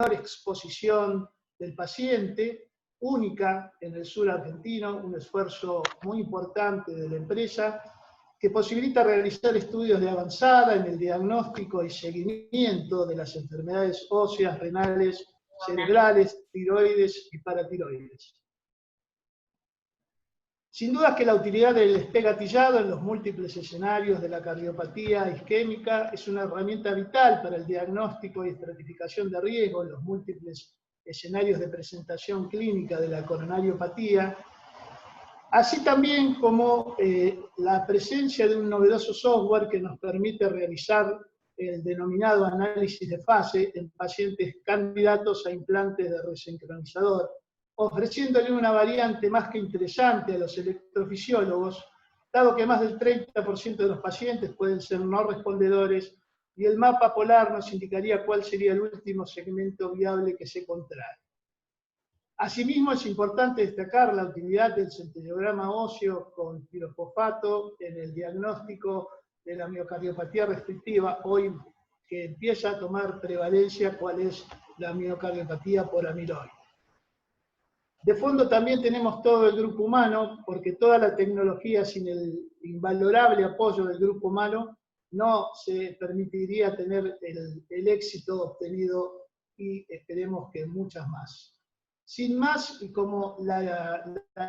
exposición del paciente, única en el sur argentino, un esfuerzo muy importante de la empresa, que posibilita realizar estudios de avanzada en el diagnóstico y seguimiento de las enfermedades óseas, renales, cerebrales, tiroides y paratiroides. Sin duda que la utilidad del espegatillado en los múltiples escenarios de la cardiopatía isquémica es una herramienta vital para el diagnóstico y estratificación de riesgo en los múltiples escenarios de presentación clínica de la coronariopatía, así también como la presencia de un novedoso software que nos permite realizar el denominado análisis de fase en pacientes candidatos a implantes de resincronizador, ofreciéndole una variante más que interesante a los electrofisiólogos, dado que más del 30% de los pacientes pueden ser no respondedores y el mapa polar nos indicaría cuál sería el último segmento viable que se contrae. Asimismo, es importante destacar la utilidad del centellograma óseo con pirofosfato en el diagnóstico de la miocardiopatía restrictiva, hoy que empieza a tomar prevalencia cuál es la miocardiopatía por amiloide. De fondo también tenemos todo el grupo humano, porque toda la tecnología sin el invalorable apoyo del grupo humano no se permitiría tener el éxito obtenido y esperemos que muchas más. Sin más, y como la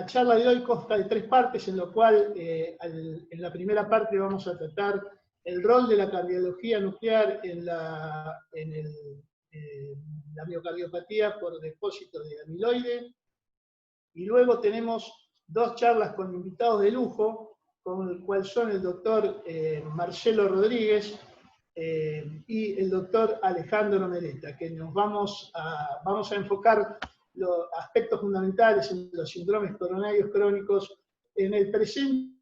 charla de hoy consta de 3 partes, en lo cual en la primera parte vamos a tratar el rol de la cardiología nuclear en la miocardiopatía por depósito de amiloide, y luego tenemos 2 charlas con invitados de lujo, con el cual son el doctor Marcelo Rodríguez y el doctor Alejandro Meleta, que nos vamos a enfocar los aspectos fundamentales en los síndromes coronarios crónicos en el presente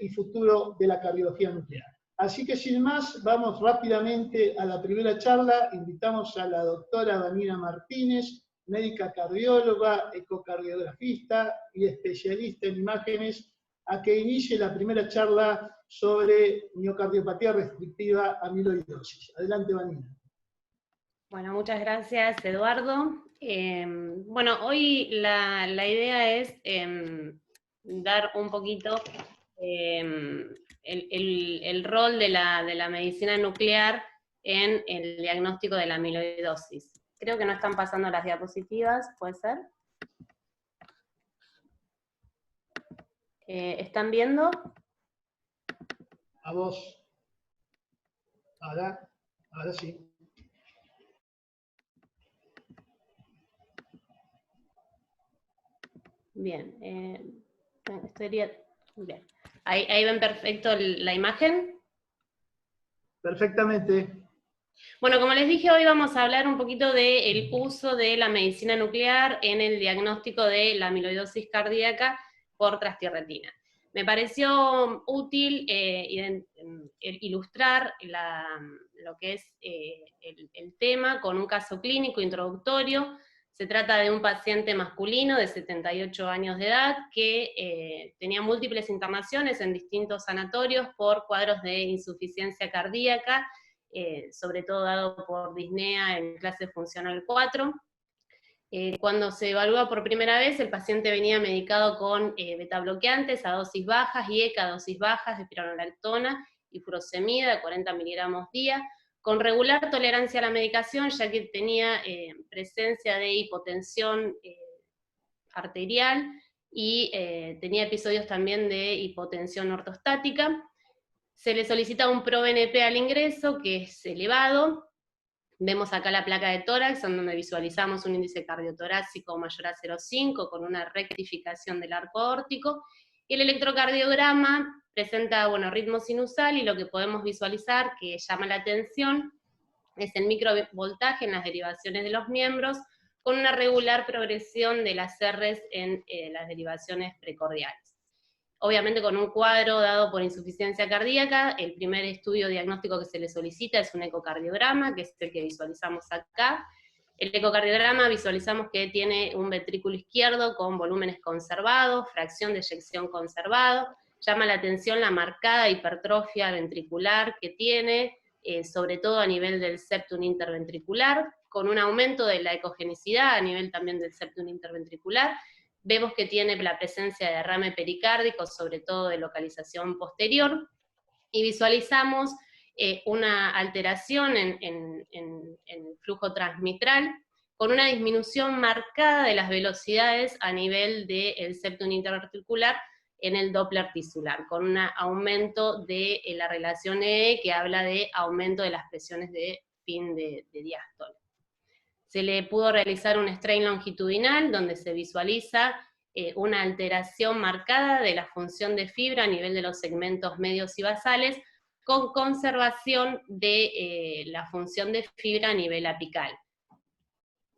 y futuro de la cardiología nuclear. Así que sin más, vamos rápidamente a la primera charla. Invitamos a la doctora Danina Martínez, médica cardióloga, ecocardiografista y especialista en imágenes, a que inicie la primera charla sobre miocardiopatía restrictiva amiloidosis. Adelante, Danina. Bueno, muchas gracias, Eduardo. Bueno, hoy la idea es dar un poquito el rol de la medicina nuclear en el diagnóstico de la amiloidosis. Creo que no están pasando las diapositivas, ¿puede ser? ¿Están viendo? A vos. Ahora sí. Bien, bien. ¿Ahí ven perfecto la imagen? Perfectamente. Bueno, como les dije, hoy vamos a hablar un poquito del uso de la medicina nuclear en el diagnóstico de la amiloidosis cardíaca por transtierretina. Me pareció útil ilustrar lo que es el tema con un caso clínico introductorio. Se trata de un paciente masculino de 78 años de edad que tenía múltiples internaciones en distintos sanatorios por cuadros de insuficiencia cardíaca, sobre todo dado por disnea en clase funcional 4. Cuando se evalúa por primera vez, el paciente venía medicado con betabloqueantes a dosis bajas y ECA a dosis bajas de espironolactona y furosemida de 40 miligramos día, con regular tolerancia a la medicación, ya que tenía presencia de hipotensión arterial y tenía episodios también de hipotensión ortostática. Se le solicita un ProBNP al ingreso, que es elevado. Vemos acá la placa de tórax, en donde visualizamos un índice cardiotorácico mayor a 0,5 con una rectificación del arco aórtico. Y el electrocardiograma presenta, ritmo sinusal, y lo que podemos visualizar que llama la atención es el microvoltaje en las derivaciones de los miembros, con una regular progresión de las R's en las derivaciones precordiales. Obviamente con un cuadro dado por insuficiencia cardíaca, el primer estudio diagnóstico que se le solicita es un ecocardiograma, que es el que visualizamos acá. El ecocardiograma visualizamos que tiene un ventrículo izquierdo con volúmenes conservados, fracción de eyección conservado. Llama la atención la marcada hipertrofia ventricular que tiene, sobre todo a nivel del septum interventricular, con un aumento de la ecogenicidad a nivel también del septum interventricular. Vemos que tiene la presencia de derrame pericárdico, sobre todo de localización posterior, y visualizamos una alteración en el flujo transmitral, con una disminución marcada de las velocidades a nivel del septum interventricular en el Doppler tisular, con un aumento de la relación E que habla de aumento de las presiones de fin de diástole. Se le pudo realizar un strain longitudinal donde se visualiza una alteración marcada de la función de fibra a nivel de los segmentos medios y basales, con conservación de la función de fibra a nivel apical.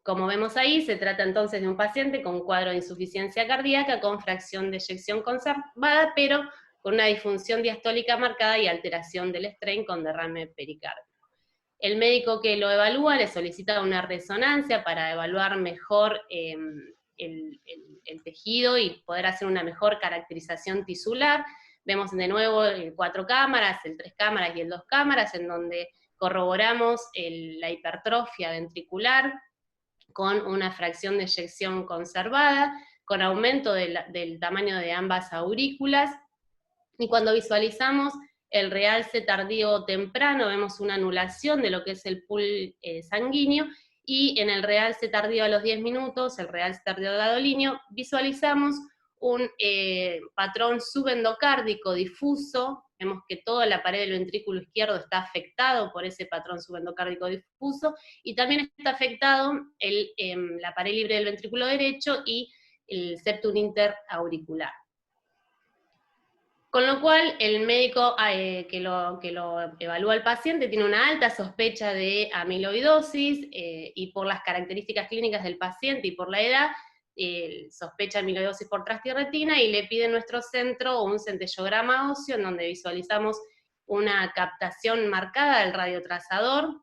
Como vemos ahí, se trata entonces de un paciente con cuadro de insuficiencia cardíaca con fracción de eyección conservada, pero con una disfunción diastólica marcada y alteración del strain con derrame pericárdico. El médico que lo evalúa le solicita una resonancia para evaluar mejor el tejido y poder hacer una mejor caracterización tisular. Vemos de nuevo el 4 cámaras, el 3 cámaras y el 2 cámaras, en donde corroboramos la hipertrofia ventricular con una fracción de eyección conservada, con aumento del tamaño de ambas aurículas, y cuando visualizamos el realce tardío temprano, vemos una anulación de lo que es el pool sanguíneo, y en el realce tardío a los 10 minutos, el realce tardío gadolinio, visualizamos un patrón subendocárdico difuso. Vemos que toda la pared del ventrículo izquierdo está afectado por ese patrón subendocárdico difuso, y también está afectado la pared libre del ventrículo derecho y el septum interauricular. Con lo cual, el médico que lo evalúa al paciente tiene una alta sospecha de amiloidosis, y por las características clínicas del paciente y por la edad, sospecha amiloidosis por trastioretina, y le pide en nuestro centro un centellograma óseo, en donde visualizamos una captación marcada del radiotrazador,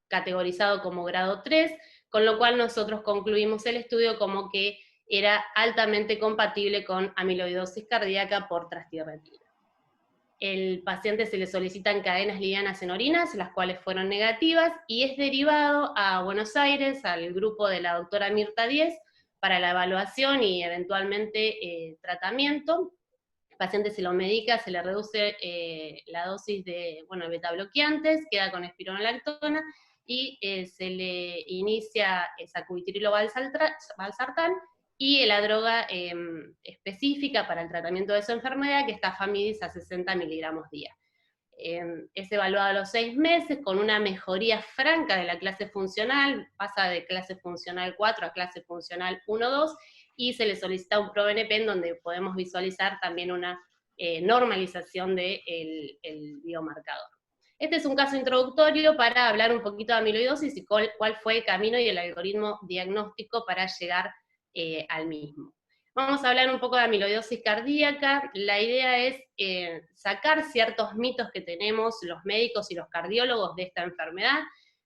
categorizado como grado 3, con lo cual nosotros concluimos el estudio como que era altamente compatible con amiloidosis cardíaca por trastioretina. El paciente se le solicitan cadenas livianas en orinas, las cuales fueron negativas, y es derivado a Buenos Aires, al grupo de la doctora Mirta Díez, para la evaluación y eventualmente tratamiento. El paciente se lo medica, se le reduce la dosis de beta bloqueantes, queda con espironolactona, y se le inicia sacubitrilo valsartán, y la droga específica para el tratamiento de su enfermedad, que es tafamidis a 60 miligramos día. Es evaluado a los 6 meses con una mejoría franca de la clase funcional, pasa de clase funcional 4 a clase funcional 1-2, y se le solicita un ProBNP en donde podemos visualizar también una normalización del biomarcador. Este es un caso introductorio para hablar un poquito de amiloidosis y cuál fue el camino y el algoritmo diagnóstico para llegar al mismo. Vamos a hablar un poco de amiloidosis cardíaca. La idea es sacar ciertos mitos que tenemos los médicos y los cardiólogos de esta enfermedad.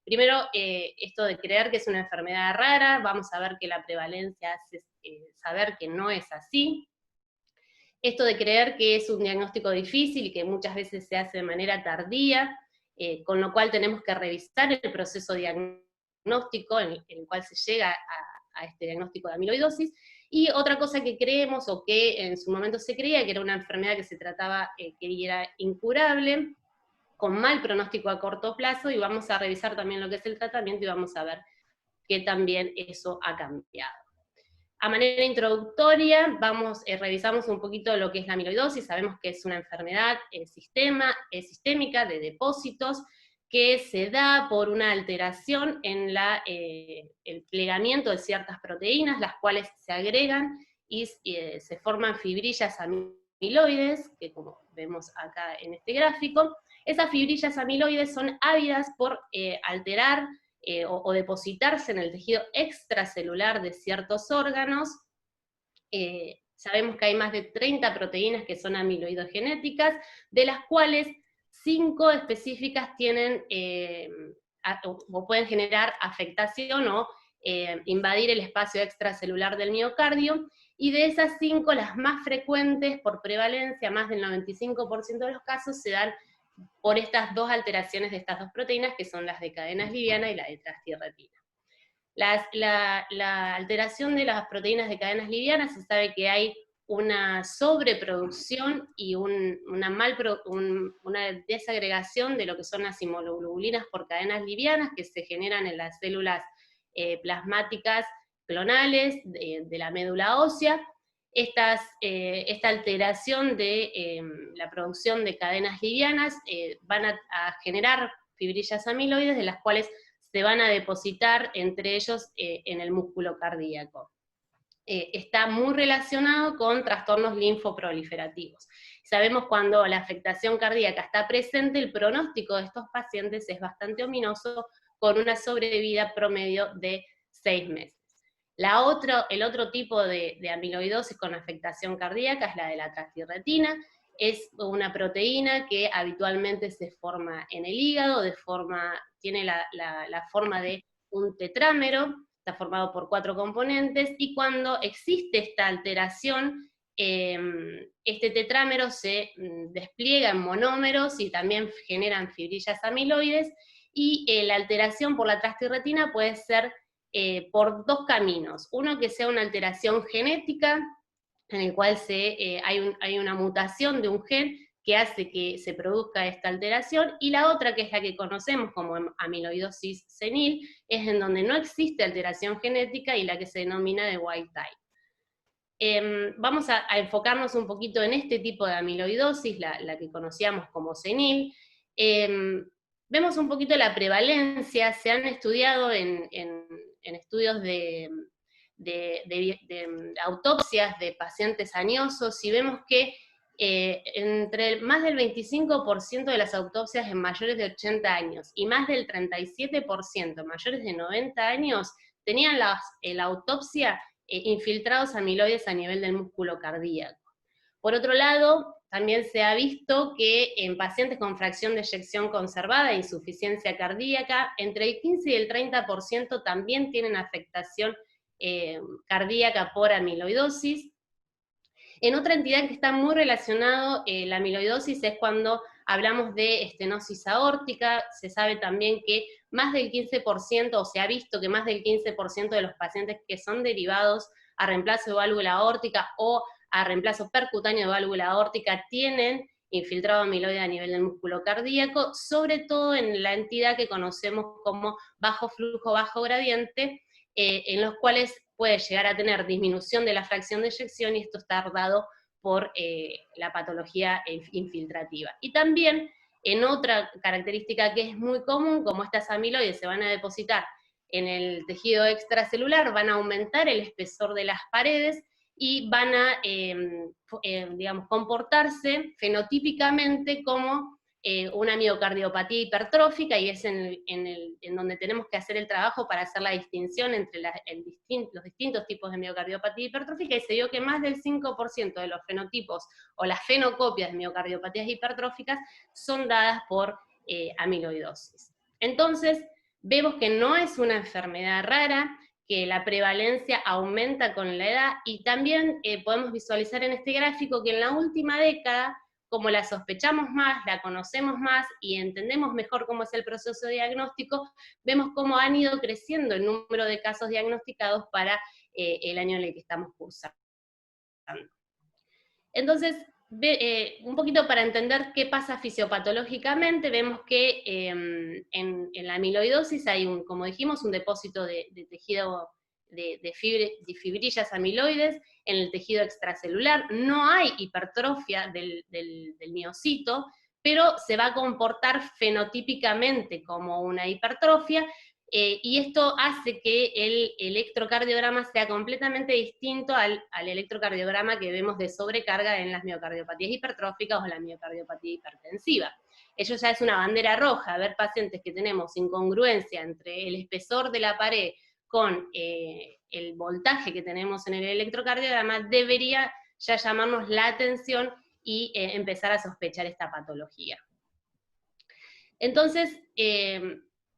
Primero, esto de creer que es una enfermedad rara, vamos a ver que la prevalencia hace saber que no es así. Esto de creer que es un diagnóstico difícil y que muchas veces se hace de manera tardía, con lo cual tenemos que revisar el proceso diagnóstico en el cual se llega a este diagnóstico de amiloidosis. Y otra cosa que creemos, o que en su momento se creía, que era una enfermedad que se trataba, que era incurable, con mal pronóstico a corto plazo, y vamos a revisar también lo que es el tratamiento y vamos a ver que también eso ha cambiado. A manera introductoria, revisamos un poquito lo que es la amiloidosis. Sabemos que es una enfermedad sistémica de depósitos, que se da por una alteración en el plegamiento de ciertas proteínas, las cuales se agregan y se forman fibrillas amiloides, que como vemos acá en este gráfico. Esas fibrillas amiloides son ávidas por alterar o depositarse en el tejido extracelular de ciertos órganos. Sabemos que hay más de 30 proteínas que son amiloidogenéticas, de las cuales 5 específicas tienen o pueden generar afectación o invadir el espacio extracelular del miocardio, y de esas 5, las más frecuentes por prevalencia, más del 95% de los casos, se dan por estas dos alteraciones de estas dos proteínas, que son las de cadenas livianas y la de transtirretina. La alteración de las proteínas de cadenas livianas, se sabe que hay una sobreproducción y una desagregación de lo que son las inmunoglobulinas por cadenas livianas que se generan en las células plasmáticas clonales de la médula ósea. Esta alteración de la producción de cadenas livianas van a generar fibrillas amiloides, de las cuales se van a depositar entre ellos en el músculo cardíaco. Está muy relacionado con trastornos linfoproliferativos. Sabemos cuando la afectación cardíaca está presente, el pronóstico de estos pacientes es bastante ominoso, con una sobrevida promedio de 6 meses. El otro tipo de amiloidosis con afectación cardíaca es la de la transtirretina. Es una proteína que habitualmente se forma en el hígado, tiene la forma de un tetrámero, está formado por 4 componentes, y cuando existe esta alteración, este tetrámero se despliega en monómeros y también generan fibrillas amiloides, y la alteración por la transtirretina puede ser por 2 caminos. Uno, que sea una alteración genética, en el cual hay una mutación de un gen que hace que se produzca esta alteración, y la otra, que es la que conocemos como amiloidosis senil, es en donde no existe alteración genética y la que se denomina de wild type. Vamos a enfocarnos un poquito en este tipo de amiloidosis, la que conocíamos como senil. Vemos un poquito la prevalencia. Se han estudiado en estudios de autopsias de pacientes añosos, y vemos que entre más del 25% de las autopsias en mayores de 80 años y más del 37% en mayores de 90 años tenían la autopsia infiltrados amiloides a nivel del músculo cardíaco. Por otro lado, también se ha visto que en pacientes con fracción de eyección conservada e insuficiencia cardíaca, entre el 15 y el 30% también tienen afectación cardíaca por amiloidosis. En otra entidad que está muy relacionado la amiloidosis es cuando hablamos de estenosis aórtica. Se sabe también que más del 15%, o se ha visto que más del 15% de los pacientes que son derivados a reemplazo de válvula aórtica o a reemplazo percutáneo de válvula aórtica tienen infiltrado amiloide a nivel del músculo cardíaco, sobre todo en la entidad que conocemos como bajo flujo, bajo gradiente, en los cuales puede llegar a tener disminución de la fracción de eyección, y esto está dado por la patología infiltrativa. Y también, en otra característica que es muy común, como estas amiloides se van a depositar en el tejido extracelular, van a aumentar el espesor de las paredes y van a, digamos, comportarse fenotípicamente como una miocardiopatía hipertrófica, y es en donde tenemos que hacer el trabajo para hacer la distinción entre los distintos tipos de miocardiopatía hipertrófica, y se vio que más del 5% de los fenotipos o las fenocopias de miocardiopatías hipertróficas son dadas por amiloidosis. Entonces, vemos que no es una enfermedad rara, que la prevalencia aumenta con la edad, y también podemos visualizar en este gráfico que en la última década, como la sospechamos más, la conocemos más y entendemos mejor cómo es el proceso diagnóstico, vemos cómo han ido creciendo el número de casos diagnosticados para el año en el que estamos cursando. Entonces, un poquito para entender qué pasa fisiopatológicamente, vemos que en la amiloidosis hay, como dijimos, un depósito de tejido de fibrillas amiloides en el tejido extracelular. No hay hipertrofia del miocito, pero se va a comportar fenotípicamente como una hipertrofia, y esto hace que el electrocardiograma sea completamente distinto al electrocardiograma que vemos de sobrecarga en las miocardiopatías hipertróficas o la miocardiopatía hipertensiva. Eso ya es una bandera roja. Ver pacientes que tenemos incongruencia entre el espesor de la pared con el voltaje que tenemos en el electrocardiograma debería ya llamarnos la atención y empezar a sospechar esta patología. Entonces,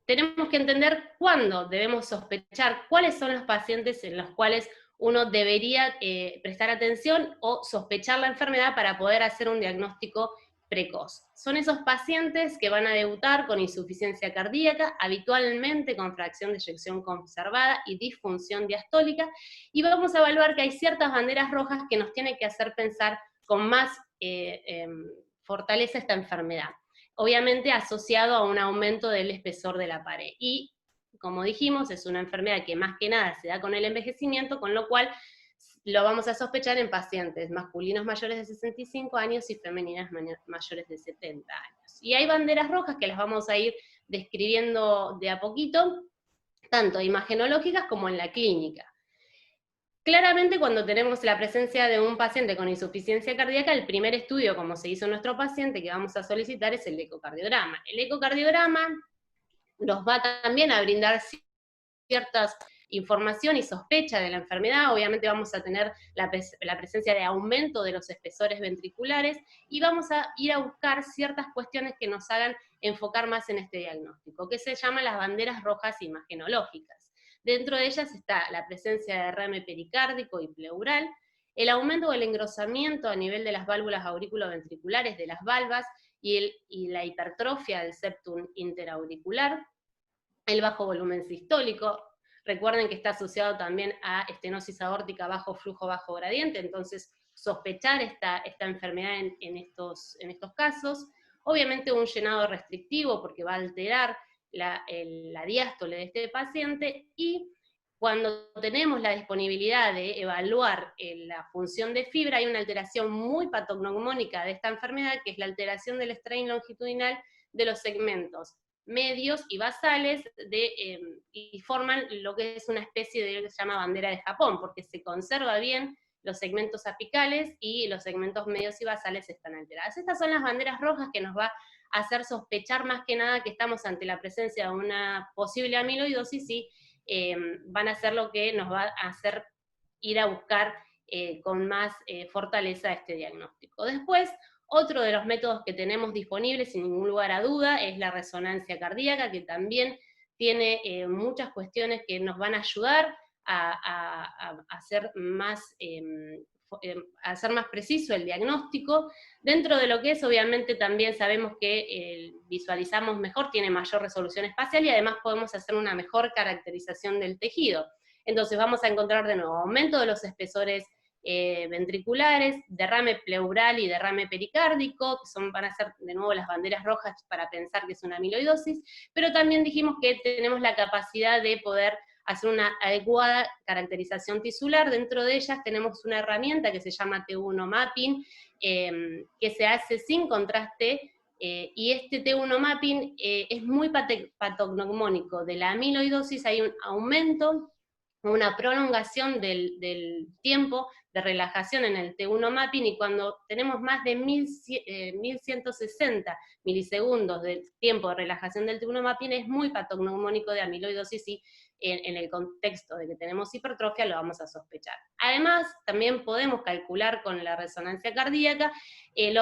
tenemos que entender cuándo debemos sospechar, cuáles son los pacientes en los cuales uno debería prestar atención o sospechar la enfermedad para poder hacer un diagnóstico precoz. Son esos pacientes que van a debutar con insuficiencia cardíaca, habitualmente con fracción de eyección conservada y disfunción diastólica, y vamos a evaluar que hay ciertas banderas rojas que nos tienen que hacer pensar con más fortaleza esta enfermedad. Obviamente asociado a un aumento del espesor de la pared. Y, como dijimos, es una enfermedad que más que nada se da con el envejecimiento, con lo cual lo vamos a sospechar en pacientes masculinos mayores de 65 años y femeninas mayores de 70 años. Y hay banderas rojas que las vamos a ir describiendo de a poquito, tanto imagenológicas como en la clínica. Claramente, cuando tenemos la presencia de un paciente con insuficiencia cardíaca, el primer estudio, como se hizo en nuestro paciente, que vamos a solicitar es el ecocardiograma. El ecocardiograma nos va también a brindar ciertas información y sospecha de la enfermedad. Obviamente vamos a tener la presencia de aumento de los espesores ventriculares y vamos a ir a buscar ciertas cuestiones que nos hagan enfocar más en este diagnóstico, que se llaman las banderas rojas imagenológicas. Dentro de ellas está la presencia de derrame pericárdico y pleural, el aumento del engrosamiento a nivel de las válvulas aurículo-ventriculares de las valvas y la hipertrofia del septum interauricular, el bajo volumen sistólico. Recuerden que está asociado también a estenosis aórtica bajo flujo, bajo gradiente, entonces sospechar esta enfermedad en estos casos. Obviamente un llenado restrictivo porque va a alterar la diástole de este paciente, y cuando tenemos la disponibilidad de evaluar la función de fibra, hay una alteración muy patognomónica de esta enfermedad, que es la alteración del strain longitudinal de los segmentos medios y basales y forman lo que es una especie de lo que se llama bandera de Japón, porque se conserva bien los segmentos apicales y los segmentos medios y basales están alterados. Estas son las banderas rojas que nos va a hacer sospechar más que nada que estamos ante la presencia de una posible amiloidosis, y van a ser lo que nos va a hacer ir a buscar con más fortaleza este diagnóstico. Después, otro de los métodos que tenemos disponibles, sin ningún lugar a duda, es la resonancia cardíaca, que también tiene muchas cuestiones que nos van a ayudar a hacer más preciso el diagnóstico. Dentro de lo que es, obviamente, también sabemos que visualizamos mejor, tiene mayor resolución espacial, y además podemos hacer una mejor caracterización del tejido. Entonces vamos a encontrar de nuevo aumento de los espesores ventriculares, derrame pleural y derrame pericárdico, que van a ser de nuevo las banderas rojas para pensar que es una amiloidosis, pero también dijimos que tenemos la capacidad de poder hacer una adecuada caracterización tisular. Dentro de ellas tenemos una herramienta que se llama T1 Mapping, que se hace sin contraste, y este T1 Mapping es muy patognomónico de la amiloidosis. Hay un aumento, una prolongación del tiempo de relajación en el T1 Mapping, y cuando tenemos más de 1160 milisegundos de tiempo de relajación del T1 Mapping, es muy patognomónico de amiloidosis, y en el contexto de que tenemos hipertrofia lo vamos a sospechar. Además, también podemos calcular con la resonancia cardíaca el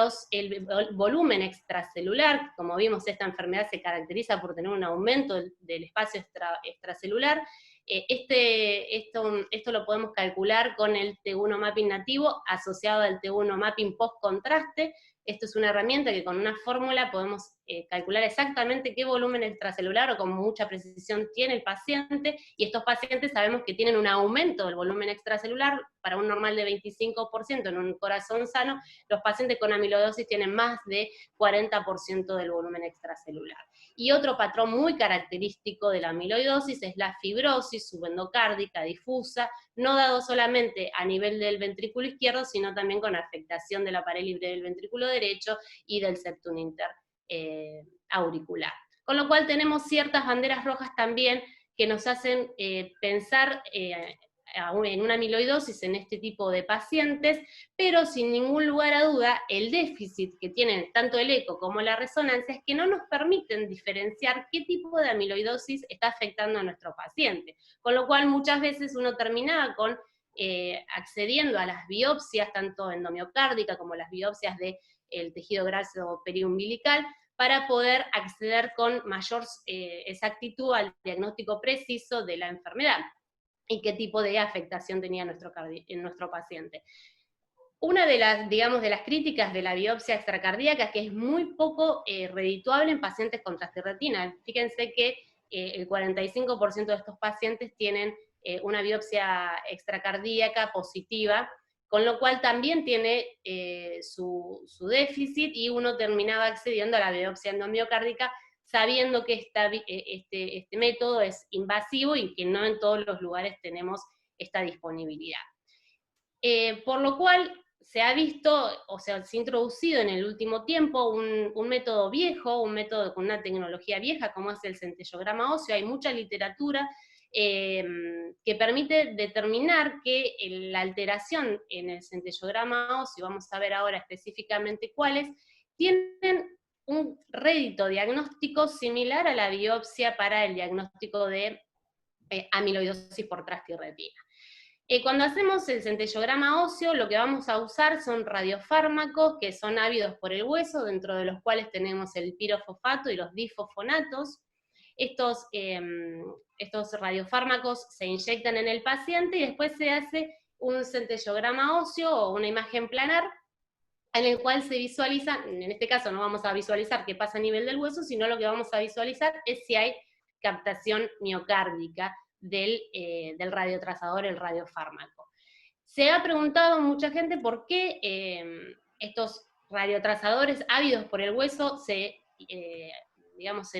volumen extracelular. Como vimos, esta enfermedad se caracteriza por tener un aumento del espacio extracelular. Esto lo podemos calcular con el T1 Mapping nativo asociado al T1 Mapping post-contraste. Esto es una herramienta que con una fórmula podemos calcular exactamente qué volumen extracelular o con mucha precisión tiene el paciente, y estos pacientes sabemos que tienen un aumento del volumen extracelular para un normal de 25% en un corazón sano. Los pacientes con amiloidosis tienen más de 40% del volumen extracelular. Y otro patrón muy característico de la amiloidosis es la fibrosis subendocárdica difusa, no dado solamente a nivel del ventrículo izquierdo, sino también con afectación de la pared libre del ventrículo derecho y del septum interauricular. Con lo cual tenemos ciertas banderas rojas también que nos hacen pensar en una amiloidosis en este tipo de pacientes, pero sin ningún lugar a duda, el déficit que tienen tanto el eco como la resonancia es que no nos permiten diferenciar qué tipo de amiloidosis está afectando a nuestro paciente, con lo cual muchas veces uno terminaba con accediendo a las biopsias, tanto endomiocárdica como las biopsias del tejido graso periumbilical, para poder acceder con mayor exactitud al diagnóstico preciso de la enfermedad y qué tipo de afectación tenía en nuestro paciente. Una de las, digamos, de las críticas de la biopsia extracardíaca es que es muy poco redituable en pacientes con trastirretina. Fíjense que el 45% de estos pacientes tienen una biopsia extracardíaca positiva, con lo cual también tiene su déficit, y uno terminaba accediendo a la biopsia endomiocárdica sabiendo que este método es invasivo y que no en todos los lugares tenemos esta disponibilidad. Por lo cual se ha visto, o sea, se ha introducido en el último tiempo un método viejo, un método con una tecnología vieja, como es el centellograma óseo. Hay mucha literatura que permite determinar que la alteración en el centellograma óseo, vamos a ver ahora específicamente cuáles, tienen un rédito diagnóstico similar a la biopsia para el diagnóstico de amiloidosis por trastirretina. Cuando hacemos el centellograma óseo, lo que vamos a usar son radiofármacos que son ávidos por el hueso, dentro de los cuales tenemos el pirofosfato y los difosfonatos. Estos radiofármacos se inyectan en el paciente y después se hace un centellograma óseo o una imagen planar, en el cual se visualiza, en este caso no vamos a visualizar qué pasa a nivel del hueso, sino lo que vamos a visualizar es si hay captación miocárdica del radiotrazador, el radiofármaco. Se ha preguntado mucha gente por qué estos radiotrazadores ávidos por el hueso se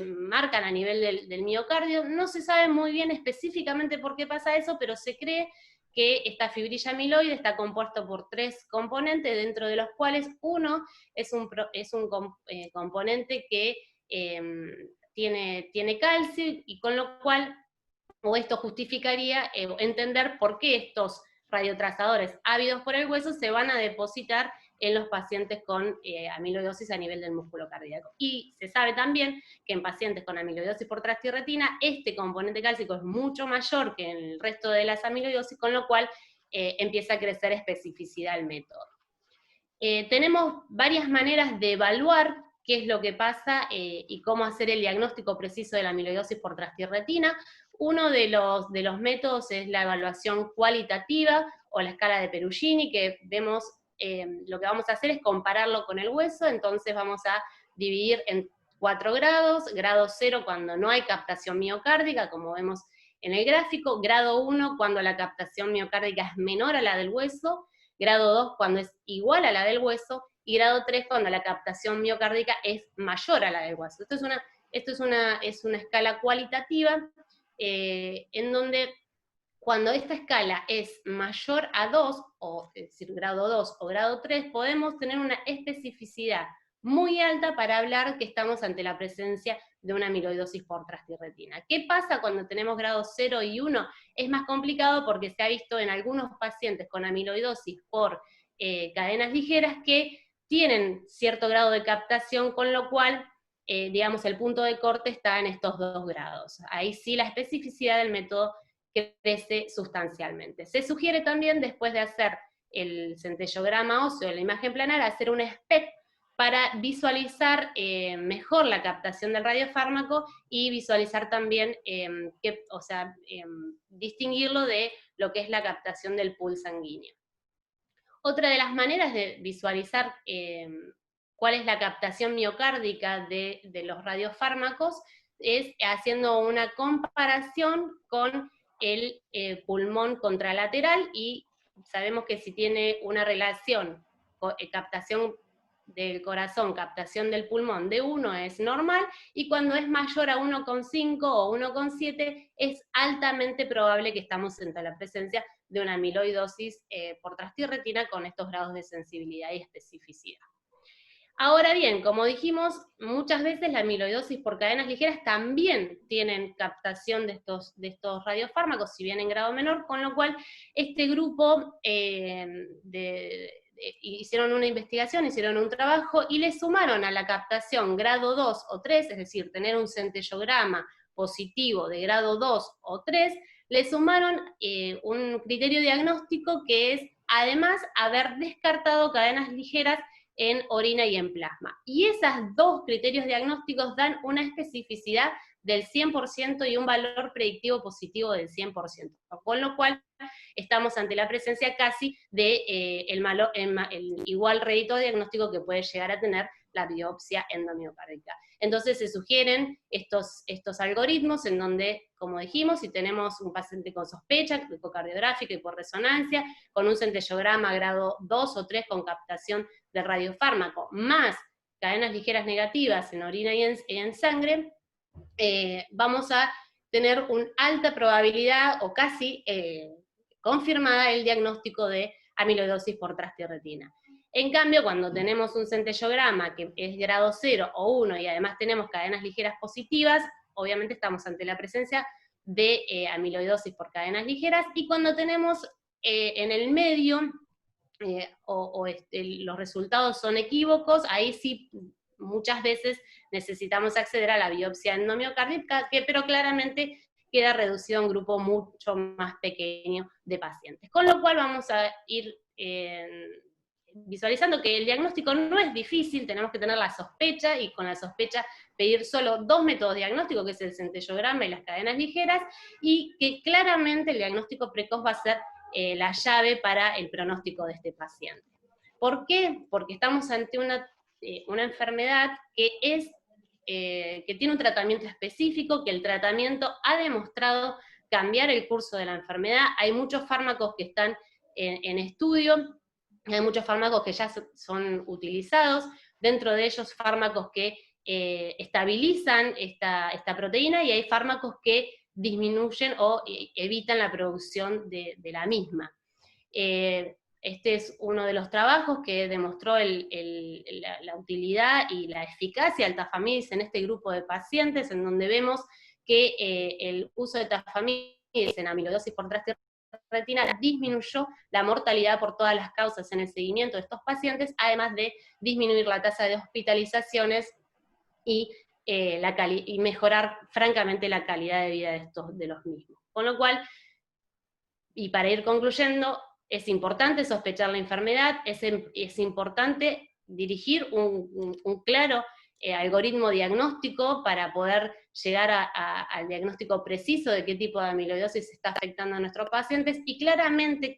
marcan a nivel del miocardio. No se sabe muy bien específicamente por qué pasa eso, pero se cree que esta fibrilla amiloide está compuesto por 3 componentes, dentro de los cuales uno es un componente que tiene calcio, y con lo cual, o esto justificaría entender por qué estos radiotrazadores ávidos por el hueso se van a depositar en los pacientes con amiloidosis a nivel del músculo cardíaco. Y se sabe también que en pacientes con amiloidosis por trastirretina, este componente cálcico es mucho mayor que en el resto de las amiloidosis, con lo cual empieza a crecer especificidad el método. Tenemos varias maneras de evaluar qué es lo que pasa y cómo hacer el diagnóstico preciso de la amiloidosis por trastirretina. Uno de los métodos es la evaluación cualitativa o la escala de Perugini, que vemos, lo que vamos a hacer es compararlo con el hueso. Entonces vamos a dividir en 4 grados, grado 0 cuando no hay captación miocárdica, como vemos en el gráfico, grado 1 cuando la captación miocárdica es menor a la del hueso, grado 2 cuando es igual a la del hueso, y grado 3 cuando la captación miocárdica es mayor a la del hueso. Esto es una escala cualitativa, en donde cuando esta escala es mayor a 2, es decir, grado 2 o grado 3, podemos tener una especificidad muy alta para hablar que estamos ante la presencia de una amiloidosis por trastirretina. ¿Qué pasa cuando tenemos grados 0 y 1? Es más complicado porque se ha visto en algunos pacientes con amiloidosis por cadenas ligeras que tienen cierto grado de captación, con lo cual, digamos, el punto de corte está en estos 2 grados. Ahí sí la especificidad del método crece sustancialmente. Se sugiere también, después de hacer el centellograma óseo, la imagen planar, hacer un SPECT para visualizar mejor la captación del radiofármaco y visualizar también, distinguirlo de lo que es la captación del pool sanguíneo. Otra de las maneras de visualizar cuál es la captación miocárdica de los radiofármacos es haciendo una comparación con el pulmón contralateral, y sabemos que si tiene una relación captación del corazón, captación del pulmón de 1 es normal, y cuando es mayor a 1,5 o 1,7 es altamente probable que estamos ante la presencia de una amiloidosis por trastirretina con estos grados de sensibilidad y especificidad. Ahora bien, como dijimos, muchas veces la amiloidosis por cadenas ligeras también tienen captación de estos radiofármacos, si bien en grado menor, con lo cual este grupo hicieron una investigación, hicieron un trabajo y le sumaron a la captación grado 2 o 3, es decir, tener un centellograma positivo de grado 2 o 3, le sumaron un criterio diagnóstico que es, además, haber descartado cadenas ligeras en orina y en plasma. Y esos 2 criterios diagnósticos dan una especificidad del 100% y un valor predictivo positivo del 100%, con lo cual estamos ante la presencia casi de el igual rédito diagnóstico que puede llegar a tener la biopsia endomiocárdica. Entonces se sugieren estos algoritmos en donde, como dijimos, si tenemos un paciente con sospecha, ecocardiográfica y por resonancia, con un centellograma grado 2 o 3 con captación de radiofármaco, más cadenas ligeras negativas en orina y en sangre, vamos a tener una alta probabilidad, o casi confirmada, el diagnóstico de amiloidosis por trastioretina. En cambio, cuando tenemos un centellograma que es grado 0 o 1 y además tenemos cadenas ligeras positivas, obviamente estamos ante la presencia de amiloidosis por cadenas ligeras, y cuando tenemos en el medio los resultados son equívocos, ahí sí muchas veces necesitamos acceder a la biopsia endomiocárdica, pero claramente queda reducido a un grupo mucho más pequeño de pacientes. Con lo cual vamos a ir visualizando que el diagnóstico no es difícil, tenemos que tener la sospecha, y con la sospecha pedir solo 2 métodos diagnósticos, que es el centellograma y las cadenas ligeras, y que claramente el diagnóstico precoz va a ser la llave para el pronóstico de este paciente. ¿Por qué? Porque estamos ante una enfermedad que tiene un tratamiento específico, que el tratamiento ha demostrado cambiar el curso de la enfermedad. Hay muchos fármacos que están en estudio, hay muchos fármacos que ya son utilizados, dentro de ellos fármacos que estabilizan esta proteína, y hay fármacos que disminuyen o evitan la producción de la misma. Este es uno de los trabajos que demostró la utilidad y la eficacia del tafamidis en este grupo de pacientes, en donde vemos que el uso de tafamidis en amiloidosis por trastioretina disminuyó la mortalidad por todas las causas en el seguimiento de estos pacientes, además de disminuir la tasa de hospitalizaciones y mejorar francamente la calidad de vida de los mismos. Con lo cual, y para ir concluyendo, es importante sospechar la enfermedad, es importante dirigir un claro algoritmo diagnóstico para poder llegar al diagnóstico preciso de qué tipo de amiloidosis está afectando a nuestros pacientes, y claramente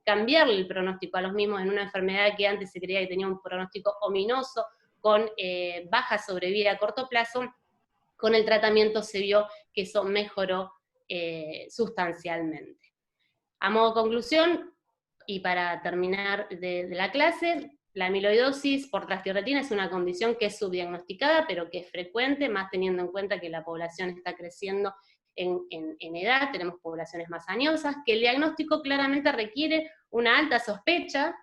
cambiarle el pronóstico a los mismos en una enfermedad que antes se creía que tenía un pronóstico ominoso, con baja sobrevida a corto plazo. Con el tratamiento se vio que eso mejoró sustancialmente. A modo de conclusión, y para terminar de la clase, la amiloidosis por trastioretina es una condición que es subdiagnosticada, pero que es frecuente, más teniendo en cuenta que la población está creciendo en edad, tenemos poblaciones más añosas, que el diagnóstico claramente requiere una alta sospecha,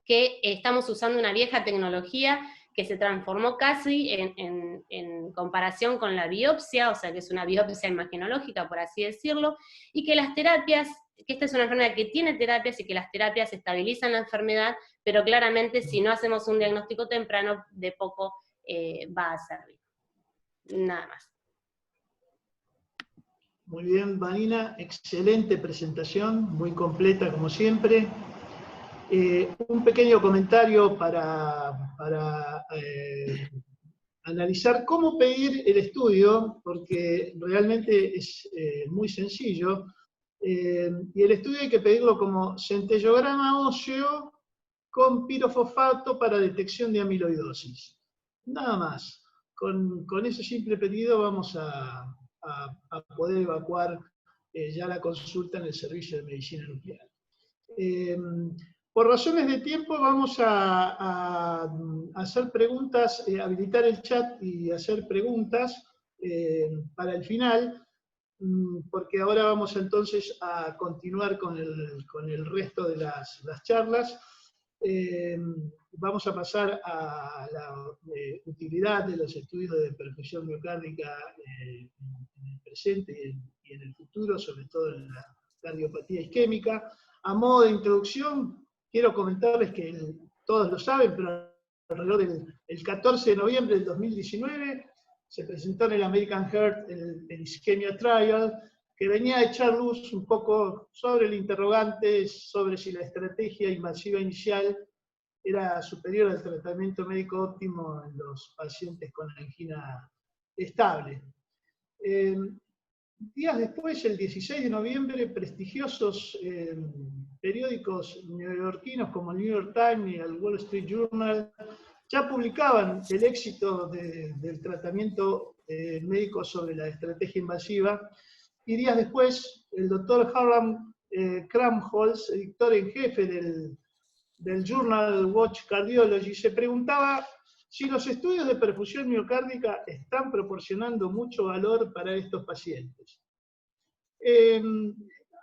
que estamos usando una vieja tecnología que se transformó casi en comparación con la biopsia, o sea que es una biopsia imagenológica, por así decirlo, y que las terapias, que esta es una enfermedad que tiene terapias, y que las terapias estabilizan la enfermedad, pero claramente si no hacemos un diagnóstico temprano, de poco va a servir. Nada más. Muy bien, Vanina, excelente presentación, muy completa como siempre. Un pequeño comentario para analizar cómo pedir el estudio, porque realmente es muy sencillo. Y el estudio hay que pedirlo como centellograma óseo con pirofosfato para detección de amiloidosis. Nada más. Con ese simple pedido vamos a poder evacuar ya la consulta en el servicio de medicina nuclear. Por razones de tiempo vamos a hacer preguntas, habilitar el chat y hacer preguntas para el final, porque ahora vamos entonces a continuar con el resto de las charlas. Vamos a pasar a la utilidad de los estudios de perfusión miocárdica en el presente y en el futuro, sobre todo en la cardiopatía isquémica. A modo de introducción, quiero comentarles que todos lo saben, pero alrededor del 14 de noviembre del 2019 se presentó en el American Heart el Ischemia Trial, que venía a echar luz un poco sobre el interrogante sobre si la estrategia invasiva inicial era superior al tratamiento médico óptimo en los pacientes con angina estable. Días después, el 16 de noviembre, prestigiosos periódicos neoyorquinos como el New York Times y el Wall Street Journal ya publicaban el éxito del tratamiento médico sobre la estrategia invasiva, y días después el doctor Harlan Kramholz, editor en jefe del Journal Watch Cardiology, se preguntaba si los estudios de perfusión miocárdica están proporcionando mucho valor para estos pacientes.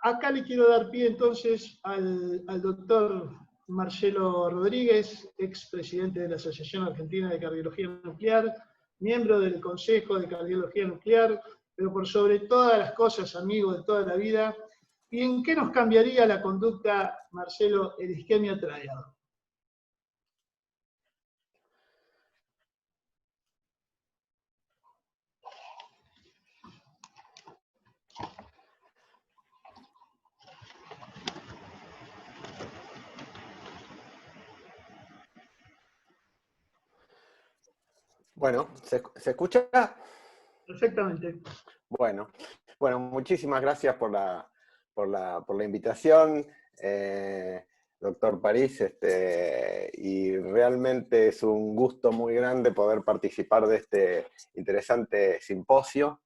Acá le quiero dar pie entonces al doctor Marcelo Rodríguez, expresidente de la Asociación Argentina de Cardiología Nuclear, miembro del Consejo de Cardiología Nuclear, pero por sobre todas las cosas, amigo de toda la vida. ¿Y en qué nos cambiaría la conducta, Marcelo, el isquemia trial? Bueno, ¿se escucha? Perfectamente. Bueno, muchísimas gracias por la invitación, doctor París, y realmente es un gusto muy grande poder participar de este interesante simposio.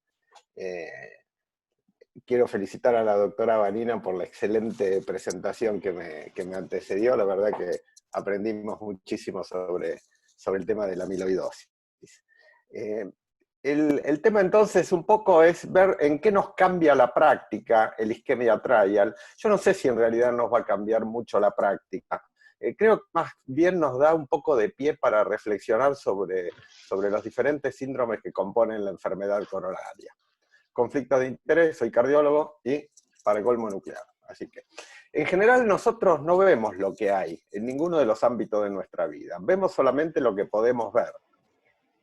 Quiero felicitar a la doctora Vanina por la excelente presentación que me antecedió. La verdad que aprendimos muchísimo sobre el tema de la amiloidosis. El tema entonces un poco es ver en qué nos cambia la práctica el isquemia trial. Yo no sé si en realidad nos va a cambiar mucho la práctica. Creo que más bien nos da un poco de pie para reflexionar sobre los diferentes síndromes que componen la enfermedad coronaria. Conflictos de interés, soy cardiólogo y para colmo nuclear. Así que, en general nosotros no vemos lo que hay en ninguno de los ámbitos de nuestra vida. Vemos solamente lo que podemos ver.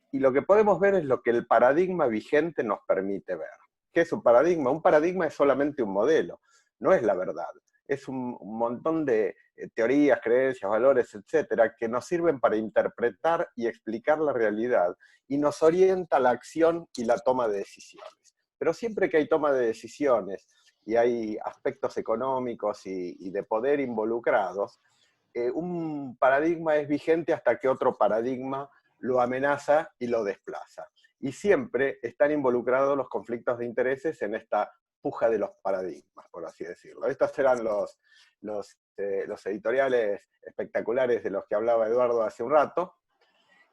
Y lo que podemos ver es lo que el paradigma vigente nos permite ver. ¿Qué es un paradigma? Un paradigma es solamente un modelo, no es la verdad. Es un montón de teorías, creencias, valores, etcétera, que nos sirven para interpretar y explicar la realidad y nos orienta la acción y la toma de decisiones. Pero siempre que hay toma de decisiones y hay aspectos económicos y de poder involucrados, un paradigma es vigente hasta que otro paradigma lo amenaza y lo desplaza. Y siempre están involucrados los conflictos de intereses en esta puja de los paradigmas, por así decirlo. Estos eran los editoriales espectaculares de los que hablaba Eduardo hace un rato.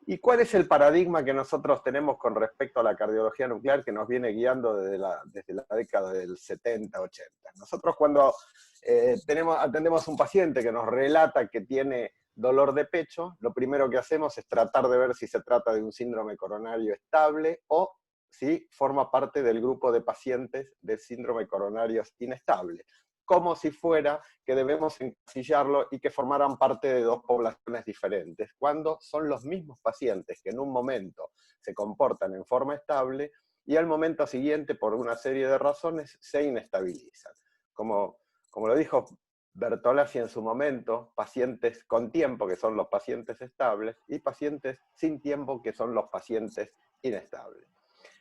¿Y cuál es el paradigma que nosotros tenemos con respecto a la cardiología nuclear que nos viene guiando desde la década del 70, 80? Nosotros cuando atendemos a un paciente que nos relata que tiene dolor de pecho, lo primero que hacemos es tratar de ver si se trata de un síndrome coronario estable o si forma parte del grupo de pacientes de síndrome coronario inestable, como si fuera que debemos encasillarlo y que formaran parte de dos poblaciones diferentes, cuando son los mismos pacientes que en un momento se comportan en forma estable y al momento siguiente, por una serie de razones, se inestabilizan. Como lo dijo Bertolazzi en su momento, pacientes con tiempo, que son los pacientes estables, y pacientes sin tiempo, que son los pacientes inestables.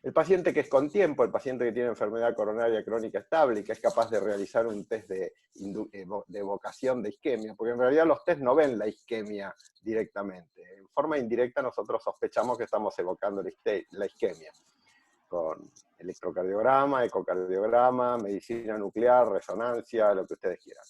El paciente que es con tiempo, el paciente que tiene enfermedad coronaria crónica estable y que es capaz de realizar un test de evocación de isquemia, porque en realidad los test no ven la isquemia directamente. En forma indirecta nosotros sospechamos que estamos evocando la isquemia, con electrocardiograma, ecocardiograma, medicina nuclear, resonancia, lo que ustedes quieran.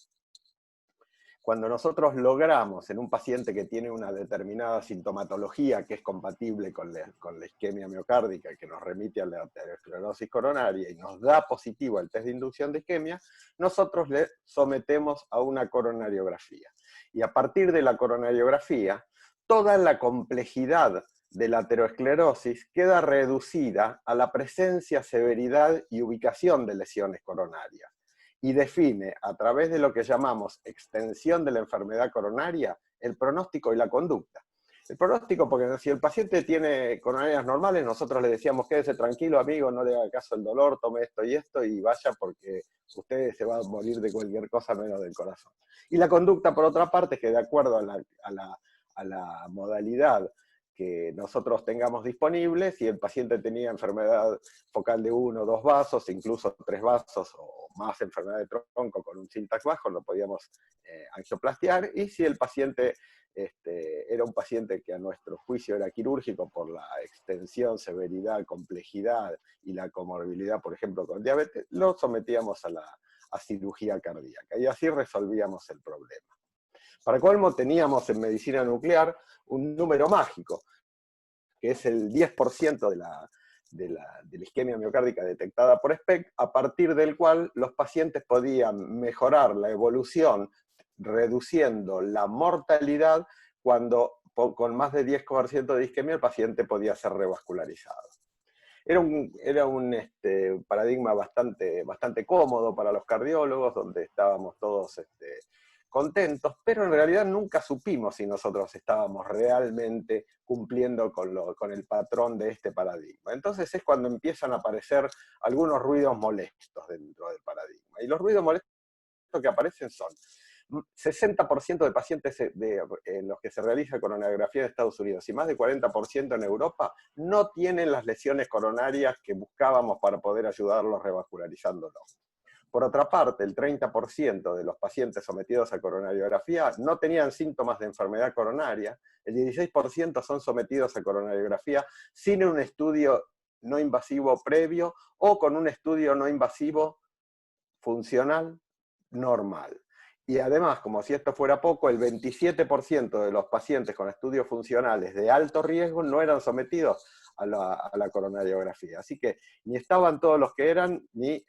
Cuando nosotros logramos en un paciente que tiene una determinada sintomatología que es compatible con la isquemia miocárdica, que nos remite a la arteriosclerosis coronaria y nos da positivo el test de inducción de isquemia, nosotros le sometemos a una coronariografía. Y a partir de la coronariografía, toda la complejidad de la aterosclerosis queda reducida a la presencia, severidad y ubicación de lesiones coronarias. Y define, a través de lo que llamamos extensión de la enfermedad coronaria, el pronóstico y la conducta. El pronóstico, porque si el paciente tiene coronarias normales, nosotros le decíamos, quédese tranquilo, amigo, no le haga caso al dolor, tome esto y vaya porque usted se va a morir de cualquier cosa menos del corazón. Y la conducta, por otra parte, es que de acuerdo a la modalidad que nosotros tengamos disponibles. Si el paciente tenía enfermedad focal de 1 o 2 vasos, incluso 3 vasos o más enfermedad de tronco con un Syntax bajo, lo podíamos angioplastiar. Y si el paciente era un paciente que a nuestro juicio era quirúrgico por la extensión, severidad, complejidad y la comorbilidad, por ejemplo, con diabetes, lo sometíamos a cirugía cardíaca. Y así resolvíamos el problema. Para colmo, teníamos en medicina nuclear un número mágico, que es el 10% de la isquemia miocárdica detectada por SPECT, a partir del cual los pacientes podían mejorar la evolución, reduciendo la mortalidad, cuando con más de 10% de isquemia el paciente podía ser revascularizado. Era un paradigma bastante cómodo para los cardiólogos, donde estábamos todos contentos, pero en realidad nunca supimos si nosotros estábamos realmente cumpliendo con el patrón de este paradigma. Entonces es cuando empiezan a aparecer algunos ruidos molestos dentro del paradigma. Y los ruidos molestos que aparecen son 60% de pacientes en los que se realiza coronariografía en Estados Unidos y más de 40% en Europa no tienen las lesiones coronarias que buscábamos para poder ayudarlos revascularizándolos. Por otra parte, el 30% de los pacientes sometidos a coronariografía no tenían síntomas de enfermedad coronaria, el 16% son sometidos a coronariografía sin un estudio no invasivo previo o con un estudio no invasivo funcional normal. Y además, como si esto fuera poco, el 27% de los pacientes con estudios funcionales de alto riesgo no eran sometidos a la coronariografía. Así que ni estaban todos los que eran, ni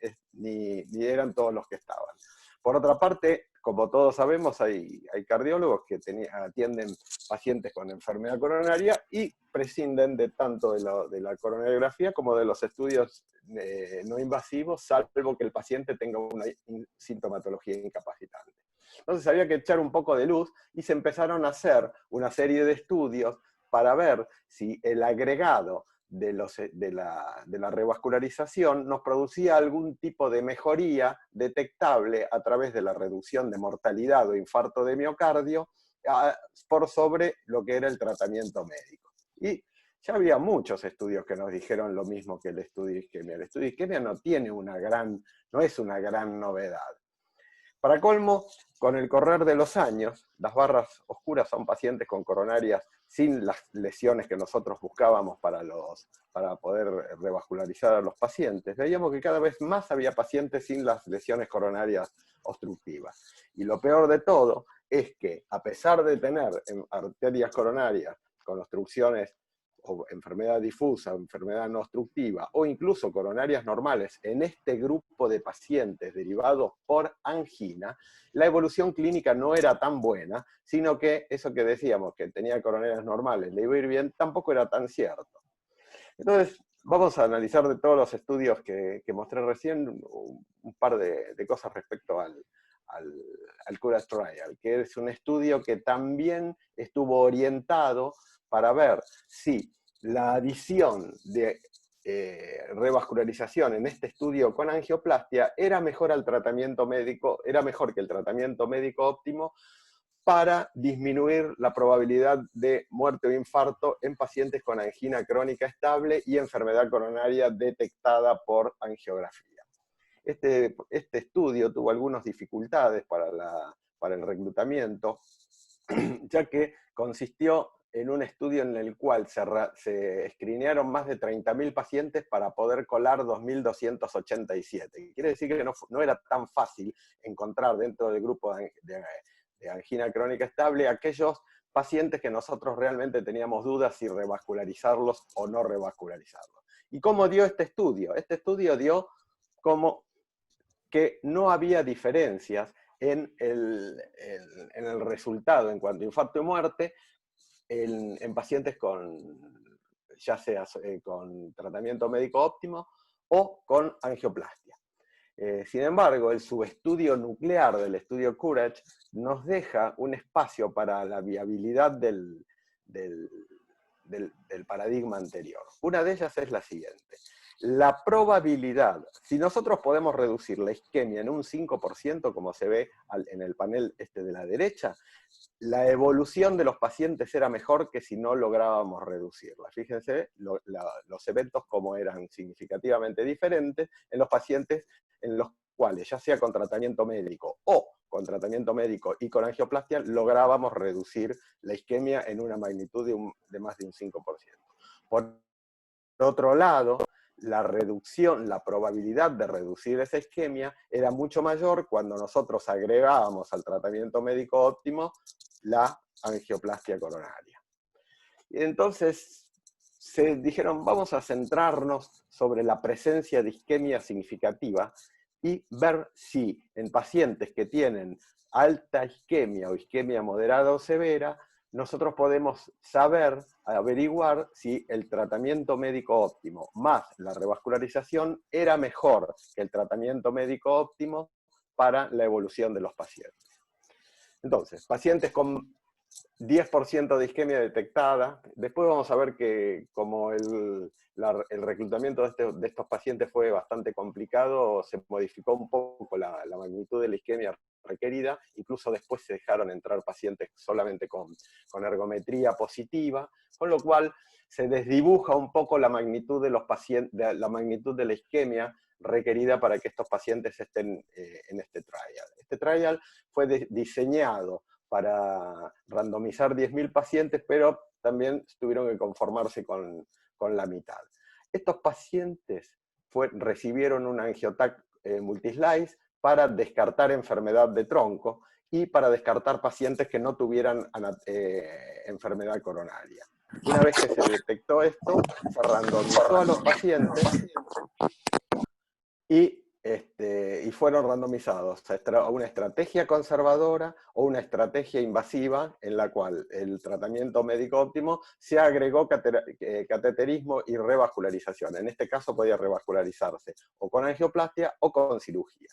eran todos los que estaban. Por otra parte, como todos sabemos, hay cardiólogos que atienden pacientes con enfermedad coronaria y prescinden de tanto de la coronariografía como de los estudios no invasivos, salvo que el paciente tenga una sintomatología incapacitante. Entonces había que echar un poco de luz y se empezaron a hacer una serie de estudios para ver si el agregado de la revascularización nos producía algún tipo de mejoría detectable a través de la reducción de mortalidad o infarto de miocardio por sobre lo que era el tratamiento médico. Y ya había muchos estudios que nos dijeron lo mismo que el estudio de isquemia. El estudio de isquemia no es una gran novedad. Para colmo, con el correr de los años, las barras oscuras son pacientes con coronarias sin las lesiones que nosotros buscábamos para poder revascularizar a los pacientes. Veíamos que cada vez más había pacientes sin las lesiones coronarias obstructivas. Y lo peor de todo es que, a pesar de tener arterias coronarias con obstrucciones o enfermedad difusa, enfermedad no obstructiva, o incluso coronarias normales, en este grupo de pacientes derivados por angina, la evolución clínica no era tan buena, sino que eso que decíamos, que tenía coronarias normales, le iba a ir bien, tampoco era tan cierto. Entonces, vamos a analizar de todos los estudios que mostré recién, un par de cosas respecto al COURAGE Trial, que es un estudio que también estuvo orientado para ver si la adición de revascularización en este estudio con angioplastia era mejor que el tratamiento médico óptimo para disminuir la probabilidad de muerte o infarto en pacientes con angina crónica estable y enfermedad coronaria detectada por angiografía. Este estudio tuvo algunas dificultades para el reclutamiento, ya que consistió en un estudio en el cual se escrinearon más de 30.000 pacientes para poder colar 2.287. Quiere decir que no era tan fácil encontrar dentro del grupo de angina crónica estable aquellos pacientes que nosotros realmente teníamos dudas si revascularizarlos o no revascularizarlos. ¿Y cómo dio este estudio? Este estudio dio como que no había diferencias en el resultado en cuanto a infarto y muerte en pacientes ya sea con tratamiento médico óptimo o con angioplastia. Sin embargo, el subestudio nuclear del estudio COURAGE nos deja un espacio para la viabilidad del paradigma anterior. Una de ellas es la siguiente. la probabilidad, si nosotros podemos reducir la isquemia en un 5%, como se ve en el panel de la derecha, la evolución de los pacientes era mejor que si no lográbamos reducirla. Fíjense los eventos como eran significativamente diferentes en los pacientes en los cuales, ya sea con tratamiento médico o con tratamiento médico y con angioplastia, lográbamos reducir la isquemia en una magnitud de más de un 5%. Por otro lado, la probabilidad de reducir esa isquemia era mucho mayor cuando nosotros agregábamos al tratamiento médico óptimo la angioplastia coronaria. Y entonces se dijeron, vamos a centrarnos sobre la presencia de isquemia significativa y ver si en pacientes que tienen alta isquemia o isquemia moderada o severa, nosotros podemos averiguar si el tratamiento médico óptimo más la revascularización era mejor que el tratamiento médico óptimo para la evolución de los pacientes. Entonces, pacientes con 10% de isquemia detectada, después vamos a ver que como el reclutamiento de estos pacientes fue bastante complicado, se modificó un poco la magnitud de la isquemia requerida, incluso después se dejaron entrar pacientes solamente con ergometría positiva, con lo cual se desdibuja un poco la magnitud de los pacientes, la magnitud de la isquemia requerida para que estos pacientes estén en este trial. Este trial fue diseñado para randomizar 10.000 pacientes, pero también tuvieron que conformarse con la mitad. Estos pacientes recibieron un angiotac multislice para descartar enfermedad de tronco y para descartar pacientes que no tuvieran enfermedad coronaria. Una vez que se detectó esto, se randomizó a los pacientes y fueron randomizados a una estrategia conservadora o una estrategia invasiva en la cual el tratamiento médico óptimo se agregó cateterismo y revascularización. En este caso podía revascularizarse o con angioplastia o con cirugía.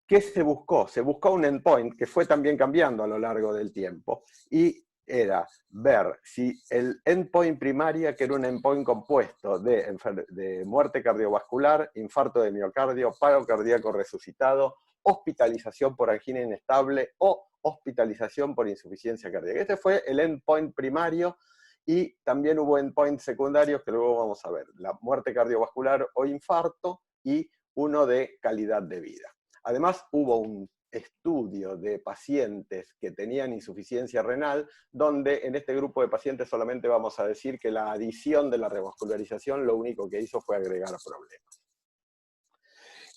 ¿Qué se buscó? Se buscó un endpoint que fue también cambiando a lo largo del tiempo y era ver si el endpoint primaria, que era un endpoint compuesto de muerte cardiovascular, infarto de miocardio, paro cardíaco resucitado, hospitalización por angina inestable o hospitalización por insuficiencia cardíaca. Este fue el endpoint primario y también hubo endpoints secundarios que luego vamos a ver, la muerte cardiovascular o infarto y uno de calidad de vida. Además hubo un estudio de pacientes que tenían insuficiencia renal, donde en este grupo de pacientes solamente vamos a decir que la adición de la revascularización lo único que hizo fue agregar problemas.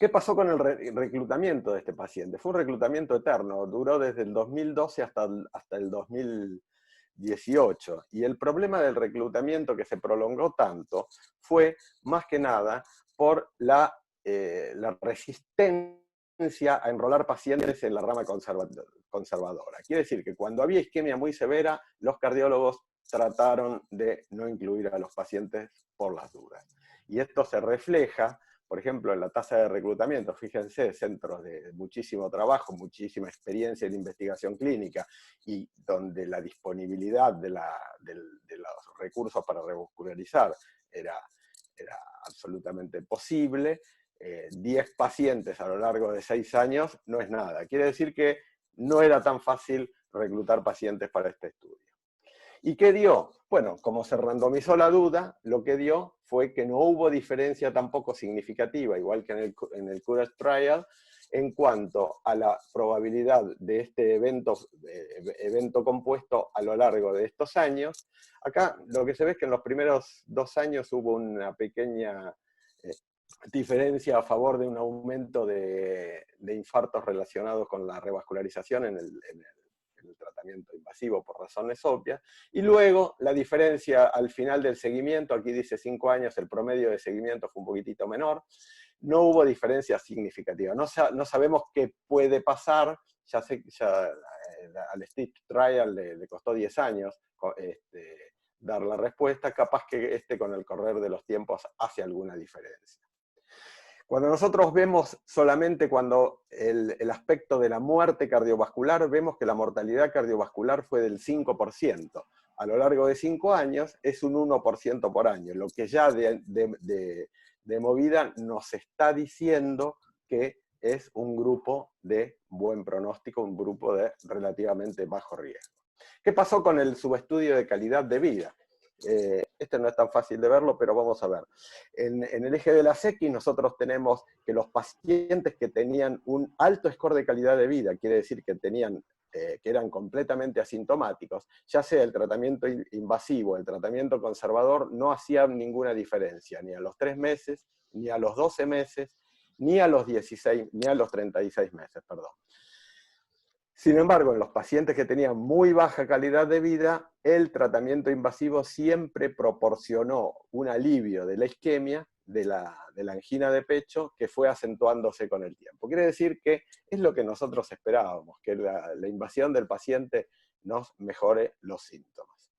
¿Qué pasó con el reclutamiento de este paciente? Fue un reclutamiento eterno, duró desde el 2012 hasta el 2018, y el problema del reclutamiento que se prolongó tanto fue más que nada por la resistencia a enrolar pacientes en la rama conservadora. Quiere decir que cuando había isquemia muy severa, los cardiólogos trataron de no incluir a los pacientes por las dudas. Y esto se refleja, por ejemplo, en la tasa de reclutamiento. Fíjense, centros de muchísimo trabajo, muchísima experiencia en investigación clínica, y donde la disponibilidad de los recursos para revascularizar era absolutamente posible. 10 pacientes a lo largo de 6 años no es nada. Quiere decir que no era tan fácil reclutar pacientes para este estudio. ¿Y qué dio? Bueno, como se randomizó la duda, lo que dio fue que no hubo diferencia tampoco significativa, igual que en el COURAGE Trial, en cuanto a la probabilidad de este evento compuesto a lo largo de estos años. Acá lo que se ve es que en los primeros 2 años hubo una pequeña diferencia a favor de un aumento de infartos relacionados con la revascularización en el tratamiento invasivo por razones obvias, y luego la diferencia al final del seguimiento, aquí dice 5 años, el promedio de seguimiento fue un poquitito menor, no hubo diferencia significativa, no sabemos qué puede pasar, al STIP Trial le costó 10 años dar la respuesta, capaz que con el correr de los tiempos hace alguna diferencia. Cuando nosotros vemos solamente el aspecto de la muerte cardiovascular, vemos que la mortalidad cardiovascular fue del 5%. a lo largo de 5 años es un 1% por año, lo que ya de movida nos está diciendo que es un grupo de buen pronóstico, un grupo de relativamente bajo riesgo. ¿Qué pasó con el subestudio de calidad de vida? Este no es tan fácil de verlo, pero vamos a ver. En el eje de las X nosotros tenemos que los pacientes que tenían un alto score de calidad de vida, quiere decir que que eran completamente asintomáticos, ya sea el tratamiento invasivo, el tratamiento conservador, no hacían ninguna diferencia, ni a los 3 meses, ni a los 12 meses, ni a los 16, ni a los 36 meses, perdón. Sin embargo, en los pacientes que tenían muy baja calidad de vida, el tratamiento invasivo siempre proporcionó un alivio de la isquemia, de la angina de pecho, que fue acentuándose con el tiempo. Quiere decir que es lo que nosotros esperábamos, que la invasión del paciente nos mejore los síntomas.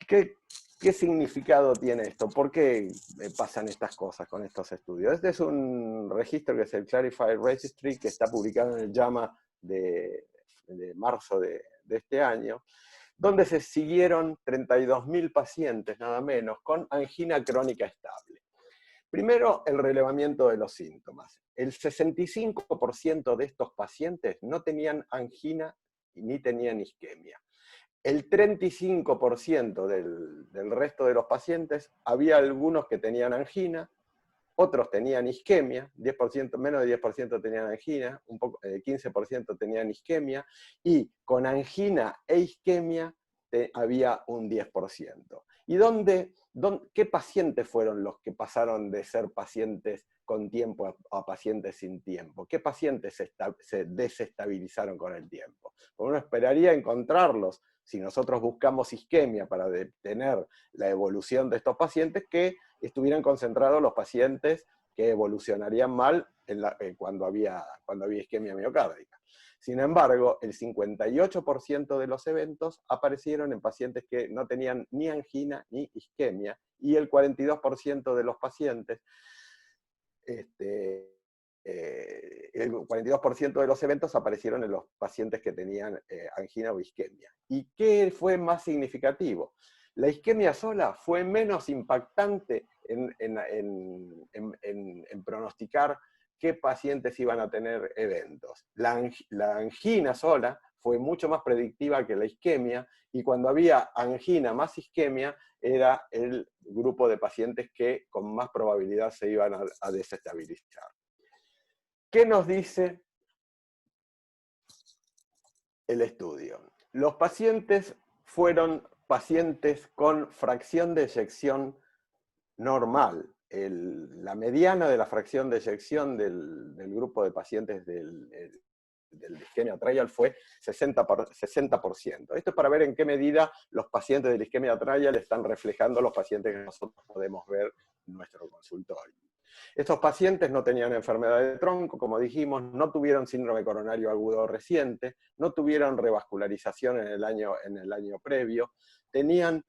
¿Qué significado tiene esto? ¿Por qué pasan estas cosas con estos estudios? Este es un registro que es el Clarified Registry, que está publicado en el JAMA de marzo de este año, donde se siguieron 32.000 pacientes, nada menos, con angina crónica estable. Primero, el relevamiento de los síntomas. El 65% de estos pacientes no tenían angina ni tenían isquemia. El 35% del resto de los pacientes, había algunos que tenían angina, otros tenían isquemia, 10%, menos de 10% tenían angina, 15% tenían isquemia, y con angina e isquemia había un 10%. ¿Y qué pacientes fueron los que pasaron de ser pacientes con tiempo a pacientes sin tiempo? ¿Qué pacientes se desestabilizaron con el tiempo? Uno esperaría encontrarlos, si nosotros buscamos isquemia para detener la evolución de estos pacientes, que estuvieran concentrados los pacientes que evolucionarían mal cuando había isquemia miocárdica. Sin embargo, el 58% de los eventos aparecieron en pacientes que no tenían ni angina ni isquemia, y el 42% de los pacientes, el 42% de los eventos aparecieron en los pacientes que tenían angina o isquemia. ¿Y qué fue más significativo? La isquemia sola fue menos impactante en pronosticar qué pacientes iban a tener eventos. La angina sola fue mucho más predictiva que la isquemia, y cuando había angina más isquemia, era el grupo de pacientes que con más probabilidad se iban a desestabilizar. ¿Qué nos dice el estudio? Los pacientes fueron pacientes con fracción de eyección normal. La mediana de la fracción de eyección del grupo de pacientes del isquemia atrial fue 60%. Esto es para ver en qué medida los pacientes del isquemia atrial están reflejando los pacientes que nosotros podemos ver en nuestro consultorio. Estos pacientes no tenían enfermedad de tronco, como dijimos, no tuvieron síndrome coronario agudo reciente, no tuvieron revascularización en el año previo, tenían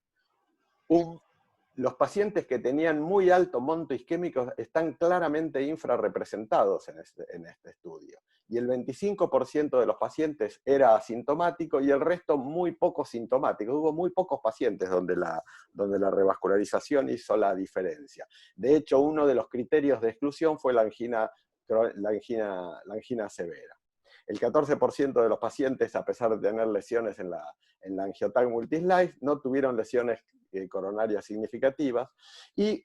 los pacientes que tenían muy alto monto isquémico están claramente infrarrepresentados en este estudio. Y el 25% de los pacientes era asintomático y el resto muy poco sintomático. Hubo muy pocos pacientes donde la revascularización hizo la diferencia. De hecho, uno de los criterios de exclusión fue la angina severa. El 14% de los pacientes, a pesar de tener lesiones en la angiotag multislice, no tuvieron lesiones coronarias significativas, y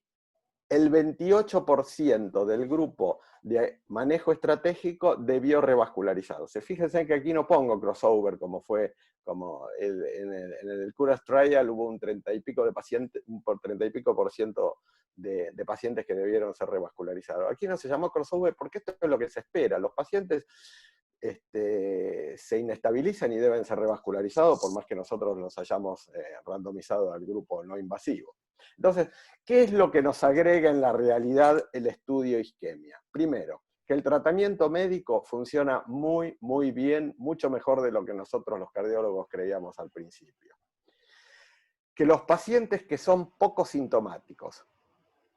el 28% del grupo de manejo estratégico debió revascularizarse. Fíjense que aquí no pongo crossover como en el CURAS Trial hubo un 30 y pico de pacientes, por 30 y pico por ciento de pacientes que debieron ser revascularizados. Aquí no se llamó crossover porque esto es lo que se espera. Los pacientes se inestabilizan y deben ser revascularizados, por más que nosotros los hayamos randomizado al grupo no invasivo. Entonces, ¿qué es lo que nos agrega en la realidad el estudio isquemia? Primero, que el tratamiento médico funciona muy, muy bien, mucho mejor de lo que nosotros los cardiólogos creíamos al principio. Que los pacientes que son poco sintomáticos,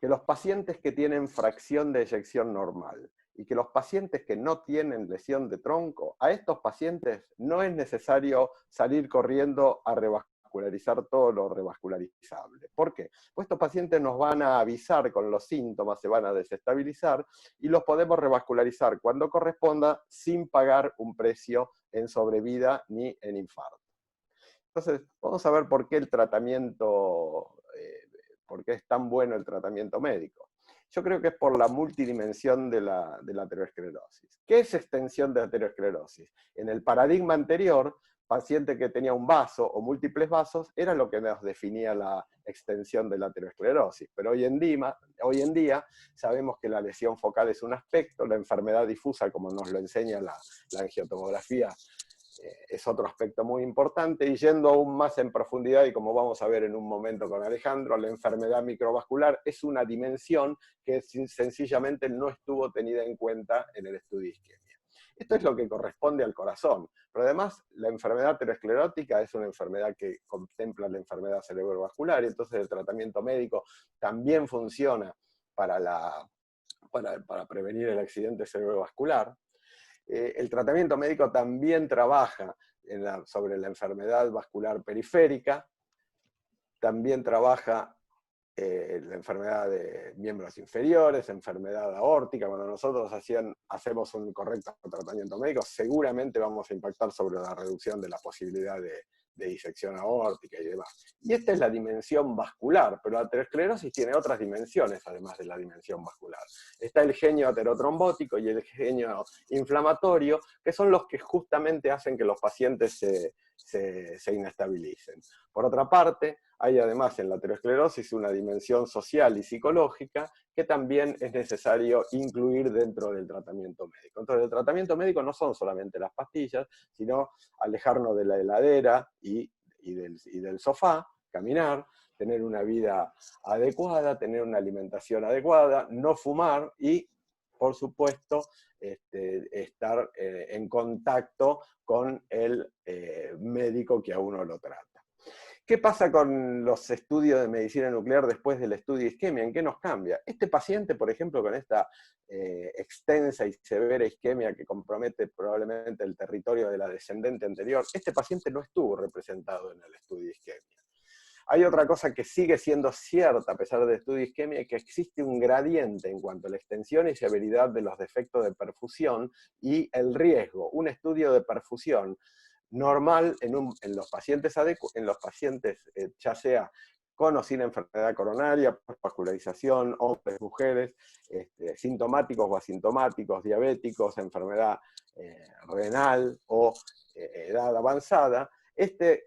que los pacientes que tienen fracción de eyección normal, y que los pacientes que no tienen lesión de tronco, a estos pacientes no es necesario salir corriendo a revascularizar revascularizar todo lo revascularizable. ¿Por qué? Pues estos pacientes nos van a avisar con los síntomas, se van a desestabilizar, y los podemos revascularizar cuando corresponda sin pagar un precio en sobrevida ni en infarto. Entonces, vamos a ver por qué el tratamiento, por qué es tan bueno el tratamiento médico. Yo creo que es por la multidimensión de la aterosclerosis. ¿Qué es extensión de aterosclerosis? En el paradigma anterior, paciente que tenía un vaso o múltiples vasos era lo que nos definía la extensión de la aterosclerosis. Pero hoy en día sabemos que la lesión focal es un aspecto, la enfermedad difusa, como nos lo enseña la angiotomografía, es otro aspecto muy importante, y yendo aún más en profundidad, y como vamos a ver en un momento con Alejandro, la enfermedad microvascular es una dimensión que sencillamente no estuvo tenida en cuenta en el estudio de isquemia. Esto es lo que corresponde al corazón, pero además la enfermedad aterosclerótica es una enfermedad que contempla la enfermedad cerebrovascular, y entonces el tratamiento médico también funciona para prevenir el accidente cerebrovascular. El tratamiento médico también trabaja sobre la enfermedad vascular periférica, también trabaja la enfermedad de miembros inferiores, enfermedad aórtica. Cuando nosotros hacemos un correcto tratamiento médico, seguramente vamos a impactar sobre la reducción de la posibilidad de disección aórtica y demás. Y esta es la dimensión vascular, pero la aterosclerosis tiene otras dimensiones además de la dimensión vascular. Está el genio aterotrombótico y el genio inflamatorio, que son los que justamente hacen que los pacientes se inestabilicen. Por otra parte, hay además en la aterosclerosis una dimensión social y psicológica que también es necesario incluir dentro del tratamiento médico. Entonces, el tratamiento médico no son solamente las pastillas, sino alejarnos de la heladera y del sofá, caminar, tener una vida adecuada, tener una alimentación adecuada, no fumar y, por supuesto, estar en contacto con el médico que a uno lo trata. ¿Qué pasa con los estudios de medicina nuclear después del estudio de isquemia? ¿En qué nos cambia? Este paciente, por ejemplo, con esta extensa y severa isquemia que compromete probablemente el territorio de la descendente anterior, este paciente no estuvo representado en el estudio de isquemia. Hay otra cosa que sigue siendo cierta a pesar del estudio de isquemia, que existe un gradiente en cuanto a la extensión y severidad de los defectos de perfusión y el riesgo. Un estudio de perfusión normal en los pacientes, ya sea con o sin enfermedad coronaria, vascularización, hombres, mujeres, sintomáticos o asintomáticos, diabéticos, enfermedad renal o edad avanzada, este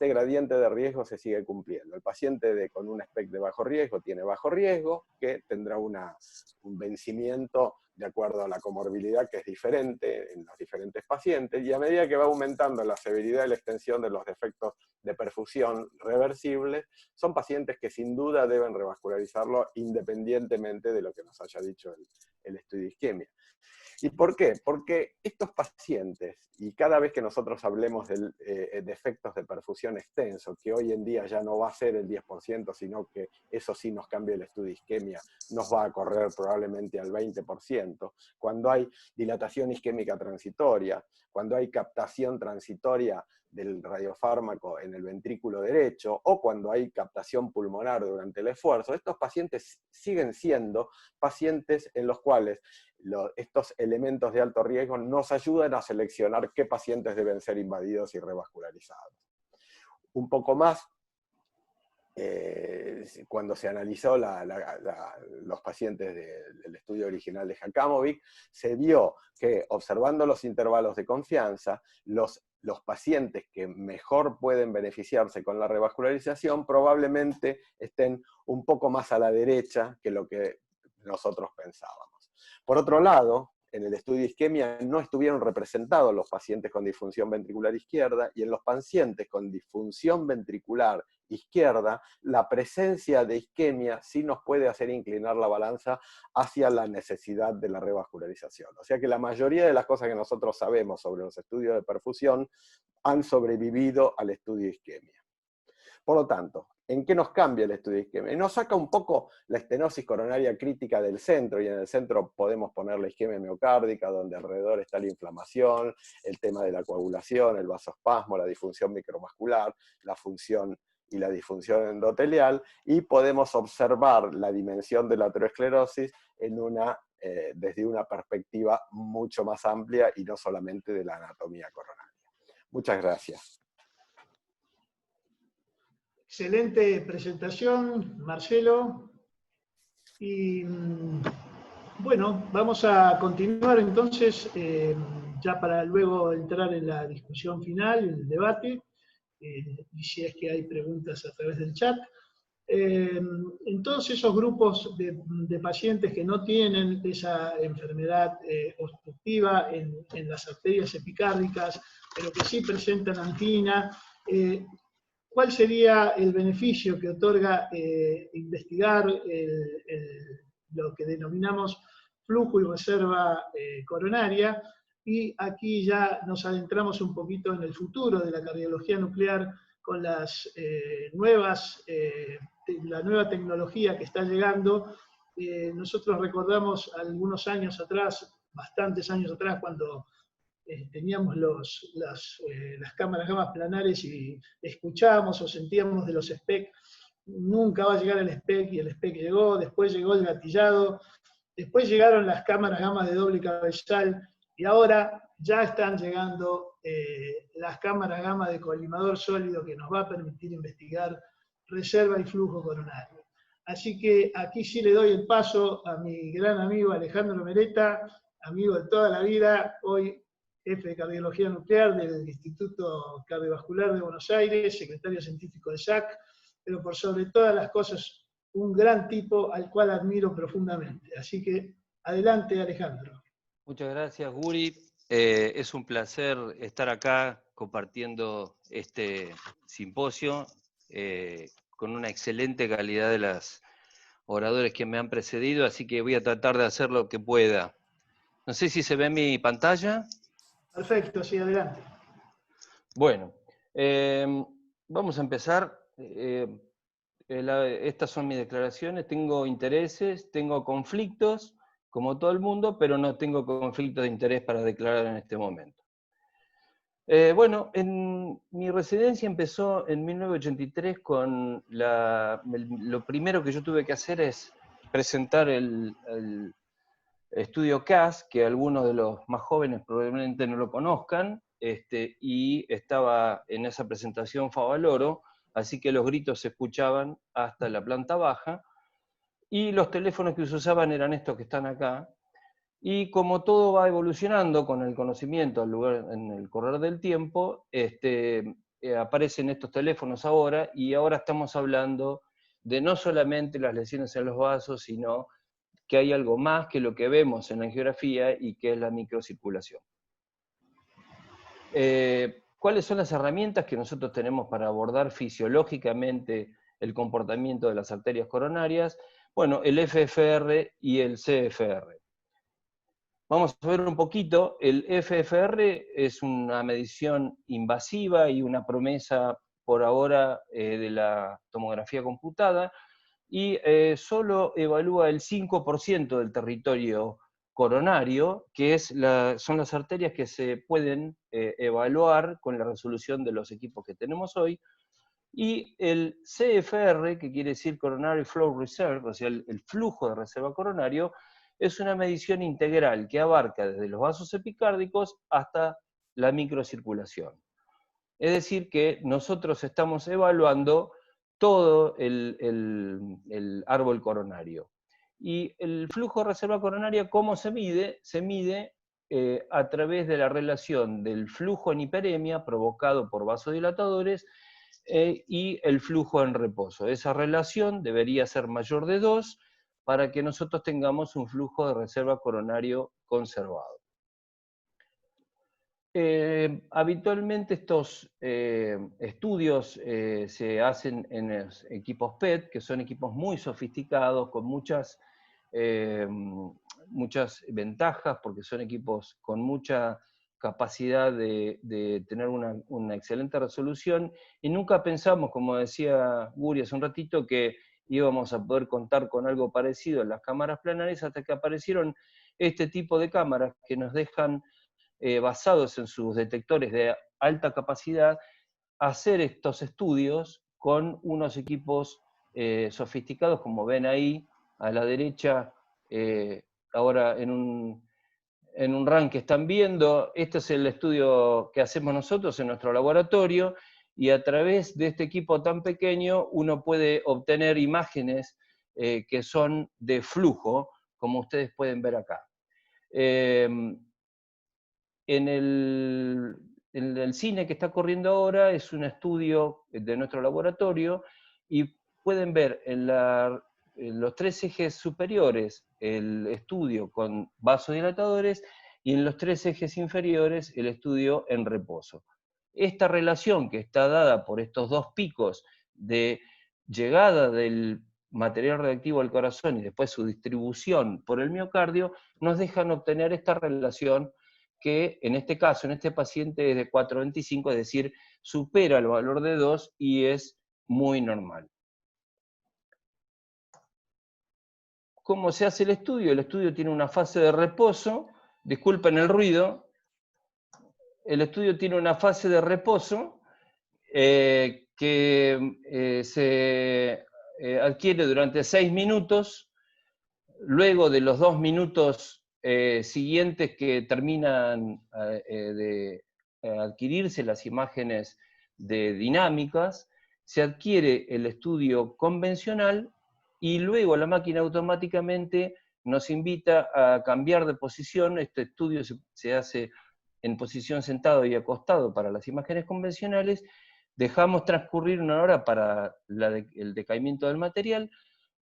gradiente de riesgo se sigue cumpliendo. El paciente con un SPECT de bajo riesgo tiene bajo riesgo, que tendrá un vencimiento de acuerdo a la comorbilidad, que es diferente en los diferentes pacientes, y a medida que va aumentando la severidad y la extensión de los defectos de perfusión reversibles, son pacientes que sin duda deben revascularizarlo independientemente de lo que nos haya dicho el estudio de isquemia. ¿Y por qué? Porque estos pacientes, y cada vez que nosotros hablemos de efectos de perfusión extenso, que hoy en día ya no va a ser el 10%, sino que eso sí nos cambia el estudio de isquemia, nos va a correr probablemente al 20%, cuando hay dilatación isquémica transitoria, cuando hay captación transitoria del radiofármaco en el ventrículo derecho, o cuando hay captación pulmonar durante el esfuerzo, estos pacientes siguen siendo pacientes en los cuales estos elementos de alto riesgo nos ayudan a seleccionar qué pacientes deben ser invadidos y revascularizados. Un poco más, cuando se analizó los pacientes del estudio original de Jakamovic, se vio que observando los intervalos de confianza, los pacientes que mejor pueden beneficiarse con la revascularización probablemente estén un poco más a la derecha que lo que nosotros pensábamos. Por otro lado, en el estudio de isquemia no estuvieron representados los pacientes con disfunción ventricular izquierda, y en los pacientes con disfunción ventricular izquierda, la presencia de isquemia sí nos puede hacer inclinar la balanza hacia la necesidad de la revascularización. O sea que la mayoría de las cosas que nosotros sabemos sobre los estudios de perfusión han sobrevivido al estudio de isquemia. Por lo tanto, ¿en qué nos cambia el estudio de isquemia? Y nos saca un poco la estenosis coronaria crítica del centro, y en el centro podemos poner la isquemia miocárdica, donde alrededor está la inflamación, el tema de la coagulación, el vasospasmo, la disfunción microvascular, la función y la disfunción endotelial, y podemos observar la dimensión de la aterosclerosis desde una perspectiva mucho más amplia y no solamente de la anatomía coronaria. Muchas gracias. Excelente presentación, Marcelo. Y bueno, vamos a continuar entonces, ya para luego entrar en la discusión final, en el debate, y si es que hay preguntas a través del chat. En todos esos grupos de pacientes que no tienen esa enfermedad obstructiva en las arterias epicárdicas, pero que sí presentan angina, ¿cuál sería el beneficio que otorga investigar lo que denominamos flujo y reserva coronaria? Y aquí ya nos adentramos un poquito en el futuro de la cardiología nuclear con las la nueva tecnología que está llegando. Nosotros recordamos algunos años atrás, bastantes años atrás, cuando teníamos las cámaras gamma planares y escuchábamos o sentíamos de los SPEC. Nunca va a llegar el SPEC, y el SPEC llegó, después llegó el gatillado, después llegaron las cámaras gamma de doble cabezal, y ahora ya están llegando las cámaras gamma de colimador sólido, que nos va a permitir investigar reserva y flujo coronario. Así que aquí sí le doy el paso a mi gran amigo Alejandro Mereta, amigo de toda la vida, hoy jefe de cardiología nuclear del Instituto Cardiovascular de Buenos Aires, secretario científico de SAC, pero por sobre todas las cosas, un gran tipo al cual admiro profundamente. Así que, adelante, Alejandro. Muchas gracias, Guri. Es un placer estar acá compartiendo este simposio con una excelente calidad de los oradores que me han precedido, así que voy a tratar de hacer lo que pueda. No sé si se ve mi pantalla. Perfecto, sí, adelante. Bueno, vamos a empezar. Estas son mis declaraciones. Tengo intereses, tengo conflictos, como todo el mundo, pero no tengo conflictos de interés para declarar en este momento. Bueno, mi residencia empezó en 1983 con lo primero que yo tuve que hacer es presentar el estudio CAS, que algunos de los más jóvenes probablemente no lo conozcan, y estaba en esa presentación Favaloro, así que los gritos se escuchaban hasta la planta baja, y los teléfonos que se usaban eran estos que están acá, y como todo va evolucionando con el conocimiento en el correr del tiempo, aparecen estos teléfonos ahora, y ahora estamos hablando de no solamente las lesiones en los vasos, sino que hay algo más que lo que vemos en la angiografía y que es la microcirculación. ¿Cuáles son las herramientas que nosotros tenemos para abordar fisiológicamente el comportamiento de las arterias coronarias? Bueno, el FFR y el CFR. Vamos a ver un poquito. El FFR es una medición invasiva y una promesa por ahora de la tomografía computada, y solo evalúa el 5% del territorio coronario, que son las arterias que se pueden evaluar con la resolución de los equipos que tenemos hoy, y el CFR, que quiere decir Coronary Flow Reserve, o sea, el flujo de reserva coronario, es una medición integral que abarca desde los vasos epicárdicos hasta la microcirculación. Es decir, que nosotros estamos evaluando todo el árbol coronario. Y el flujo de reserva coronaria, ¿cómo se mide? Se mide a través de la relación del flujo en hiperemia provocado por vasodilatadores y el flujo en reposo. Esa relación debería ser mayor de 2 para que nosotros tengamos un flujo de reserva coronario conservado. Habitualmente estos estudios se hacen en los equipos PET, que son equipos muy sofisticados, con muchas ventajas, porque son equipos con mucha capacidad de tener una excelente resolución, y nunca pensamos, como decía Guri hace un ratito, que íbamos a poder contar con algo parecido en las cámaras planares, hasta que aparecieron este tipo de cámaras que nos dejan, basados en sus detectores de alta capacidad, hacer estos estudios con unos equipos sofisticados, como ven ahí a la derecha, ahora en un rank que están viendo. Este es el estudio que hacemos nosotros en nuestro laboratorio, y a través de este equipo tan pequeño uno puede obtener imágenes que son de flujo, como ustedes pueden ver acá. En el cine que está corriendo ahora es un estudio de nuestro laboratorio, y pueden ver en los 3 ejes superiores el estudio con vasodilatadores, y en los 3 ejes inferiores el estudio en reposo. Esta relación que está dada por estos 2 picos de llegada del material radiactivo al corazón y después su distribución por el miocardio, nos dejan obtener esta relación que en este caso, en este paciente, es de 4,25, es decir, supera el valor de 2 y es muy normal. ¿Cómo se hace el estudio? El estudio tiene una fase de reposo, disculpen el ruido, el estudio tiene una fase de reposo que se adquiere durante 6 minutos, luego de los 2 minutos siguientes que terminan de adquirirse las imágenes de dinámicas, se adquiere el estudio convencional, y luego la máquina automáticamente nos invita a cambiar de posición. Este estudio se hace en posición sentado y acostado para las imágenes convencionales, dejamos transcurrir 1 hora para el decaimiento del material,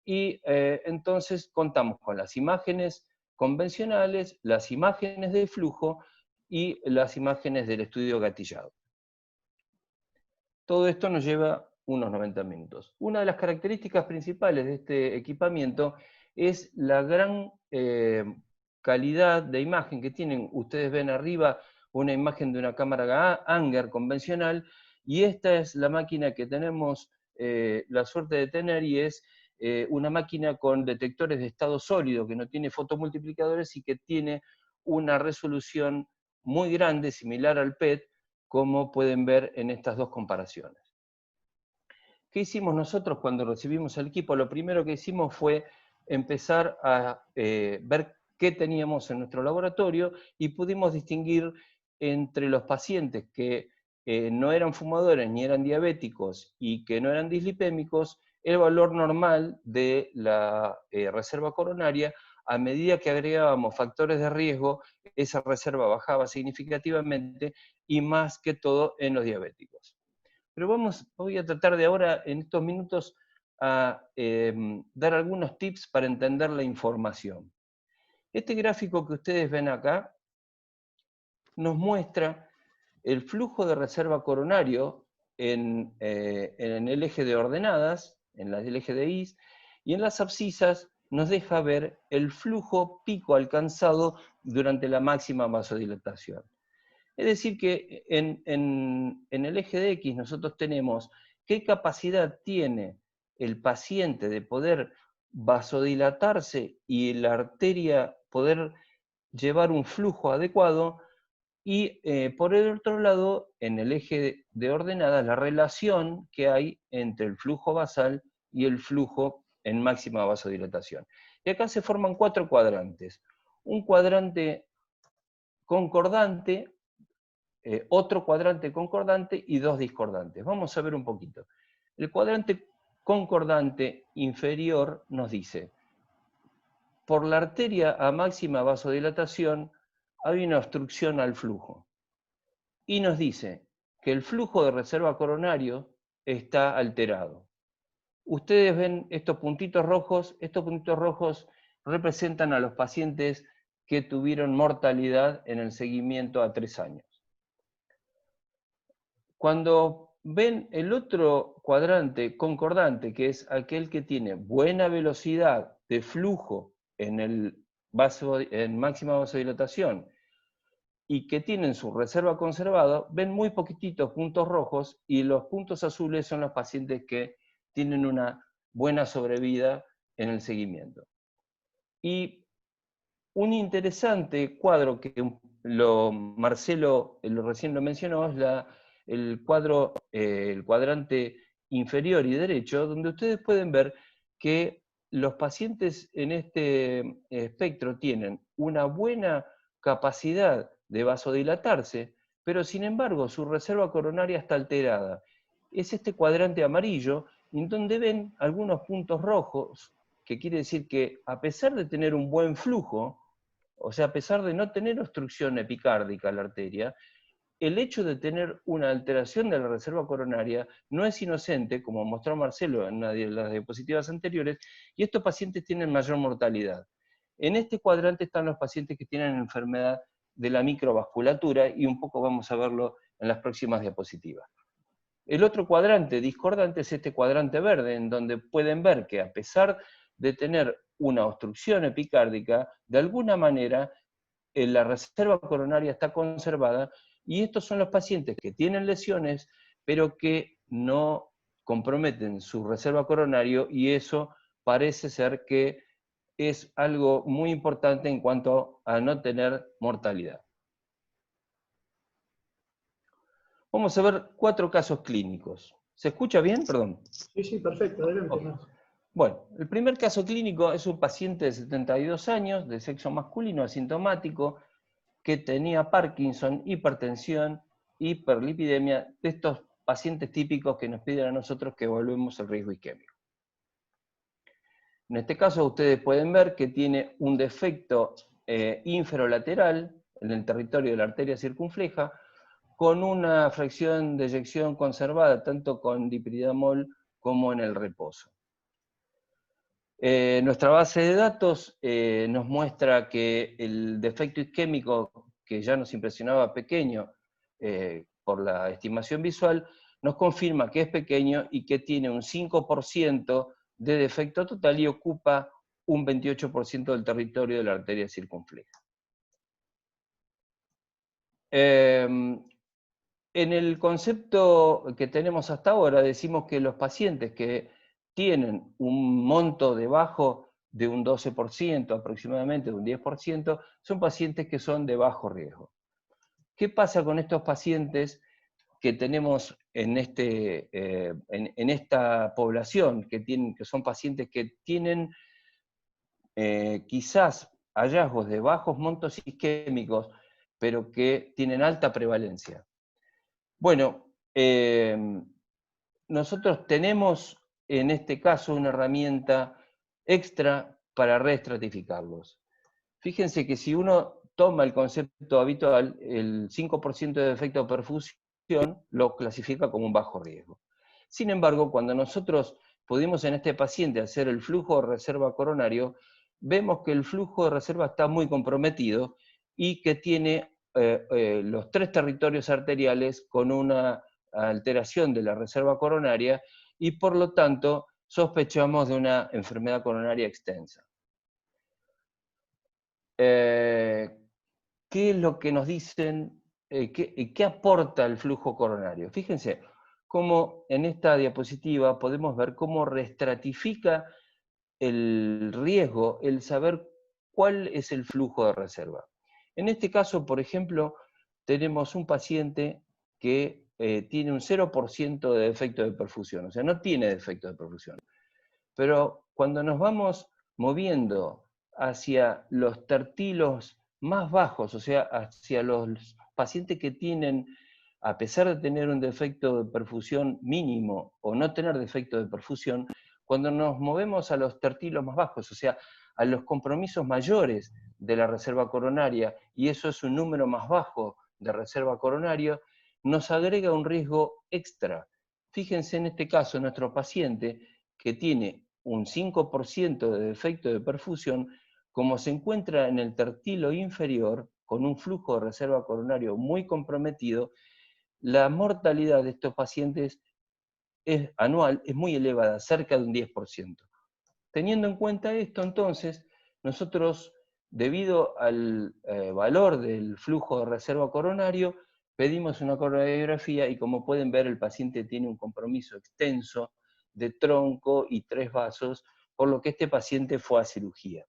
y entonces contamos con las imágenes convencionales, las imágenes de flujo y las imágenes del estudio gatillado. Todo esto nos lleva unos 90 minutos. Una de las características principales de este equipamiento es la gran calidad de imagen que tienen. Ustedes ven arriba una imagen de una cámara Anger convencional, y esta es la máquina que tenemos la suerte de tener, y es una máquina con detectores de estado sólido, que no tiene fotomultiplicadores y que tiene una resolución muy grande, similar al PET, como pueden ver en estas 2 comparaciones. ¿Qué hicimos nosotros cuando recibimos el equipo? Lo primero que hicimos fue empezar a ver qué teníamos en nuestro laboratorio, y pudimos distinguir entre los pacientes que no eran fumadores ni eran diabéticos y que no eran dislipémicos el valor normal de la reserva coronaria. A medida que agregábamos factores de riesgo, esa reserva bajaba significativamente, y más que todo en los diabéticos. Pero voy a tratar de ahora, en estos minutos, a dar algunos tips para entender la información. Este gráfico que ustedes ven acá nos muestra el flujo de reserva coronario en el eje de ordenadas, en el eje de IS, y en las abscisas nos deja ver el flujo pico alcanzado durante la máxima vasodilatación. Es decir que en el eje de X nosotros tenemos qué capacidad tiene el paciente de poder vasodilatarse y la arteria poder llevar un flujo adecuado, y por el otro lado, en el eje de ordenadas, la relación que hay entre el flujo basal y el flujo en máxima vasodilatación. Y acá se forman 4 cuadrantes. Un cuadrante concordante, otro cuadrante concordante y 2 discordantes. Vamos a ver un poquito. El cuadrante concordante inferior nos dice: por la arteria a máxima vasodilatación hay una obstrucción al flujo. Y nos dice que el flujo de reserva coronario está alterado. Ustedes ven estos puntitos rojos representan a los pacientes que tuvieron mortalidad en el seguimiento a 3 años. Cuando ven el otro cuadrante concordante, que es aquel que tiene buena velocidad de flujo en máxima vasodilatación y que tienen su reserva conservada, ven muy poquititos puntos rojos, y los puntos azules son los pacientes que tienen una buena sobrevida en el seguimiento. Y un interesante cuadro que Marcelo recién lo mencionó es el cuadrante inferior y derecho, donde ustedes pueden ver que los pacientes en este espectro tienen una buena capacidad de vasodilatarse, pero sin embargo su reserva coronaria está alterada. Es este cuadrante amarillo en donde ven algunos puntos rojos, que quiere decir que a pesar de tener un buen flujo, o sea, a pesar de no tener obstrucción epicárdica a la arteria, el hecho de tener una alteración de la reserva coronaria no es inocente, como mostró Marcelo en una de las diapositivas anteriores, y estos pacientes tienen mayor mortalidad. En este cuadrante están los pacientes que tienen enfermedad de la microvasculatura, y un poco vamos a verlo en las próximas diapositivas. El otro cuadrante discordante es este cuadrante verde, en donde pueden ver que a pesar de tener una obstrucción epicárdica, de alguna manera la reserva coronaria está conservada, y estos son los pacientes que tienen lesiones, pero que no comprometen su reserva coronaria, y eso parece ser que es algo muy importante en cuanto a no tener mortalidad. Vamos a ver 4 casos clínicos. ¿Se escucha bien? Perdón. Sí, sí, perfecto, adelante. Okay. Bueno, el primer caso clínico es un paciente de 72 años, de sexo masculino, asintomático, que tenía Parkinson, hipertensión, hiperlipidemia, de estos pacientes típicos que nos piden a nosotros que evaluemos el riesgo isquémico. En este caso ustedes pueden ver que tiene un defecto inferolateral en el territorio de la arteria circunfleja, con una fracción de eyección conservada tanto con dipridamol como en el reposo. Nuestra base de datos nos muestra que el defecto isquémico, que ya nos impresionaba pequeño por la estimación visual, nos confirma que es pequeño y que tiene un 5% de defecto total y ocupa un 28% del territorio de la arteria circunfleja. En el concepto que tenemos hasta ahora, decimos que los pacientes que tienen un monto debajo de un 12%, aproximadamente de un 10%, son pacientes que son de bajo riesgo. ¿Qué pasa con estos pacientes que tenemos en esta población, que son pacientes que tienen quizás hallazgos de bajos montos isquémicos, pero que tienen alta prevalencia? Bueno, nosotros tenemos en este caso una herramienta extra para reestratificarlos. Fíjense que si uno toma el concepto habitual, el 5% de defecto de perfusión lo clasifica como un bajo riesgo. Sin embargo, cuando nosotros pudimos en este paciente hacer el flujo de reserva coronario, vemos que el flujo de reserva está muy comprometido y que tiene los 3 territorios arteriales con una alteración de la reserva coronaria, y por lo tanto sospechamos de una enfermedad coronaria extensa. ¿Qué es lo que nos dicen? ¿Qué aporta el flujo coronario? Fíjense cómo en esta diapositiva podemos ver cómo reestratifica el riesgo, el saber cuál es el flujo de reserva. En este caso, por ejemplo, tenemos un paciente que tiene un 0% de defecto de perfusión, o sea, no tiene defecto de perfusión. Pero cuando nos vamos moviendo hacia los tertilos más bajos, o sea, hacia los pacientes que tienen, a pesar de tener un defecto de perfusión mínimo o no tener defecto de perfusión, cuando nos movemos a los tertilos más bajos, o sea, a los compromisos mayores de la reserva coronaria, y eso es un número más bajo de reserva coronaria, nos agrega un riesgo extra. Fíjense en este caso, nuestro paciente que tiene un 5% de defecto de perfusión, como se encuentra en el tertilo inferior, con un flujo de reserva coronario muy comprometido, la mortalidad de estos pacientes anual es muy elevada, cerca de un 10%. Teniendo en cuenta esto, entonces, nosotros debido al valor del flujo de reserva coronario, pedimos una coronariografía y como pueden ver el paciente tiene un compromiso extenso de tronco y 3 vasos, por lo que este paciente fue a cirugía.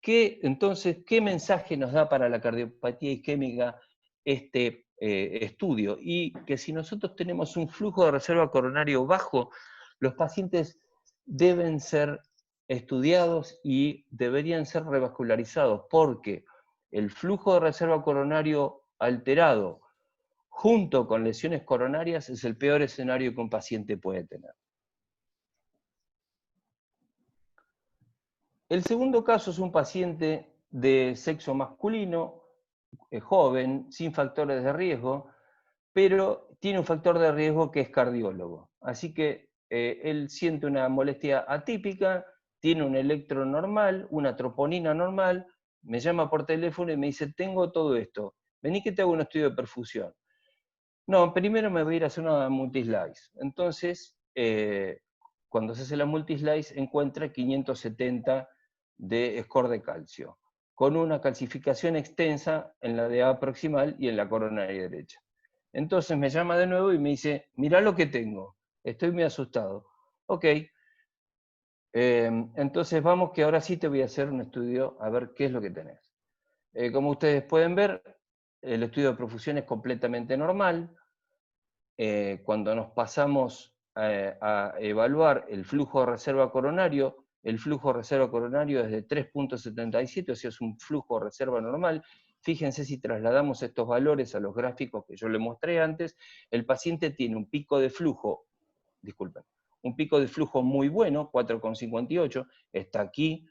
Entonces, ¿qué mensaje nos da para la cardiopatía isquémica este estudio? Y que si nosotros tenemos un flujo de reserva coronario bajo, los pacientes deben ser estudiados y deberían ser revascularizados, porque el flujo de reserva coronario alterado junto con lesiones coronarias es el peor escenario que un paciente puede tener. El segundo caso es un paciente de sexo masculino, joven, sin factores de riesgo, pero tiene un factor de riesgo que es cardiólogo. Así que él siente una molestia atípica, tiene un electro normal, una troponina normal, me llama por teléfono y me dice, tengo todo esto, vení que te hago un estudio de perfusión. No, primero me voy a ir a hacer una multislice. Entonces, cuando se hace la multislice, encuentra 570 de score de calcio, con una calcificación extensa en la DA proximal y en la coronaria derecha. Entonces me llama de nuevo y me dice, mirá lo que tengo, estoy muy asustado. Ok, entonces vamos que ahora sí te voy a hacer un estudio a ver qué es lo que tenés. Como ustedes pueden ver, el estudio de perfusión es completamente normal. Cuando nos pasamos a evaluar el flujo de reserva coronario, el flujo de reserva coronario es de 3.77, o sea, es un flujo de reserva normal. Fíjense si trasladamos estos valores a los gráficos que yo les mostré antes, el paciente tiene un pico de flujo, disculpen, un pico de flujo muy bueno, 4,58, está aquí,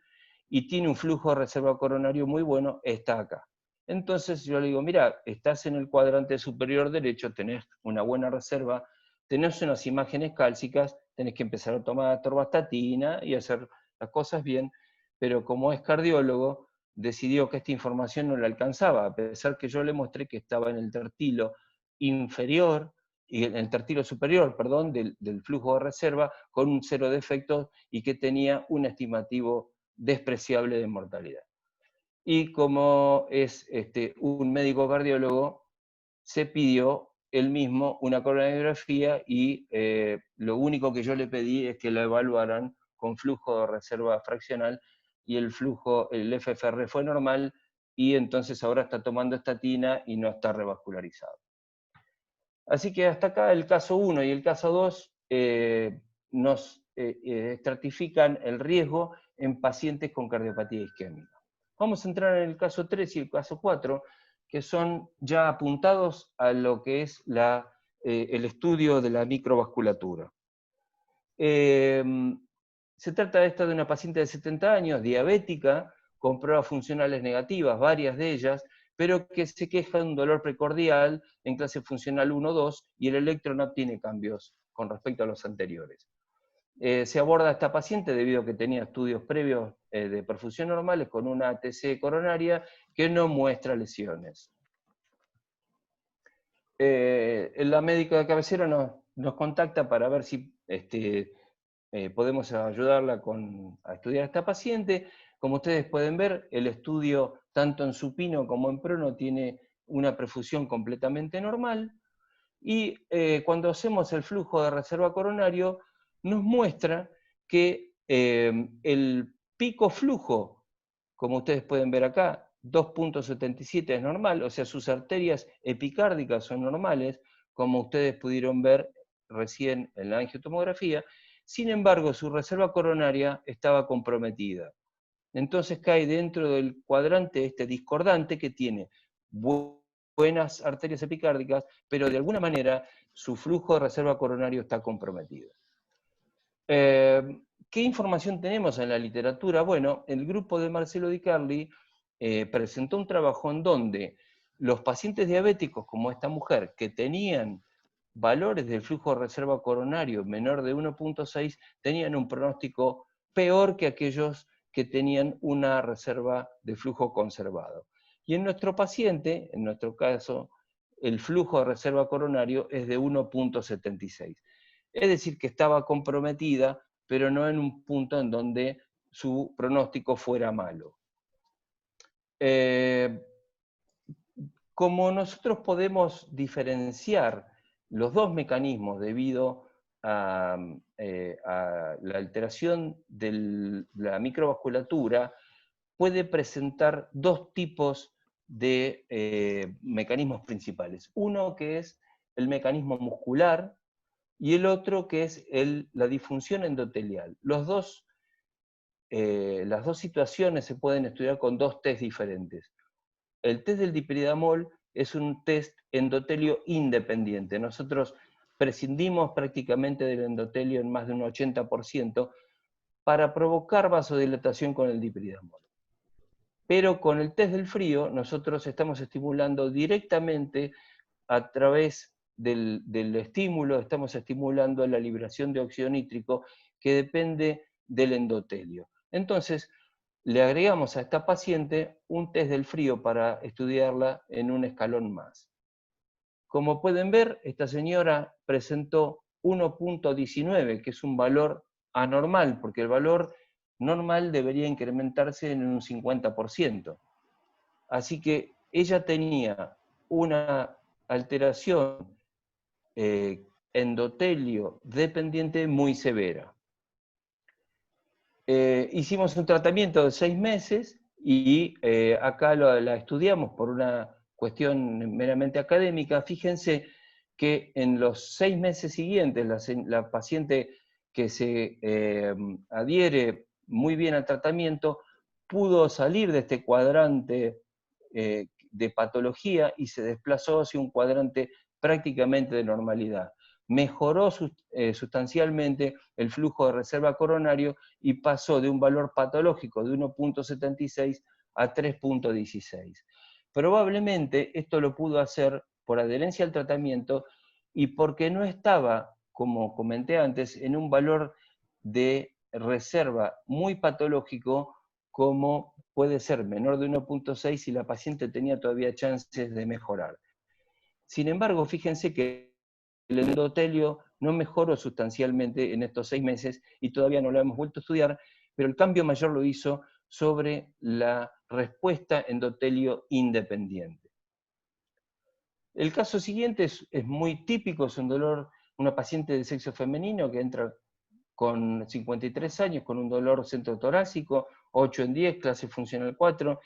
y tiene un flujo de reserva coronario muy bueno, está acá. Entonces yo le digo, mira, estás en el cuadrante superior derecho, tenés una buena reserva, tenés unas imágenes cálcicas, tenés que empezar a tomar atorvastatina y hacer las cosas bien, pero como es cardiólogo, decidió que esta información no le alcanzaba, a pesar que yo le mostré que estaba en el tertilo inferior, y en el tertilo superior, perdón, del flujo de reserva, con un cero de efectos y que tenía un estimativo despreciable de mortalidad. Y como es un médico cardiólogo, se pidió él mismo una coronariografía y lo único que yo le pedí es que la evaluaran con flujo de reserva fraccional y el FFR fue normal y entonces ahora está tomando estatina y no está revascularizado. Así que hasta acá el caso 1 y el caso 2 nos estratifican el riesgo en pacientes con cardiopatía isquémica. Vamos a entrar en el caso 3 y el caso 4, que son ya apuntados a lo que es el estudio de la microvasculatura. Se trata de una paciente de 70 años, diabética, con pruebas funcionales negativas, varias de ellas, pero que se queja de un dolor precordial en clase funcional 1-2 y el electro no tiene cambios con respecto a los anteriores. Se aborda a esta paciente debido a que tenía estudios previos de perfusión normales con una ATC coronaria que no muestra lesiones. La médica de cabecera nos contacta para ver si podemos ayudarla a estudiar a esta paciente. Como ustedes pueden ver, el estudio tanto en supino como en prono tiene una perfusión completamente normal. Y cuando hacemos el flujo de reserva coronario, nos muestra que el pico flujo, como ustedes pueden ver acá, 2.77 es normal, o sea, sus arterias epicárdicas son normales, como ustedes pudieron ver recién en la angiotomografía. Sin embargo, su reserva coronaria estaba comprometida. Entonces cae dentro del cuadrante discordante que tiene buenas arterias epicárdicas, pero de alguna manera su flujo de reserva coronario está comprometido. ¿Qué información tenemos en la literatura? Bueno, el grupo de Marcelo Di Carli presentó un trabajo en donde los pacientes diabéticos, como esta mujer, que tenían valores del flujo de reserva coronario menor de 1.6, tenían un pronóstico peor que aquellos que tenían una reserva de flujo conservado. Y en nuestro paciente, en nuestro caso, el flujo de reserva coronario es de 1.76. Es decir, que estaba comprometida, pero no en un punto en donde su pronóstico fuera malo. Como nosotros podemos diferenciar los dos mecanismos debido a la alteración de la microvasculatura, puede presentar dos tipos de mecanismos principales. Uno que es el mecanismo muscular y el otro que es la disfunción endotelial. Las dos situaciones se pueden estudiar con dos test diferentes. El test del dipiridamol es un test endotelio independiente. Nosotros prescindimos prácticamente del endotelio en más de un 80% para provocar vasodilatación con el dipiridamol. Pero con el test del frío nosotros estamos estimulando directamente a través del estímulo, estamos estimulando la liberación de óxido nítrico que depende del endotelio. Entonces, le agregamos a esta paciente un test del frío para estudiarla en un escalón más. Como pueden ver, esta señora presentó 1.19, que es un valor anormal, porque el valor normal debería incrementarse en un 50%. Así que ella tenía una alteración endotelio dependiente muy severa. Hicimos un tratamiento de 6 meses y acá la estudiamos por una cuestión meramente académica. Fíjense que en los 6 meses siguientes la paciente que se adhiere muy bien al tratamiento pudo salir de este cuadrante de patología y se desplazó hacia un cuadrante prácticamente de normalidad. Mejoró sustancialmente el flujo de reserva coronario y pasó de un valor patológico de 1.76 a 3.16. Probablemente esto lo pudo hacer por adherencia al tratamiento y porque no estaba, como comenté antes, en un valor de reserva muy patológico como puede ser menor de 1.6 si la paciente tenía todavía chances de mejorar. Sin embargo, fíjense que el endotelio no mejoró sustancialmente en estos 6 meses y todavía no lo hemos vuelto a estudiar, pero el cambio mayor lo hizo sobre la respuesta endotelio independiente. El caso siguiente es muy típico, es un dolor, una paciente de sexo femenino que entra con 53 años, con un dolor centrotorácico, 8 en 10, clase funcional 4.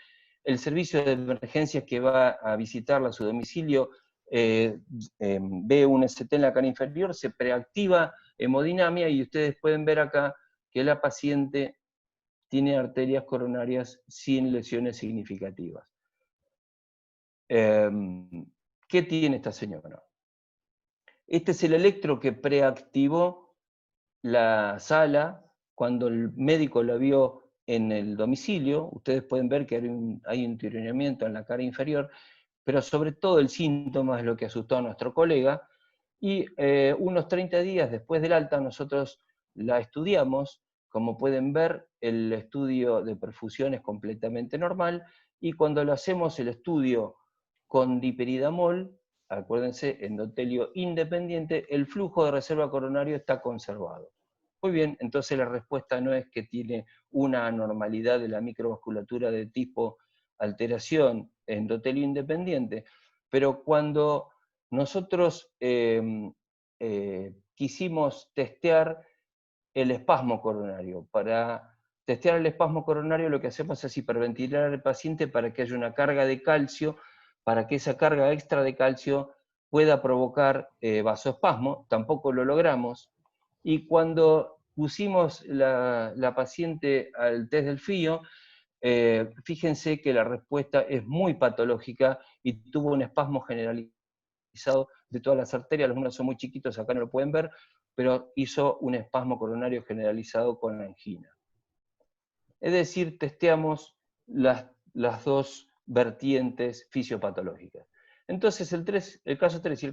El servicio de emergencias que va a visitarla a su domicilio ve un ST en la cara inferior, se preactiva hemodinamia y ustedes pueden ver acá que la paciente tiene arterias coronarias sin lesiones significativas. ¿Qué tiene esta señora? Este es el electro que preactivó la sala cuando el médico la vio en el domicilio. Ustedes pueden ver que hay un tironeamiento en la cara inferior, pero sobre todo el síntoma es lo que asustó a nuestro colega, y unos 30 días después del alta nosotros la estudiamos. Como pueden ver, el estudio de perfusión es completamente normal, y cuando lo hacemos el estudio con dipiridamol, acuérdense, endotelio independiente, el flujo de reserva coronario está conservado. Muy bien, entonces la respuesta no es que tiene una anormalidad de la microvasculatura de tipo alteración endotelio independiente, pero cuando nosotros quisimos testear el espasmo coronario, para testear el espasmo coronario lo que hacemos es hiperventilar al paciente para que haya una carga de calcio, para que esa carga extra de calcio pueda provocar vasoespasmo. Tampoco lo logramos. Y cuando pusimos la paciente al test del FIO, fíjense que la respuesta es muy patológica y tuvo un espasmo generalizado de todas las arterias. Los números son muy chiquitos, acá no lo pueden ver, pero hizo un espasmo coronario generalizado con angina. Es decir, testeamos las dos vertientes fisiopatológicas. Entonces el caso 3 y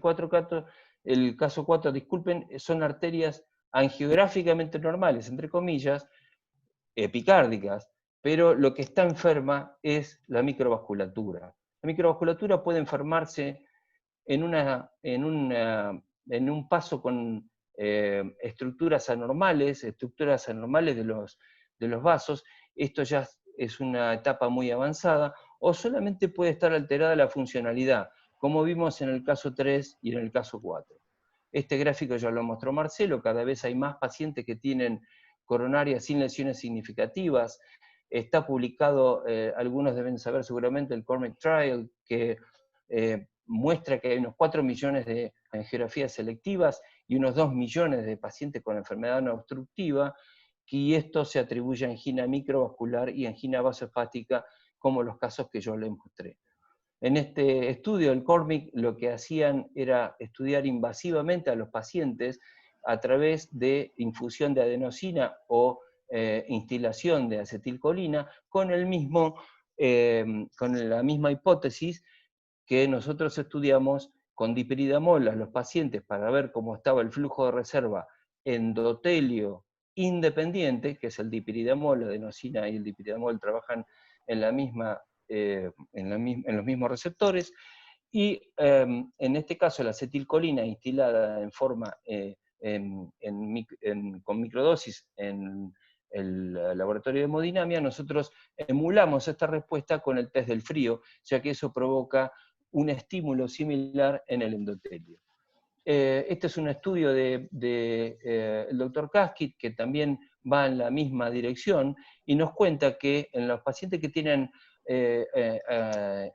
el caso 4, disculpen, son arterias angiográficamente normales, entre comillas, epicárdicas, pero lo que está enferma es la microvasculatura. La microvasculatura puede enfermarse en un paso con estructuras anormales de los vasos. Esto ya es una etapa muy avanzada, o solamente puede estar alterada la funcionalidad, como vimos en el caso 3 y en el caso 4. Este gráfico ya lo mostró Marcelo, cada vez hay más pacientes que tienen coronarias sin lesiones significativas. Está publicado, algunos deben saber seguramente, el Cormick Trial, que muestra que hay unos 4 millones de angiografías selectivas y unos 2 millones de pacientes con enfermedad no obstructiva, y esto se atribuye a angina microvascular y angina vasohepática, como los casos que yo les mostré. En este estudio, el Cormick, lo que hacían era estudiar invasivamente a los pacientes a través de infusión de adenosina o instilación de acetilcolina con la misma hipótesis que nosotros estudiamos con dipyridamol a los pacientes para ver cómo estaba el flujo de reserva endotelio independiente, que es el dipyridamol, la adenosina y el dipyridamol trabajan en los mismos receptores, y en este caso la acetilcolina instilada en forma con microdosis en el laboratorio de hemodinamia, nosotros emulamos esta respuesta con el test del frío, ya que eso provoca un estímulo similar en el endotelio. Este es un estudio del doctor Kaskit, que también va en la misma dirección, y nos cuenta que en los pacientes que tienen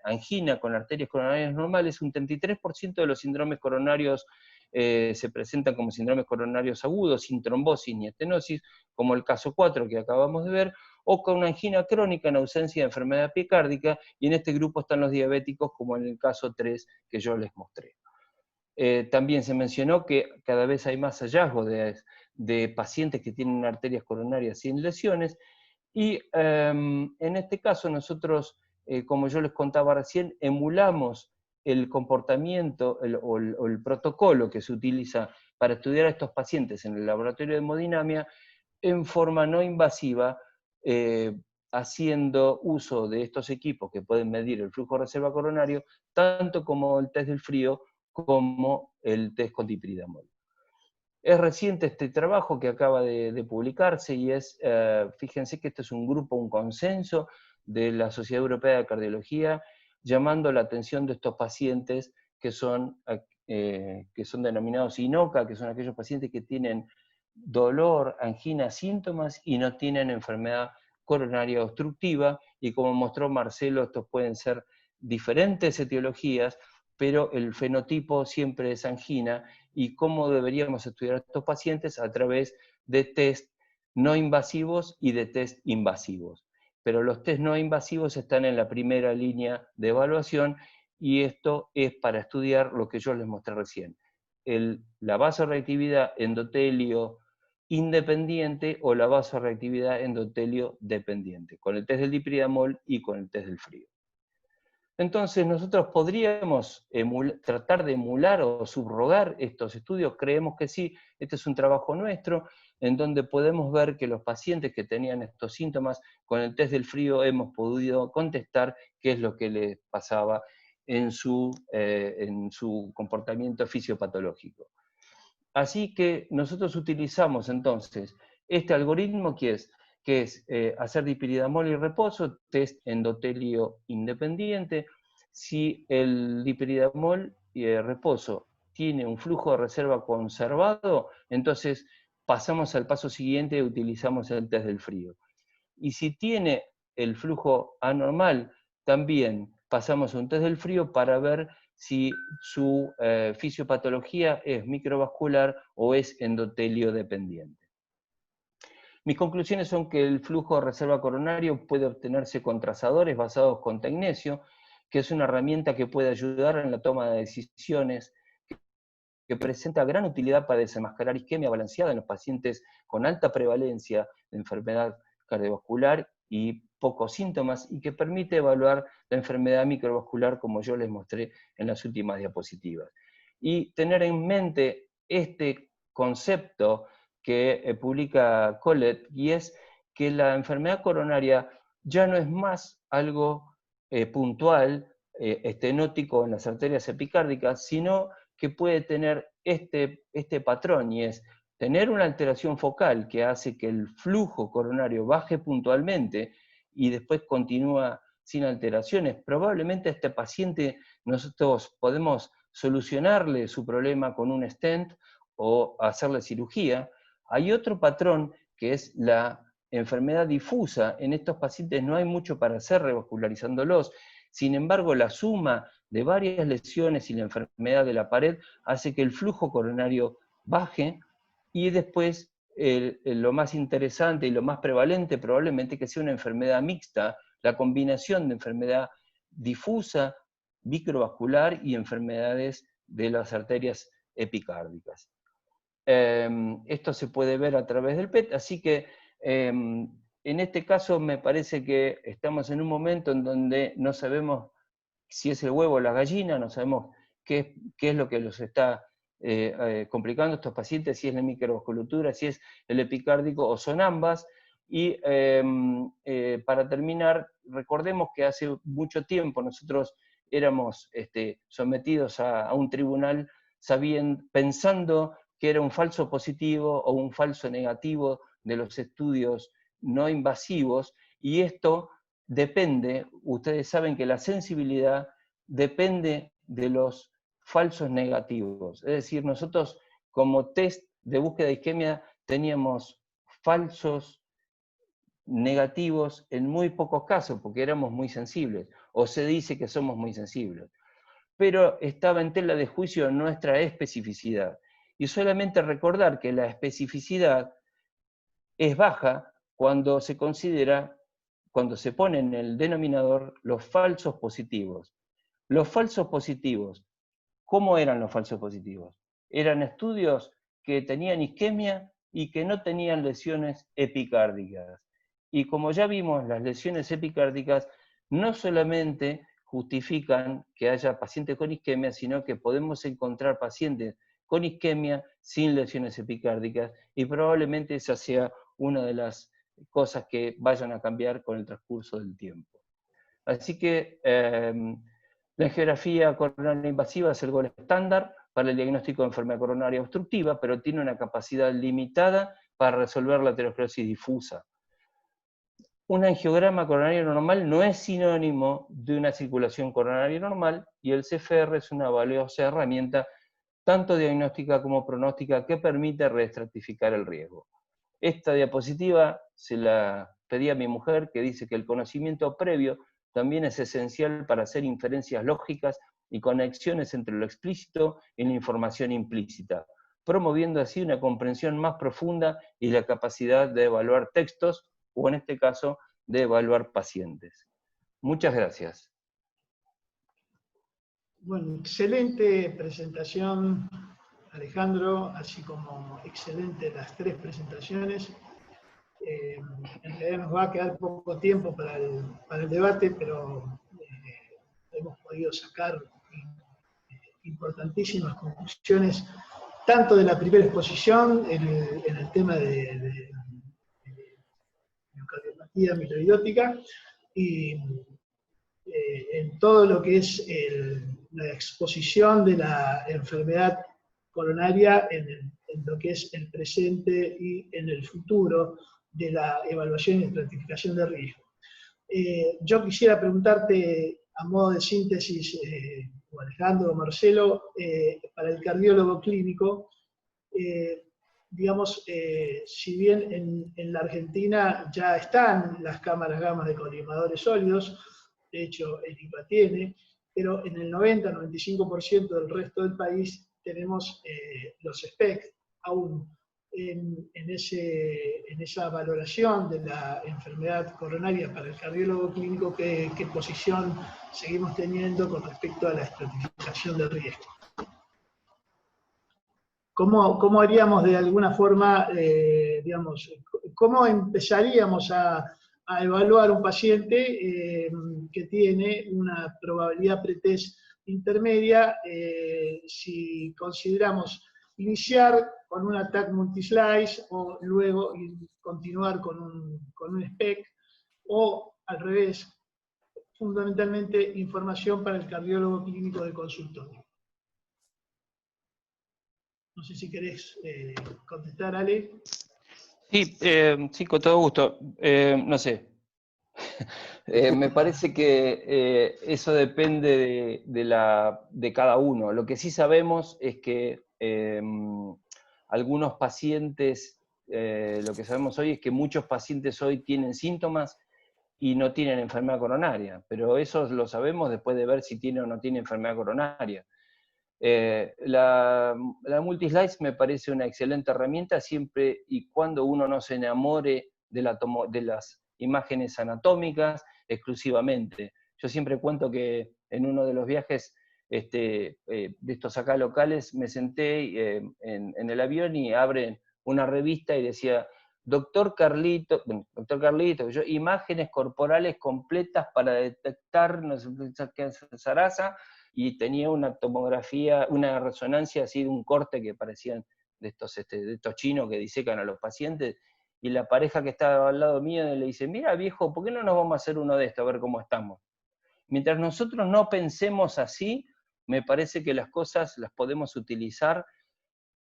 angina con arterias coronarias normales, un 33% de los síndromes coronarios se presentan como síndromes coronarios agudos, sin trombosis ni estenosis, como el caso 4 que acabamos de ver, o con una angina crónica en ausencia de enfermedad epicárdica, y en este grupo están los diabéticos, como en el caso 3 que yo les mostré. También se mencionó que cada vez hay más hallazgos de pacientes que tienen arterias coronarias sin lesiones, y en este caso nosotros, como yo les contaba recién, emulamos el comportamiento o el protocolo que se utiliza para estudiar a estos pacientes en el laboratorio de hemodinamia en forma no invasiva, haciendo uso de estos equipos que pueden medir el flujo de reserva coronario, tanto como el test del frío como el test con dipyridamol. Es reciente este trabajo que acaba de publicarse y fíjense que este es un grupo, un consenso de la Sociedad Europea de Cardiología, llamando la atención de estos pacientes que son denominados INOCA, que son aquellos pacientes que tienen dolor, angina, síntomas y no tienen enfermedad coronaria obstructiva, y como mostró Marcelo, estos pueden ser diferentes etiologías, pero el fenotipo siempre es angina, y cómo deberíamos estudiar a estos pacientes a través de test no invasivos y de test invasivos. Pero los test no invasivos están en la primera línea de evaluación, y esto es para estudiar lo que yo les mostré recién, la vasorreactividad endotelio independiente o la vasorreactividad endotelio dependiente, con el test del dipyridamol y con el test del frío. Entonces nosotros podríamos tratar de emular o subrogar estos estudios. Creemos que sí. Este es un trabajo nuestro en donde podemos ver que los pacientes que tenían estos síntomas, con el test del frío hemos podido contestar qué es lo que les pasaba en su comportamiento fisiopatológico. Así que nosotros utilizamos entonces este algoritmo que es hacer dipyridamol y reposo, test endotelio independiente. Si el dipyridamol y el reposo tiene un flujo de reserva conservado, entonces pasamos al paso siguiente y utilizamos el test del frío. Y si tiene el flujo anormal, también pasamos a un test del frío para ver si su fisiopatología es microvascular o es endotelio dependiente. Mis conclusiones son que el flujo de reserva coronario puede obtenerse con trazadores basados con tecnesio, que es una herramienta que puede ayudar en la toma de decisiones, que presenta gran utilidad para desenmascarar isquemia balanceada en los pacientes con alta prevalencia de enfermedad cardiovascular y pocos síntomas, y que permite evaluar la enfermedad microvascular, como yo les mostré en las últimas diapositivas. Y tener en mente este concepto que publica Collett, y es que la enfermedad coronaria ya no es más algo puntual, estenótico en las arterias epicárdicas, sino que puede tener este patrón, y es tener una alteración focal que hace que el flujo coronario baje puntualmente y después continúa sin alteraciones. Probablemente a este paciente nosotros podemos solucionarle su problema con un stent o hacerle cirugía. Hay otro patrón que es la enfermedad difusa. En estos pacientes no hay mucho para hacer revascularizándolos. Sin embargo, la suma de varias lesiones y la enfermedad de la pared hace que el flujo coronario baje, y después lo más interesante y lo más prevalente probablemente que sea una enfermedad mixta, la combinación de enfermedad difusa, microvascular y enfermedades de las arterias epicárdicas. Esto se puede ver a través del PET, así que en este caso me parece que estamos en un momento en donde no sabemos si es el huevo o la gallina, no sabemos qué es lo que los está complicando a estos pacientes, si es la microvasculatura, si es el epicárdico o son ambas. Y para terminar, recordemos que hace mucho tiempo nosotros éramos sometidos a un tribunal pensando que era un falso positivo o un falso negativo de los estudios no invasivos, y esto depende, ustedes saben que la sensibilidad depende de los falsos negativos. Es decir, nosotros como test de búsqueda de isquemia teníamos falsos negativos en muy pocos casos, porque éramos muy sensibles, o se dice que somos muy sensibles. Pero estaba en tela de juicio nuestra especificidad. Y solamente recordar que la especificidad es baja cuando se considera, cuando se pone en el denominador los falsos positivos. Los falsos positivos, ¿cómo eran los falsos positivos? Eran estudios que tenían isquemia y que no tenían lesiones epicárdicas. Y como ya vimos, las lesiones epicárdicas no solamente justifican que haya pacientes con isquemia, sino que podemos encontrar pacientes con isquemia sin lesiones epicárdicas, y probablemente esa sea una de las cosas que vayan a cambiar con el transcurso del tiempo. Así que la angiografía coronaria invasiva es el gold estándar para el diagnóstico de enfermedad coronaria obstructiva, pero tiene una capacidad limitada para resolver la aterosclerosis difusa. Un angiograma coronario normal no es sinónimo de una circulación coronaria normal, y el CFR es una valiosa herramienta tanto diagnóstica como pronóstica que permite reestratificar el riesgo. Esta diapositiva se la pedí a mi mujer, que dice que el conocimiento previo también es esencial para hacer inferencias lógicas y conexiones entre lo explícito y la información implícita, promoviendo así una comprensión más profunda y la capacidad de evaluar textos, o en este caso, de evaluar pacientes. Muchas gracias. Bueno, excelente presentación, Alejandro, así como excelente las tres presentaciones. En realidad nos va a quedar poco tiempo para el debate, pero hemos podido sacar importantísimas conclusiones, tanto de la primera exposición en el tema de miocardiopatía mitroidótica, y en todo lo que es la exposición de la enfermedad coronaria en lo que es el presente y en el futuro de la evaluación y estratificación de riesgo. Yo quisiera preguntarte, a modo de síntesis, o Alejandro o Marcelo, para el cardiólogo clínico, digamos, si bien en la Argentina ya están las cámaras gamma de colimadores sólidos, de hecho el IPA tiene, pero en el 90-95% del resto del país tenemos los SPECT aún en esa valoración de la enfermedad coronaria para el cardiólogo clínico. ¿Qué posición seguimos teniendo con respecto a la estratificación del riesgo? ¿Cómo haríamos de alguna forma, digamos, cómo empezaríamos a evaluar un paciente que tiene una probabilidad pretest intermedia, si consideramos iniciar con un ATTAC multislice o luego continuar con un SPECT, o al revés, fundamentalmente información para el cardiólogo clínico de consultorio? No sé si querés contestar, Ale. Sí, sí, con todo gusto. No sé, Me parece que eso depende de cada uno. Lo que sí sabemos es que algunos pacientes, lo que sabemos hoy es que muchos pacientes hoy tienen síntomas y no tienen enfermedad coronaria, pero eso lo sabemos después de ver si tiene o no tiene enfermedad coronaria. La Multislice me parece una excelente herramienta siempre y cuando uno no se enamore de las imágenes anatómicas exclusivamente. Yo siempre cuento que en uno de los viajes de estos acá locales me senté en el avión y abren una revista y decía doctor Carlito, imágenes corporales completas para detectar no sé qué zaraza, y tenía una tomografía, una resonancia así de un corte que parecían de estos chinos que disecan a los pacientes, y la pareja que estaba al lado mío le dice, mira viejo, ¿por qué no nos vamos a hacer uno de estos a ver cómo estamos? Mientras nosotros no pensemos así, me parece que las cosas las podemos utilizar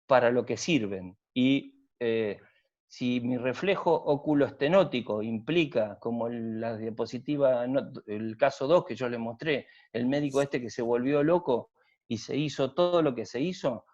para lo que sirven. Y si mi reflejo oculoestenótico implica, como la diapositiva, el caso 2 que yo le mostré, el médico que se volvió loco y se hizo todo lo que se hizo,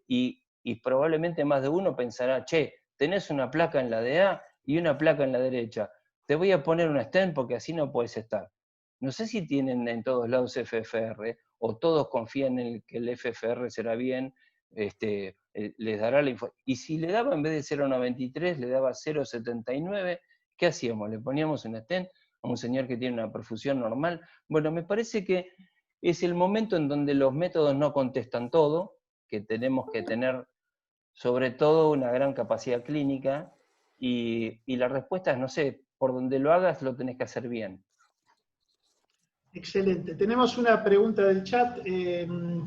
y probablemente más de uno pensará, che, tenés una placa en la DA y una placa en la derecha, te voy a poner una stent porque así no puedes estar. No sé si tienen en todos lados FFR, o todos confían en que el FFR será bien, les dará la información. Y si le daba en vez de 0,93, le daba 0,79, ¿qué hacíamos? ¿Le poníamos un stent a un señor que tiene una perfusión normal? Bueno, me parece que es el momento en donde los métodos no contestan todo, que tenemos que tener sobre todo una gran capacidad clínica, y la respuesta es, no sé, por donde lo hagas lo tenés que hacer bien. Excelente. Tenemos una pregunta del chat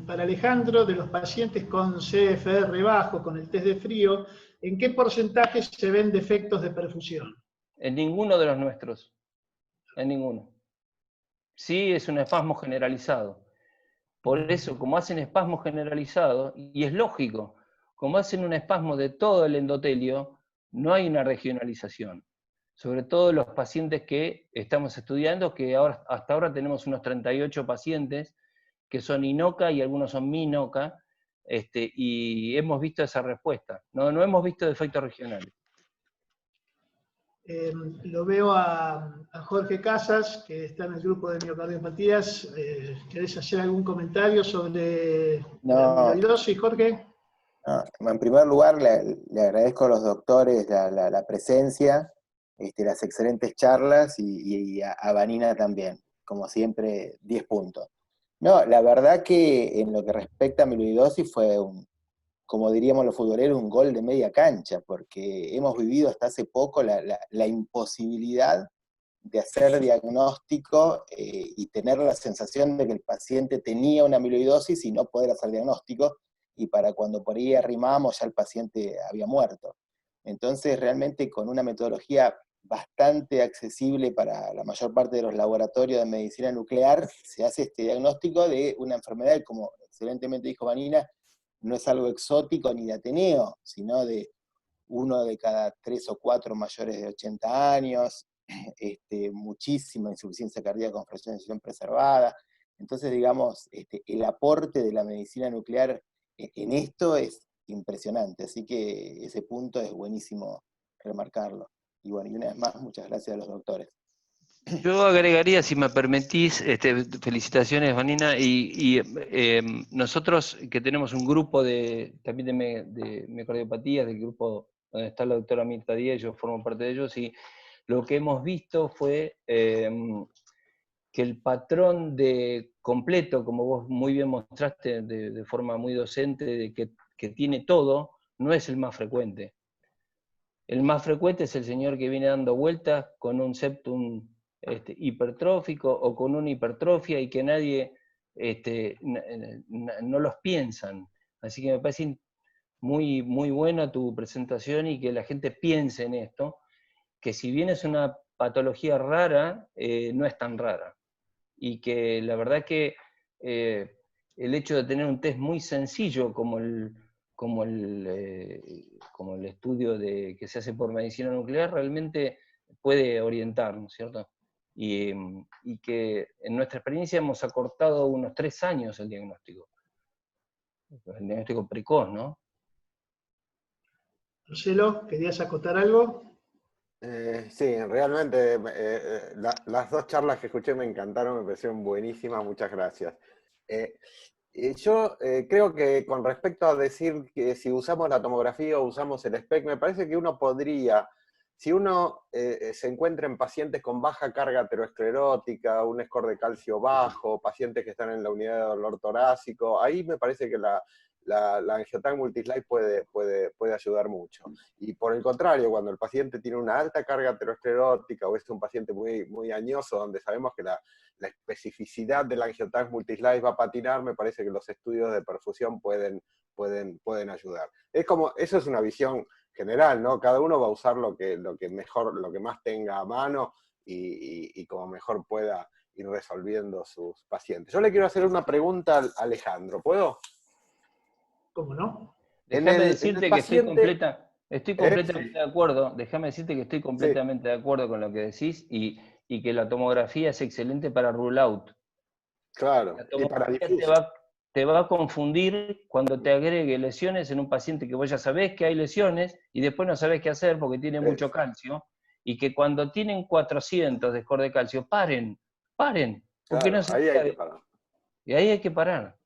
para Alejandro. De los pacientes con CFR bajo, con el test de frío, ¿en qué porcentaje se ven defectos de perfusión? En ninguno de los nuestros, en ninguno. Sí, es un espasmo generalizado. Por eso, como hacen espasmo generalizado, y es lógico, como hacen un espasmo de todo el endotelio, no hay una regionalización. Sobre todo los pacientes que estamos estudiando, que ahora, hasta ahora tenemos unos 38 pacientes que son INOCA y algunos son MINOCA, y hemos visto esa respuesta. No hemos visto defectos regionales. Lo veo a Jorge Casas, que está en el grupo de miocardiopatías. ¿Querés hacer algún comentario sobre la amiloidosis, Jorge? No, en primer lugar, le agradezco a los doctores la presencia, las excelentes charlas, y a Vanina también. Como siempre, 10 puntos. No, la verdad que en lo que respecta a amiloidosis fue como diríamos los futboleros, un gol de media cancha, porque hemos vivido hasta hace poco la imposibilidad de hacer diagnóstico y tener la sensación de que el paciente tenía una amiloidosis y no poder hacer diagnóstico, y para cuando por ahí arrimamos ya el paciente había muerto. Entonces realmente con una metodología bastante accesible para la mayor parte de los laboratorios de medicina nuclear, se hace este diagnóstico de una enfermedad, como excelentemente dijo Vanina, no es algo exótico ni de Ateneo, sino de 1 de cada 3 o 4 mayores de 80 años, muchísima insuficiencia cardíaca con fracción de ejecución preservada. Entonces, digamos, el aporte de la medicina nuclear en esto es impresionante, así que ese punto es buenísimo remarcarlo. Y bueno, y una vez más, muchas gracias a los doctores. Yo agregaría, si me permitís, felicitaciones, Vanina, y nosotros que tenemos un grupo también de miocardiopatías, del grupo donde está la doctora Mirta Díez, yo formo parte de ellos, y lo que hemos visto fue que el patrón completo, como vos muy bien mostraste de forma muy docente, de que tiene todo, no es el más frecuente. El más frecuente es el señor que viene dando vueltas con un septum hipertrófico o con una hipertrofia y que nadie no los piensan. Así que me parece muy, muy buena tu presentación y que la gente piense en esto, que si bien es una patología rara, no es tan rara. Y que la verdad que el hecho de tener un test muy sencillo como el estudio que se hace por medicina nuclear realmente puede orientar, ¿no es cierto? y que en nuestra experiencia hemos acortado unos 3 años el diagnóstico precoz, ¿no? Marcelo, ¿querías acotar algo? Sí, realmente las dos charlas que escuché me encantaron, me parecieron buenísimas, muchas gracias. Yo creo que con respecto a decir que si usamos la tomografía o usamos el SPECT, me parece que uno podría, si uno se encuentra en pacientes con baja carga aterosclerótica, un score de calcio bajo, pacientes que están en la unidad de dolor torácico, ahí me parece que la angioTAC multislide puede ayudar mucho. Y por el contrario, cuando el paciente tiene una alta carga aterosclerótica o es un paciente muy, muy añoso, donde sabemos que la especificidad de la angioTAC multislide va a patinar, me parece que los estudios de perfusión pueden ayudar. Es como, eso es una visión general, ¿no? Cada uno va a usar lo que mejor, lo que más tenga a mano y como mejor pueda ir resolviendo sus pacientes. Yo le quiero hacer una pregunta a Alejandro, ¿puedo? ¿Cómo no? Déjame decirte que estoy Sí. completamente de acuerdo, déjame decirte que estoy completamente de acuerdo con lo que decís y que la tomografía es excelente para rule out. Claro, La y para tomografía difuso. te va a confundir cuando te agregue lesiones en un paciente que vos ya sabés que hay lesiones y después no sabés qué hacer porque tiene mucho calcio, y que cuando tienen 400 de score de calcio, paren, porque Claro, no se ahí hay llega que parar. y ahí hay que parar.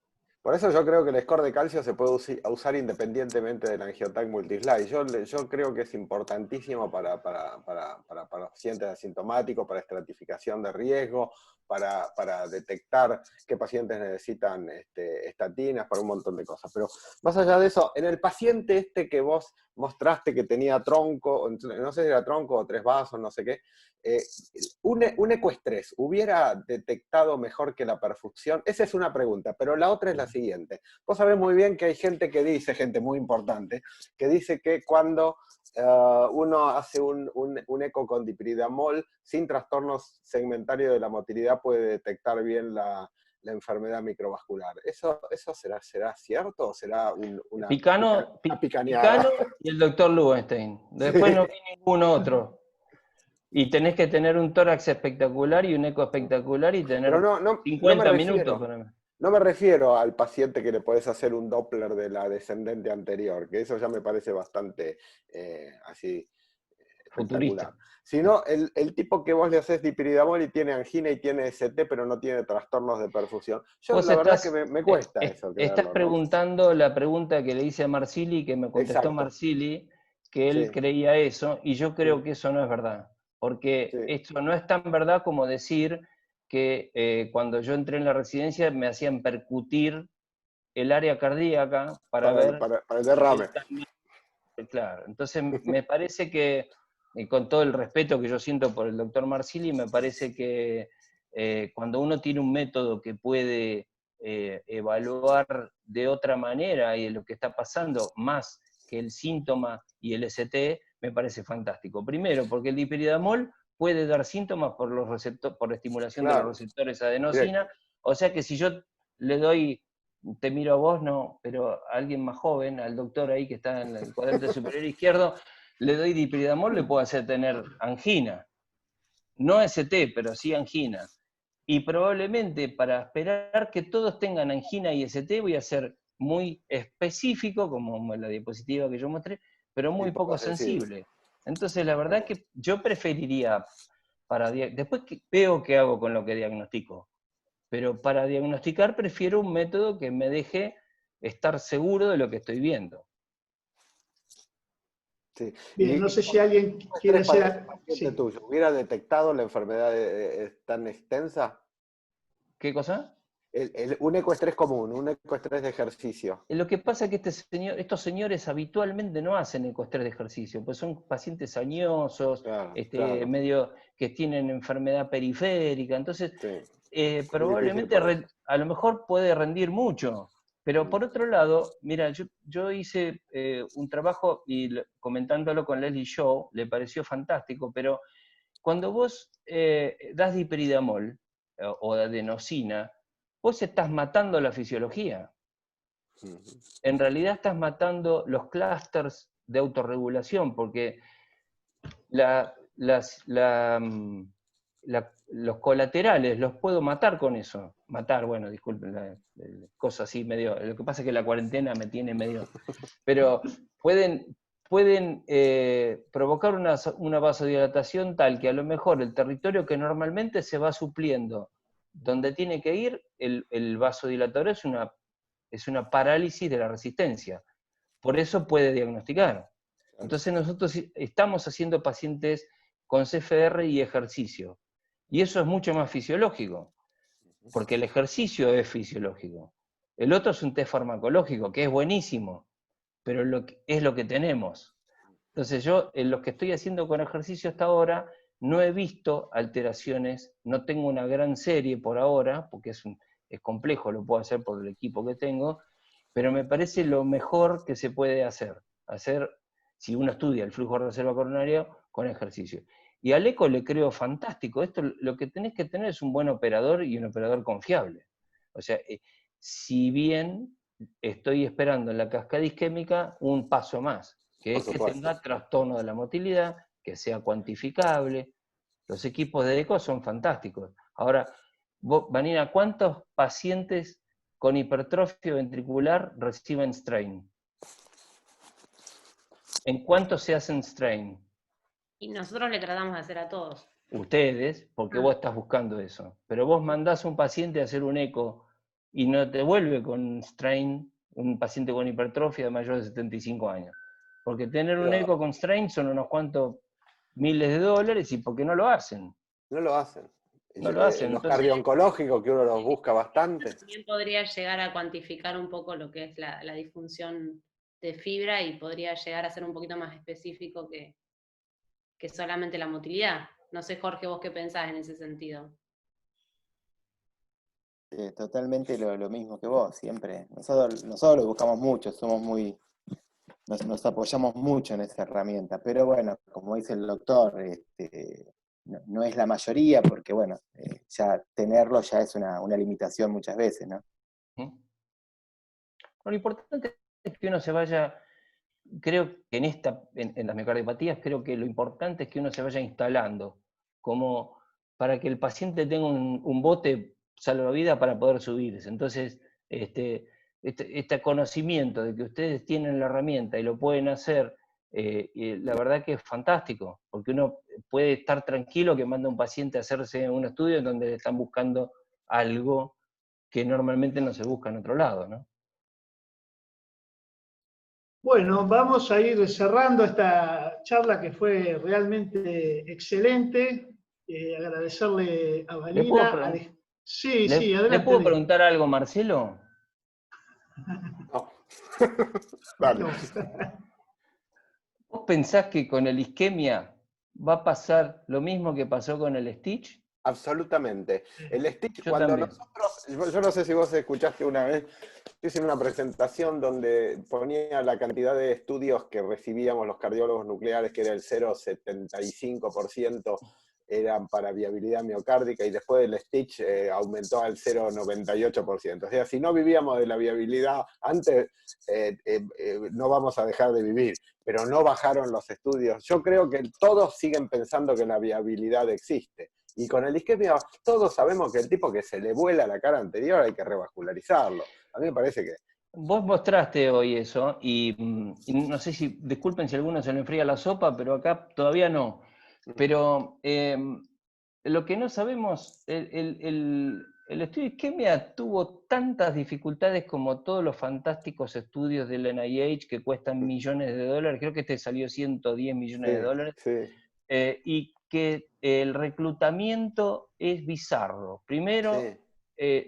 Por eso yo creo que el score de calcio se puede usar independientemente del angioTAC multislide. Yo creo que es importantísimo para pacientes asintomáticos, para estratificación de riesgo, para detectar qué pacientes necesitan estatinas, para un montón de cosas. Pero más allá de eso, en el paciente que vos mostraste que tenía tronco, no sé si era tronco o 3 vasos, no sé qué, un ecoestrés, ¿hubiera detectado mejor que la perfusión? Esa es una pregunta, pero la otra es la siguiente. Vos sabés muy bien que hay gente que dice, gente muy importante, que dice que cuando uno hace un eco con dipridamol sin trastornos segmentarios de la motilidad puede detectar bien la enfermedad microvascular. ¿Eso será cierto o será una Picano picaneada? y el doctor Lubenstein. Después no vi ningún otro. Y tenés que tener un tórax espectacular y un eco espectacular y Pero tener no me 50 minutos refiero. para mí. No me refiero al paciente que le podés hacer un Doppler de la descendente anterior, que eso ya me parece bastante así espectacular. Futurista. Sino el tipo que vos le haces dipridamol y tiene angina y tiene ST, pero no tiene trastornos de perfusión. Yo Vos la verdad que me cuesta eso estás creerlo, ¿no? preguntando la pregunta que le hice a Marsili, que me contestó Exacto. Marsili, que él Sí, creía eso, y yo creo que eso no es verdad. Porque sí. esto no es tan verdad como decir que cuando yo entré en la residencia me hacían percutir el área cardíaca para ver Para el derrame. Claro, entonces me parece que, con todo el respeto que yo siento por el doctor Marsili, me parece que cuando uno tiene un método que puede evaluar de otra manera y lo que está pasando, más que el síntoma y el ST, me parece fantástico. Primero, porque el dipridamol puede dar síntomas por por estimulación de los Claro, receptores adenosina, directo. o sea que si yo le doy, te miro a vos, no, pero a alguien más joven, al doctor ahí que está en el cuadrante superior izquierdo, le doy dipridamol, le puedo hacer tener angina. No ST, pero sí angina. Y probablemente para esperar que todos tengan angina y ST voy a ser muy específico, como en la diapositiva que yo mostré, pero Y muy poco poco sensible. sensible. Entonces la verdad que yo preferiría, después veo qué hago con lo que diagnostico, pero para diagnosticar prefiero un método que me deje estar seguro de lo que estoy viendo. Sí. Bien, no sé si con alguien un quiere estrés para ese hacer... paciente Sí. tuyo, ¿hubiera detectado la enfermedad tan extensa? ¿Qué cosa? Un ecoestrés común, un ecoestrés de ejercicio. Lo que pasa es que estos señores habitualmente no hacen ecoestrés de ejercicio, pues son pacientes añosos, Claro, claro. medio que tienen enfermedad periférica, entonces Sí. Es difícil probablemente por eso. a lo mejor puede rendir mucho. Pero por otro lado, mira, yo hice un trabajo y comentándolo con Leslie Shaw, le pareció fantástico, pero cuando vos das dipridamol o adenosina, vos estás matando la fisiología. En realidad estás matando los clústeres de autorregulación, porque los colaterales los puedo matar con eso. Matar, bueno, disculpen, la cosa así medio... Lo que pasa es que la cuarentena me tiene medio... Pero pueden provocar una vasodilatación tal que a lo mejor el territorio que normalmente se va supliendo donde tiene que ir, el vasodilatador es una parálisis de la resistencia. Por eso puede diagnosticar. Entonces nosotros estamos haciendo pacientes con CFR y ejercicio. Y eso es mucho más fisiológico, porque el ejercicio es fisiológico. El otro es un test farmacológico, que es buenísimo, pero es lo que tenemos. Entonces yo, en lo que estoy haciendo con ejercicio hasta ahora, no he visto alteraciones, no tengo una gran serie por ahora, porque es complejo, lo puedo hacer por el equipo que tengo, pero me parece lo mejor que se puede hacer si uno estudia el flujo de reserva coronaria con ejercicio. Y al eco le creo fantástico. Esto lo que tenés que tener es un buen operador y un operador confiable. O sea, si bien estoy esperando en la cascada isquémica un paso más, que es que tenga trastorno de la motilidad, que sea cuantificable. Los equipos de eco son fantásticos. Ahora, Vanina, ¿cuántos pacientes con hipertrofia ventricular reciben strain? ¿En cuánto se hacen strain? Y nosotros le tratamos de hacer a todos. Ustedes, porque vos estás buscando eso. Pero vos mandás a un paciente a hacer un eco y no te vuelve con strain un paciente con hipertrofia de mayor de 75 años. Porque tener un eco con strain son unos cuantos miles de dólares y ¿por qué no lo hacen? No lo hacen. No lo hacen. Los cardio-oncológicos, que uno los busca bastante. También podría llegar a cuantificar un poco lo que es la disfunción de fibra y podría llegar a ser un poquito más específico que solamente la motilidad. No sé, Jorge, vos qué pensás en ese sentido. Totalmente lo mismo que vos, siempre. Nosotros lo buscamos mucho, nos apoyamos mucho en esa herramienta, pero bueno, como dice el doctor, no es la mayoría, porque bueno, ya tenerlo ya es una limitación muchas veces, ¿no? Lo importante es que uno se vaya, creo que en las miocardiopatías, creo que lo importante es que uno se vaya instalando, como para que el paciente tenga un bote salvavidas para poder subirse. Entonces, este conocimiento de que ustedes tienen la herramienta y lo pueden hacer, la verdad que es fantástico, porque uno puede estar tranquilo que manda a un paciente a hacerse un estudio en donde le están buscando algo que normalmente no se busca en otro lado, ¿no? Bueno, vamos a ir cerrando esta charla que fue realmente excelente. Agradecerle a Vanina. Sí, adelante. ¿Le puedo preguntar algo, Marcelo? No. Vale. ¿Vos pensás que con el isquemia va a pasar lo mismo que pasó con el Stitch? Absolutamente. El Stitch, Yo cuando también. nosotros, yo no sé si vos escuchaste una vez, yo hice una presentación donde ponía la cantidad de estudios que recibíamos los cardiólogos nucleares, que era el 0,75%, eran para viabilidad miocárdica, y después el Stitch aumentó al 0,98%. O sea, si no vivíamos de la viabilidad antes, no vamos a dejar de vivir, pero no bajaron los estudios. Yo creo que todos siguen pensando que la viabilidad existe. Y con el isquemia todos sabemos que el tipo que se le vuela la cara anterior hay que revascularizarlo. A mí me parece que... Vos mostraste hoy eso, y no sé si, disculpen si a alguno se le enfría la sopa, pero acá todavía no. Pero lo que no sabemos, el estudio de isquemia tuvo tantas dificultades como todos los fantásticos estudios del NIH que cuestan millones de dólares, creo que este salió 110 millones de dólares, y que el reclutamiento es bizarro. Primero,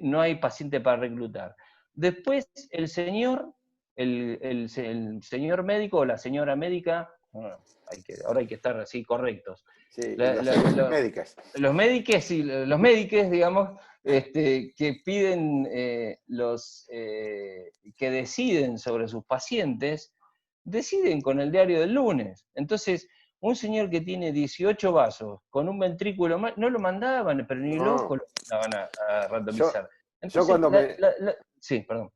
no hay paciente para reclutar. Después, el señor médico o la señora médica, ahora hay que estar así correctos. Sí, los médicos y los médicos, digamos, que piden, que deciden sobre sus pacientes, deciden con el diario del lunes. Entonces, un señor que tiene 18 vasos con un ventrículo más, no lo mandaban, pero ni loco lo mandaban a randomizar. Entonces, sí, perdón.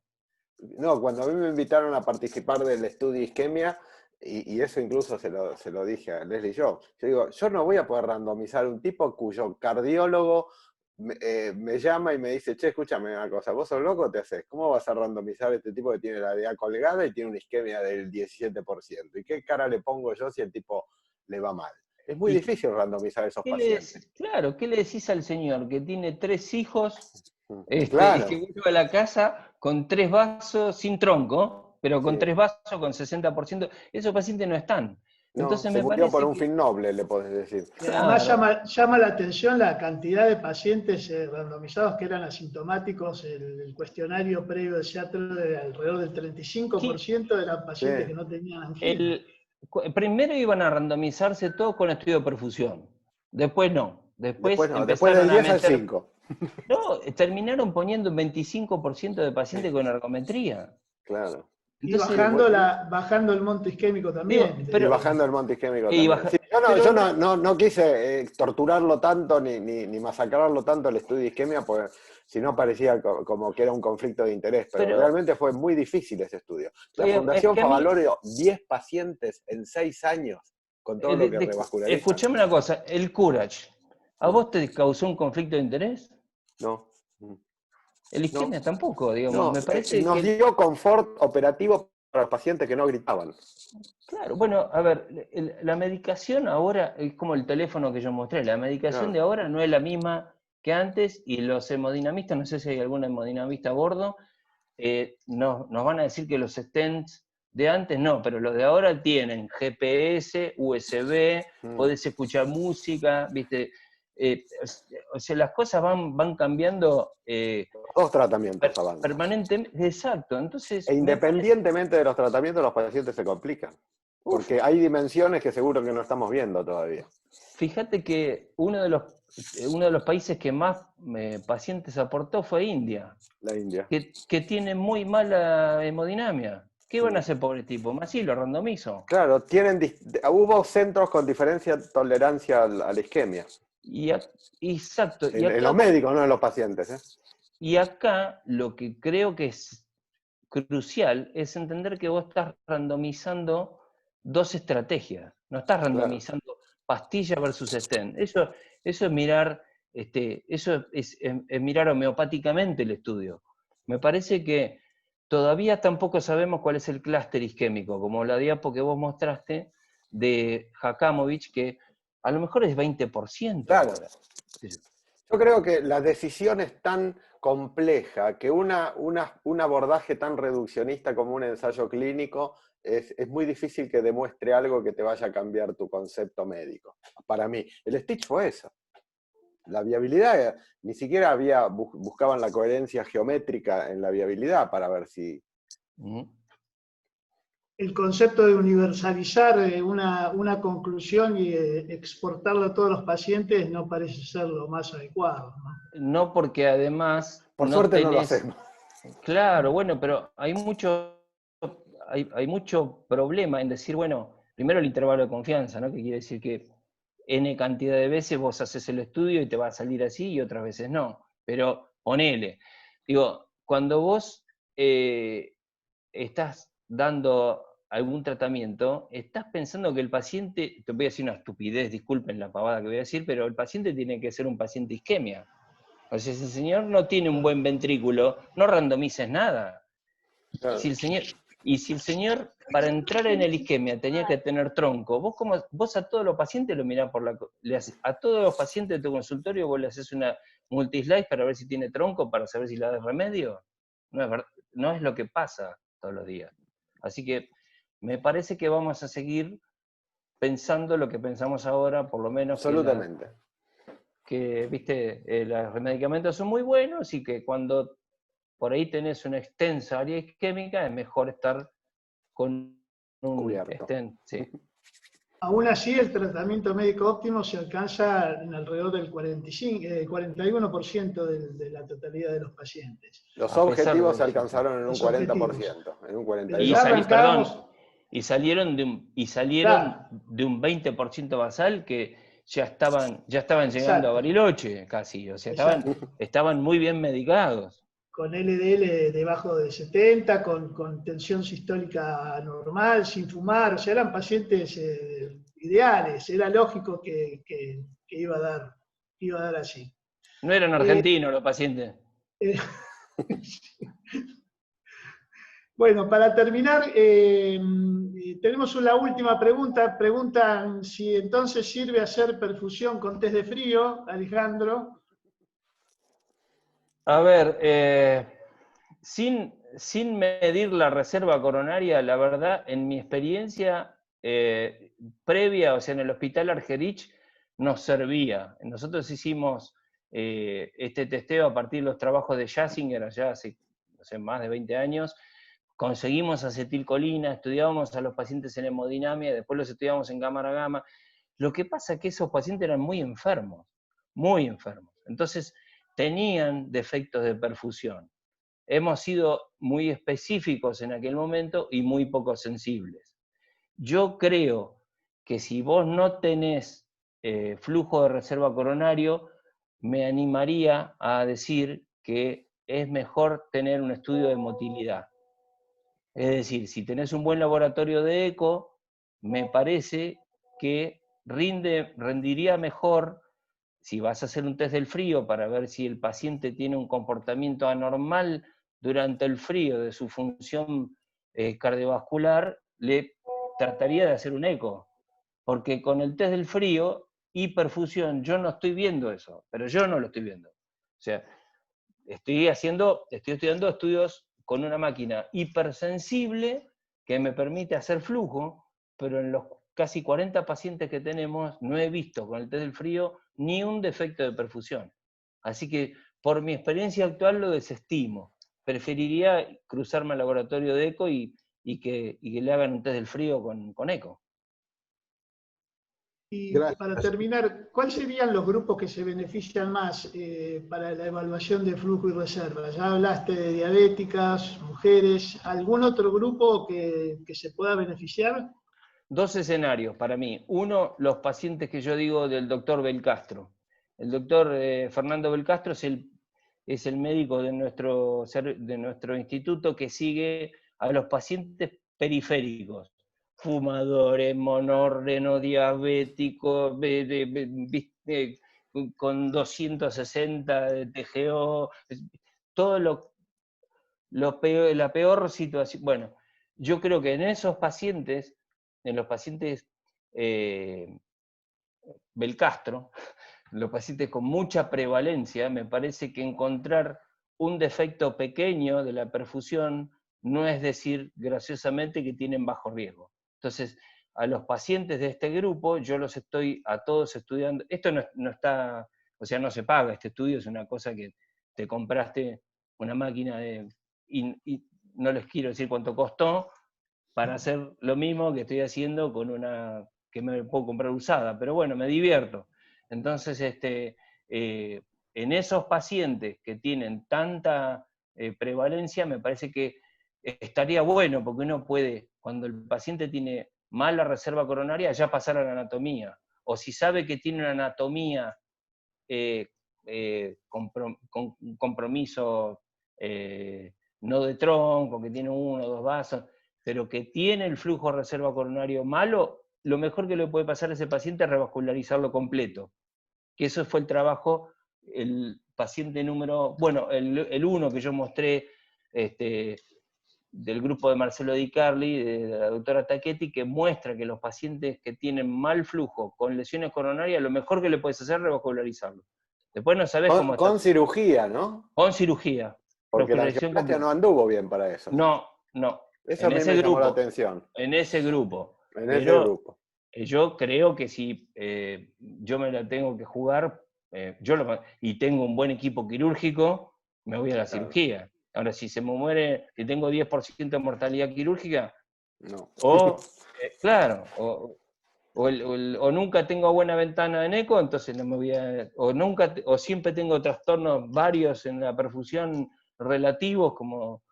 No, cuando a mí me invitaron a participar del estudio isquemia, y eso incluso se lo dije a Leslie yo digo, yo no voy a poder randomizar un tipo cuyo cardiólogo me llama y me dice, che, escúchame una cosa, vos sos loco, te haces, ¿cómo vas a randomizar a este tipo que tiene la DA colgada y tiene una isquemia del 17%? ¿Y qué cara le pongo yo si el tipo le va mal? Es muy difícil randomizar a esos pacientes. Claro, ¿qué le decís al señor que tiene 3 hijos Claro. y que vuelve a la casa con 3 vasos sin tronco, pero con 3 vasos con 60%? Esos pacientes no están. No, Entonces se me murió parece por un que, fin noble, le podés decir. Además claro, llama la atención la cantidad de pacientes randomizados que eran asintomáticos. El cuestionario previo de Seattle de alrededor del 35% eran pacientes Sí. que no tenían angina. Primero iban a randomizarse todos con estudio de perfusión, después no, Después después no, después del empezaron a 10 al meter, 5. no, terminaron poniendo un 25% de pacientes con ergometría. Claro. Y Entonces, bajando el monto isquémico digo, también. Y pero, bajando el monte isquémico y también. baja- Sí, pero yo no quise torturarlo tanto ni masacrarlo tanto el estudio de isquemia, porque si no parecía como que era un conflicto de interés, pero Pero realmente fue muy difícil ese estudio. La es Fundación que a mí, Favaloro, 10 pacientes en 6 años con todo lo que revascularizan. escuchame una cosa, el Courage, ¿a vos te causó un conflicto de interés? No, El no, isquemia tampoco, digamos, no. me parece Nos que, dio confort operativo para los pacientes que no gritaban. claro, bueno, a ver, la medicación ahora es como el teléfono que yo mostré, la medicación Claro. de ahora no es la misma que antes, y los hemodinamistas, no sé si hay algún hemodinamista a bordo, nos van a decir que los stents de antes no, pero los de ahora tienen GPS, USB, podés escuchar música, ¿viste? O sea, las cosas van cambiando 2 tratamientos avanzan. permanentemente. Exacto, entonces E me parece, independientemente de los tratamientos, los pacientes se complican. Porque hay dimensiones que seguro que no estamos viendo todavía. fíjate que uno de los países que más pacientes aportó fue India, La India. que tiene muy mala hemodinamia. ¿Qué van a hacer, pobre tipo? Más sí, lo randomizo. Claro, hubo centros con diferencia de tolerancia a la isquemia. Exacto. En los médicos, no en los pacientes. Y acá lo que creo que es crucial es entender que vos estás randomizando 2 estrategias. No estás randomizando pastilla versus stent. Eso es mirar, eso es mirar homeopáticamente el estudio. Me parece que todavía tampoco sabemos cuál es el clúster isquémico, como la diapo que vos mostraste de Jakamovich, que a lo mejor es 20% Claro. ahora. Yo creo que la decisión es tan compleja que un abordaje tan reduccionista como un ensayo clínico es muy difícil que demuestre algo que te vaya a cambiar tu concepto médico. Para mí, el Stitch fue eso. La viabilidad, ni siquiera buscaban la coherencia geométrica en la viabilidad para ver si... El concepto de universalizar una conclusión y exportarla a todos los pacientes no parece ser lo más adecuado, ¿no? No, porque además Por no suerte tenés... no lo hacemos. Claro, bueno, pero hay mucho problema en decir, bueno, primero el intervalo de confianza, ¿no? Que quiere decir que N cantidad de veces vos haces el estudio y te va a salir así y otras veces no. Pero ponele. Digo, cuando vos estás dando algún tratamiento, estás pensando que el paciente, te voy a decir una estupidez, disculpen la pavada que voy a decir, pero el paciente tiene que ser un paciente isquemia. O sea, si el señor no tiene un buen ventrículo, no randomices nada. Claro. Si el señor, para entrar en el isquemia, tenía que tener tronco, vos a todos los pacientes lo mirás a todos los pacientes de tu consultorio vos le haces una multislice para ver si tiene tronco, para saber si le das remedio. No es lo que pasa todos los días. Así que me parece que vamos a seguir pensando lo que pensamos ahora, por lo menos Absolutamente. viste, los medicamentos son muy buenos y que cuando por ahí tenés una extensa área isquémica es mejor estar con un Cubierto. stent. Sí. Aún así, el tratamiento médico óptimo se alcanza en alrededor del 41% de la totalidad de los pacientes. Los A pesar objetivos de se eso. alcanzaron en un Los 40%, en un 41%. Pero ya arrancamos. Y salieron Claro. de un 20% basal que ya estaban llegando Exacto. a Bariloche casi, o sea, Exacto. estaban muy bien medicados. LDL debajo de 70, con tensión sistólica normal, sin fumar, o sea, eran pacientes ideales, era lógico que iba a dar así. No eran argentinos los pacientes. Bueno, para terminar, tenemos la última pregunta. Preguntan si entonces sirve hacer perfusión con test de frío, Alejandro. A ver, sin medir la reserva coronaria, la verdad, en mi experiencia previa, o sea, en el Hospital Argerich, nos servía. Nosotros hicimos este testeo a partir de los trabajos de Jasinger, allá hace, no sé, más de 20 años. Conseguimos acetilcolina, estudiábamos a los pacientes en hemodinamia, después los estudiábamos en cámara-gamma. Lo que pasa es que esos pacientes eran muy enfermos, muy enfermos. Entonces, tenían defectos de perfusión. Hemos sido muy específicos en aquel momento y muy poco sensibles. Yo creo que si vos no tenés flujo de reserva coronario, me animaría a decir que es mejor tener un estudio de motilidad. Es decir, si tenés un buen laboratorio de eco, me parece que rendiría mejor si vas a hacer un test del frío para ver si el paciente tiene un comportamiento anormal durante el frío de su función cardiovascular, le trataría de hacer un eco. Porque con el test del frío y perfusión yo no estoy viendo eso, pero yo no lo estoy viendo. O sea, estoy estudiando estudios con una máquina hipersensible que me permite hacer flujo, pero en los casi 40 pacientes que tenemos no he visto con el test del frío ni un defecto de perfusión. Así que por mi experiencia actual lo desestimo. Preferiría cruzarme al laboratorio de eco y que le hagan un test del frío con eco. Y Gracias. para terminar, ¿cuáles serían los grupos que se benefician más para la evaluación de flujo y reserva? Ya hablaste de diabéticas, mujeres, ¿algún otro grupo que se pueda beneficiar? Dos escenarios para mí. Uno, los pacientes que yo digo del doctor Belcastro. El doctor Fernando Belcastro es el médico de nuestro instituto que sigue a los pacientes periféricos. Fumadores, monórreno, diabéticos, con 260 de TGO, todo la peor situación. Bueno, yo creo que en esos pacientes, en los pacientes Belcastro, los pacientes con mucha prevalencia, me parece que encontrar un defecto pequeño de la perfusión no es decir graciosamente que tienen bajo riesgo. Entonces, a los pacientes de este grupo, yo los estoy a todos estudiando. Esto no está, o sea, no se paga, este estudio es una cosa que te compraste una máquina y no les quiero decir cuánto costó, para hacer lo mismo que estoy haciendo con una que me puedo comprar usada, pero bueno, me divierto. Entonces, en esos pacientes que tienen tanta prevalencia, me parece que estaría bueno, porque uno puede, cuando el paciente tiene mala reserva coronaria, ya pasar a la anatomía. O si sabe que tiene una anatomía con compromiso no de tronco, que tiene 1 o 2 vasos, pero que tiene el flujo de reserva coronario malo, lo mejor que le puede pasar a ese paciente es revascularizarlo completo. Que eso fue el trabajo, el paciente número, bueno, el 1 que yo mostré del grupo de Marcelo Di Carli, de la doctora Tacchetti, que muestra que los pacientes que tienen mal flujo con lesiones coronarias, lo mejor que le puedes hacer es revascularizarlo. Después no sabes cómo está. Con cirugía, ¿no? Con cirugía. Porque la angioplastia no anduvo bien para eso. No. Eso a mí me llamó la atención. En ese grupo. En ese grupo. Yo creo que si yo me la tengo que jugar, y tengo un buen equipo quirúrgico, me voy a la cirugía. Ahora, si se me muere, si tengo 10% de mortalidad quirúrgica, no. Claro, o nunca tengo buena ventana en eco, entonces no me voy a... O siempre tengo trastornos varios en la perfusión relativos, como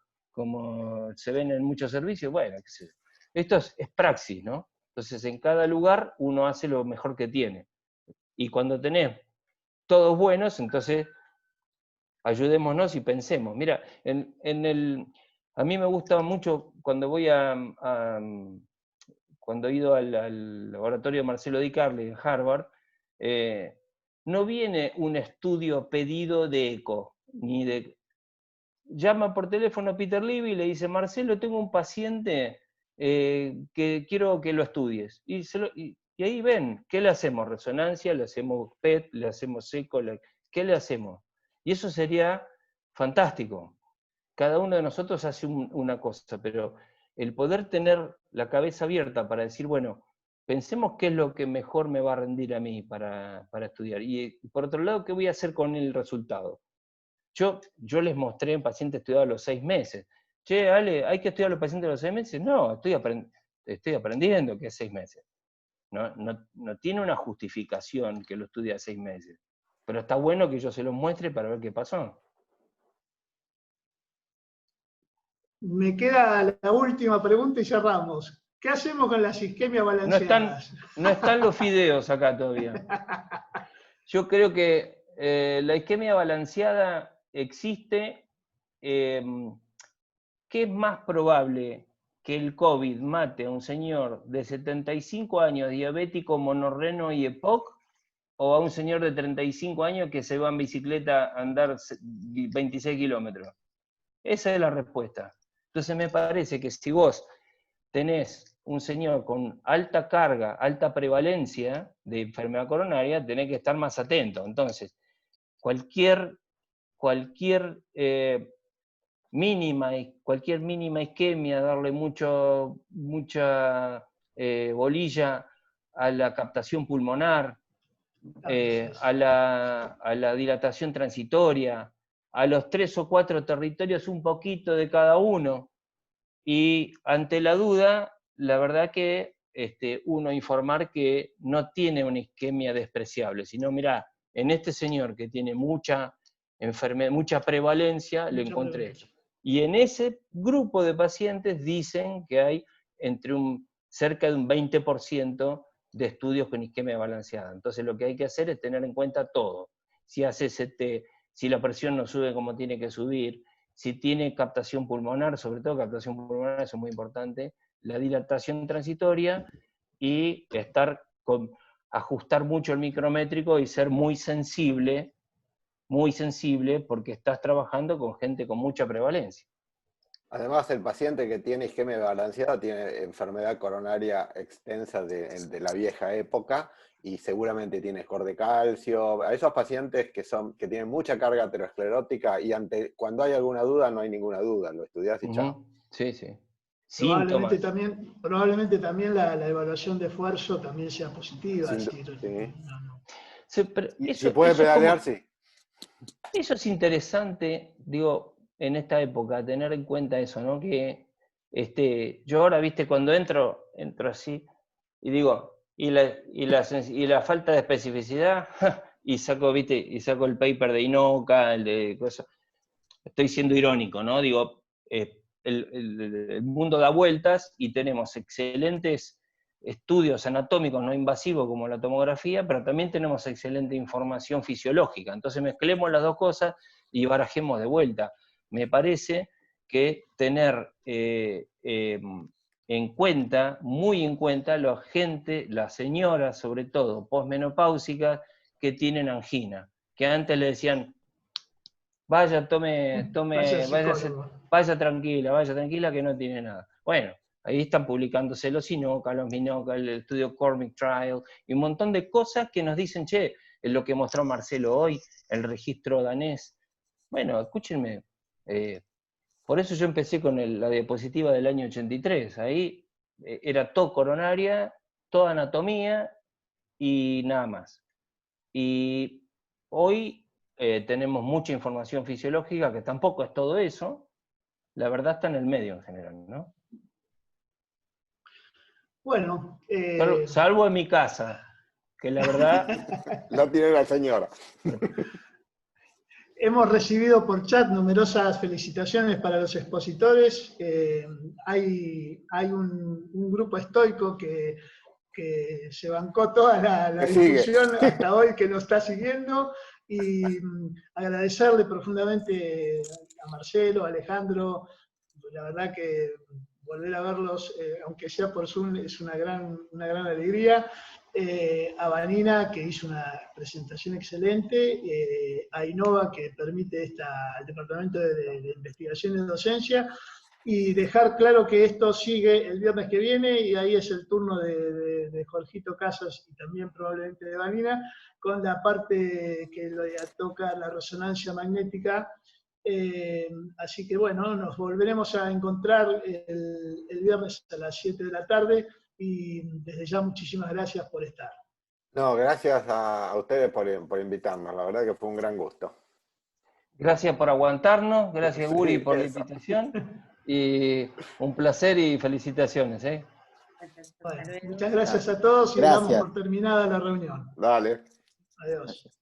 se ven en muchos servicios. Bueno, qué sé yo. Esto es praxis, ¿no? Entonces, en cada lugar uno hace lo mejor que tiene. Y cuando tenés todos buenos, entonces ayudémonos y pensemos. Mira, a mí me gusta mucho cuando voy cuando he ido al laboratorio de Marcelo Di Carli en Harvard, no viene un estudio pedido de eco, ni de... Llama por teléfono a Peter Levy y le dice, Marcelo, tengo un paciente que quiero que lo estudies. Y ahí ven, ¿qué le hacemos? ¿Resonancia? ¿Le hacemos PET? ¿Le hacemos eco? ¿Qué le hacemos? Y eso sería fantástico. Cada uno de nosotros hace una cosa, pero el poder tener la cabeza abierta para decir, bueno, pensemos qué es lo que mejor me va a rendir a mí para estudiar. Y por otro lado, ¿qué voy a hacer con el resultado? Yo les mostré en pacientes estudiados a los 6 meses. Che, Ale, ¿hay que estudiar a los pacientes a los 6 meses? No, estoy aprendiendo que es 6 meses. No tiene una justificación que lo estudie a 6 meses. Pero está bueno que yo se lo muestre para ver qué pasó. Me queda la última pregunta y cerramos. ¿Qué hacemos con las isquemias balanceadas? No están los fideos acá todavía. Yo creo que la isquemia balanceada existe. ¿Qué es más probable? ¿Que el COVID mate a un señor de 75 años diabético, monorreno y EPOC? ¿O a un señor de 35 años que se va en bicicleta a andar 26 kilómetros? Esa es la respuesta. Entonces me parece que si vos tenés un señor con alta carga, alta prevalencia de enfermedad coronaria, tenés que estar más atento. Entonces, cualquier mínima isquemia, darle mucha bolilla a la captación pulmonar, a la dilatación transitoria, a los 3 o 4 territorios un poquito de cada uno, y ante la duda, la verdad que uno informar que no tiene una isquemia despreciable, sino mirá, en este señor que tiene mucha enfermedad, mucha prevalencia, le encontré esto. Y en ese grupo de pacientes dicen que hay cerca de un 20% de estudios con isquemia balanceada. Entonces lo que hay que hacer es tener en cuenta todo. Si hace CT, si la presión no sube como tiene que subir, si tiene captación pulmonar, sobre todo captación pulmonar, eso es muy importante, la dilatación transitoria y ajustar mucho el micrométrico y ser muy sensible porque estás trabajando con gente con mucha prevalencia. Además, el paciente que tiene isquemia balanceada tiene enfermedad coronaria extensa de la vieja época y seguramente tiene score de calcio. A esos pacientes que tienen mucha carga aterosclerótica y cuando hay alguna duda, no hay ninguna duda, lo estudiás y chao. Sí, sí. Probablemente también la evaluación de esfuerzo también sea positiva. Sí, si puede pedalear, sí. Eso es interesante, digo, en esta época, tener en cuenta eso, ¿no? Que yo ahora, viste, cuando entro así, y digo, y la falta de especificidad, y saco el paper de Inoka, el de cosas. Estoy siendo irónico, ¿no? Digo, el mundo da vueltas y tenemos excelentes estudios anatómicos no invasivos como la tomografía, pero también tenemos excelente información fisiológica. Entonces mezclemos las dos cosas y barajemos de vuelta. Me parece que tener muy en cuenta la gente, las señoras sobre todo, posmenopáusicas, que tienen angina, que antes le decían, vaya tranquila que no tiene nada. Bueno, ahí están publicándose los Inoka, los Minoka, el estudio Cormick Trial, y un montón de cosas que nos dicen, che, es lo que mostró Marcelo hoy, el registro danés. Bueno, escúchenme, por eso yo empecé con la diapositiva del año 83, ahí era todo coronaria, toda anatomía y nada más. Y hoy tenemos mucha información fisiológica, que tampoco es todo eso, la verdad está en el medio en general, ¿no? Bueno. Salvo en mi casa, que la verdad... Lo tiene la señora. Hemos recibido por chat numerosas felicitaciones para los expositores. Hay un grupo estoico que se bancó toda la discusión hasta hoy, que nos está siguiendo. Y agradecerle profundamente a Marcelo, a Alejandro, la verdad que volver a verlos, aunque sea por Zoom, es una gran alegría. A Vanina, que hizo una presentación excelente, a Innova, que permite el Departamento de Investigación y Docencia, y dejar claro que esto sigue el viernes que viene, y ahí es el turno de Jorgito Casas y también probablemente de Vanina, con la parte que le toca la resonancia magnética. Así que bueno, nos volveremos a encontrar el viernes a las 7 de la tarde, y desde ya muchísimas gracias por estar. No, gracias a ustedes por invitarnos, la verdad que fue un gran gusto. Gracias por aguantarnos, gracias Sí, Guri por la eso. invitación, y un placer y felicitaciones. Bueno, muchas gracias a todos y damos por terminada la reunión. Dale. Adiós. Gracias.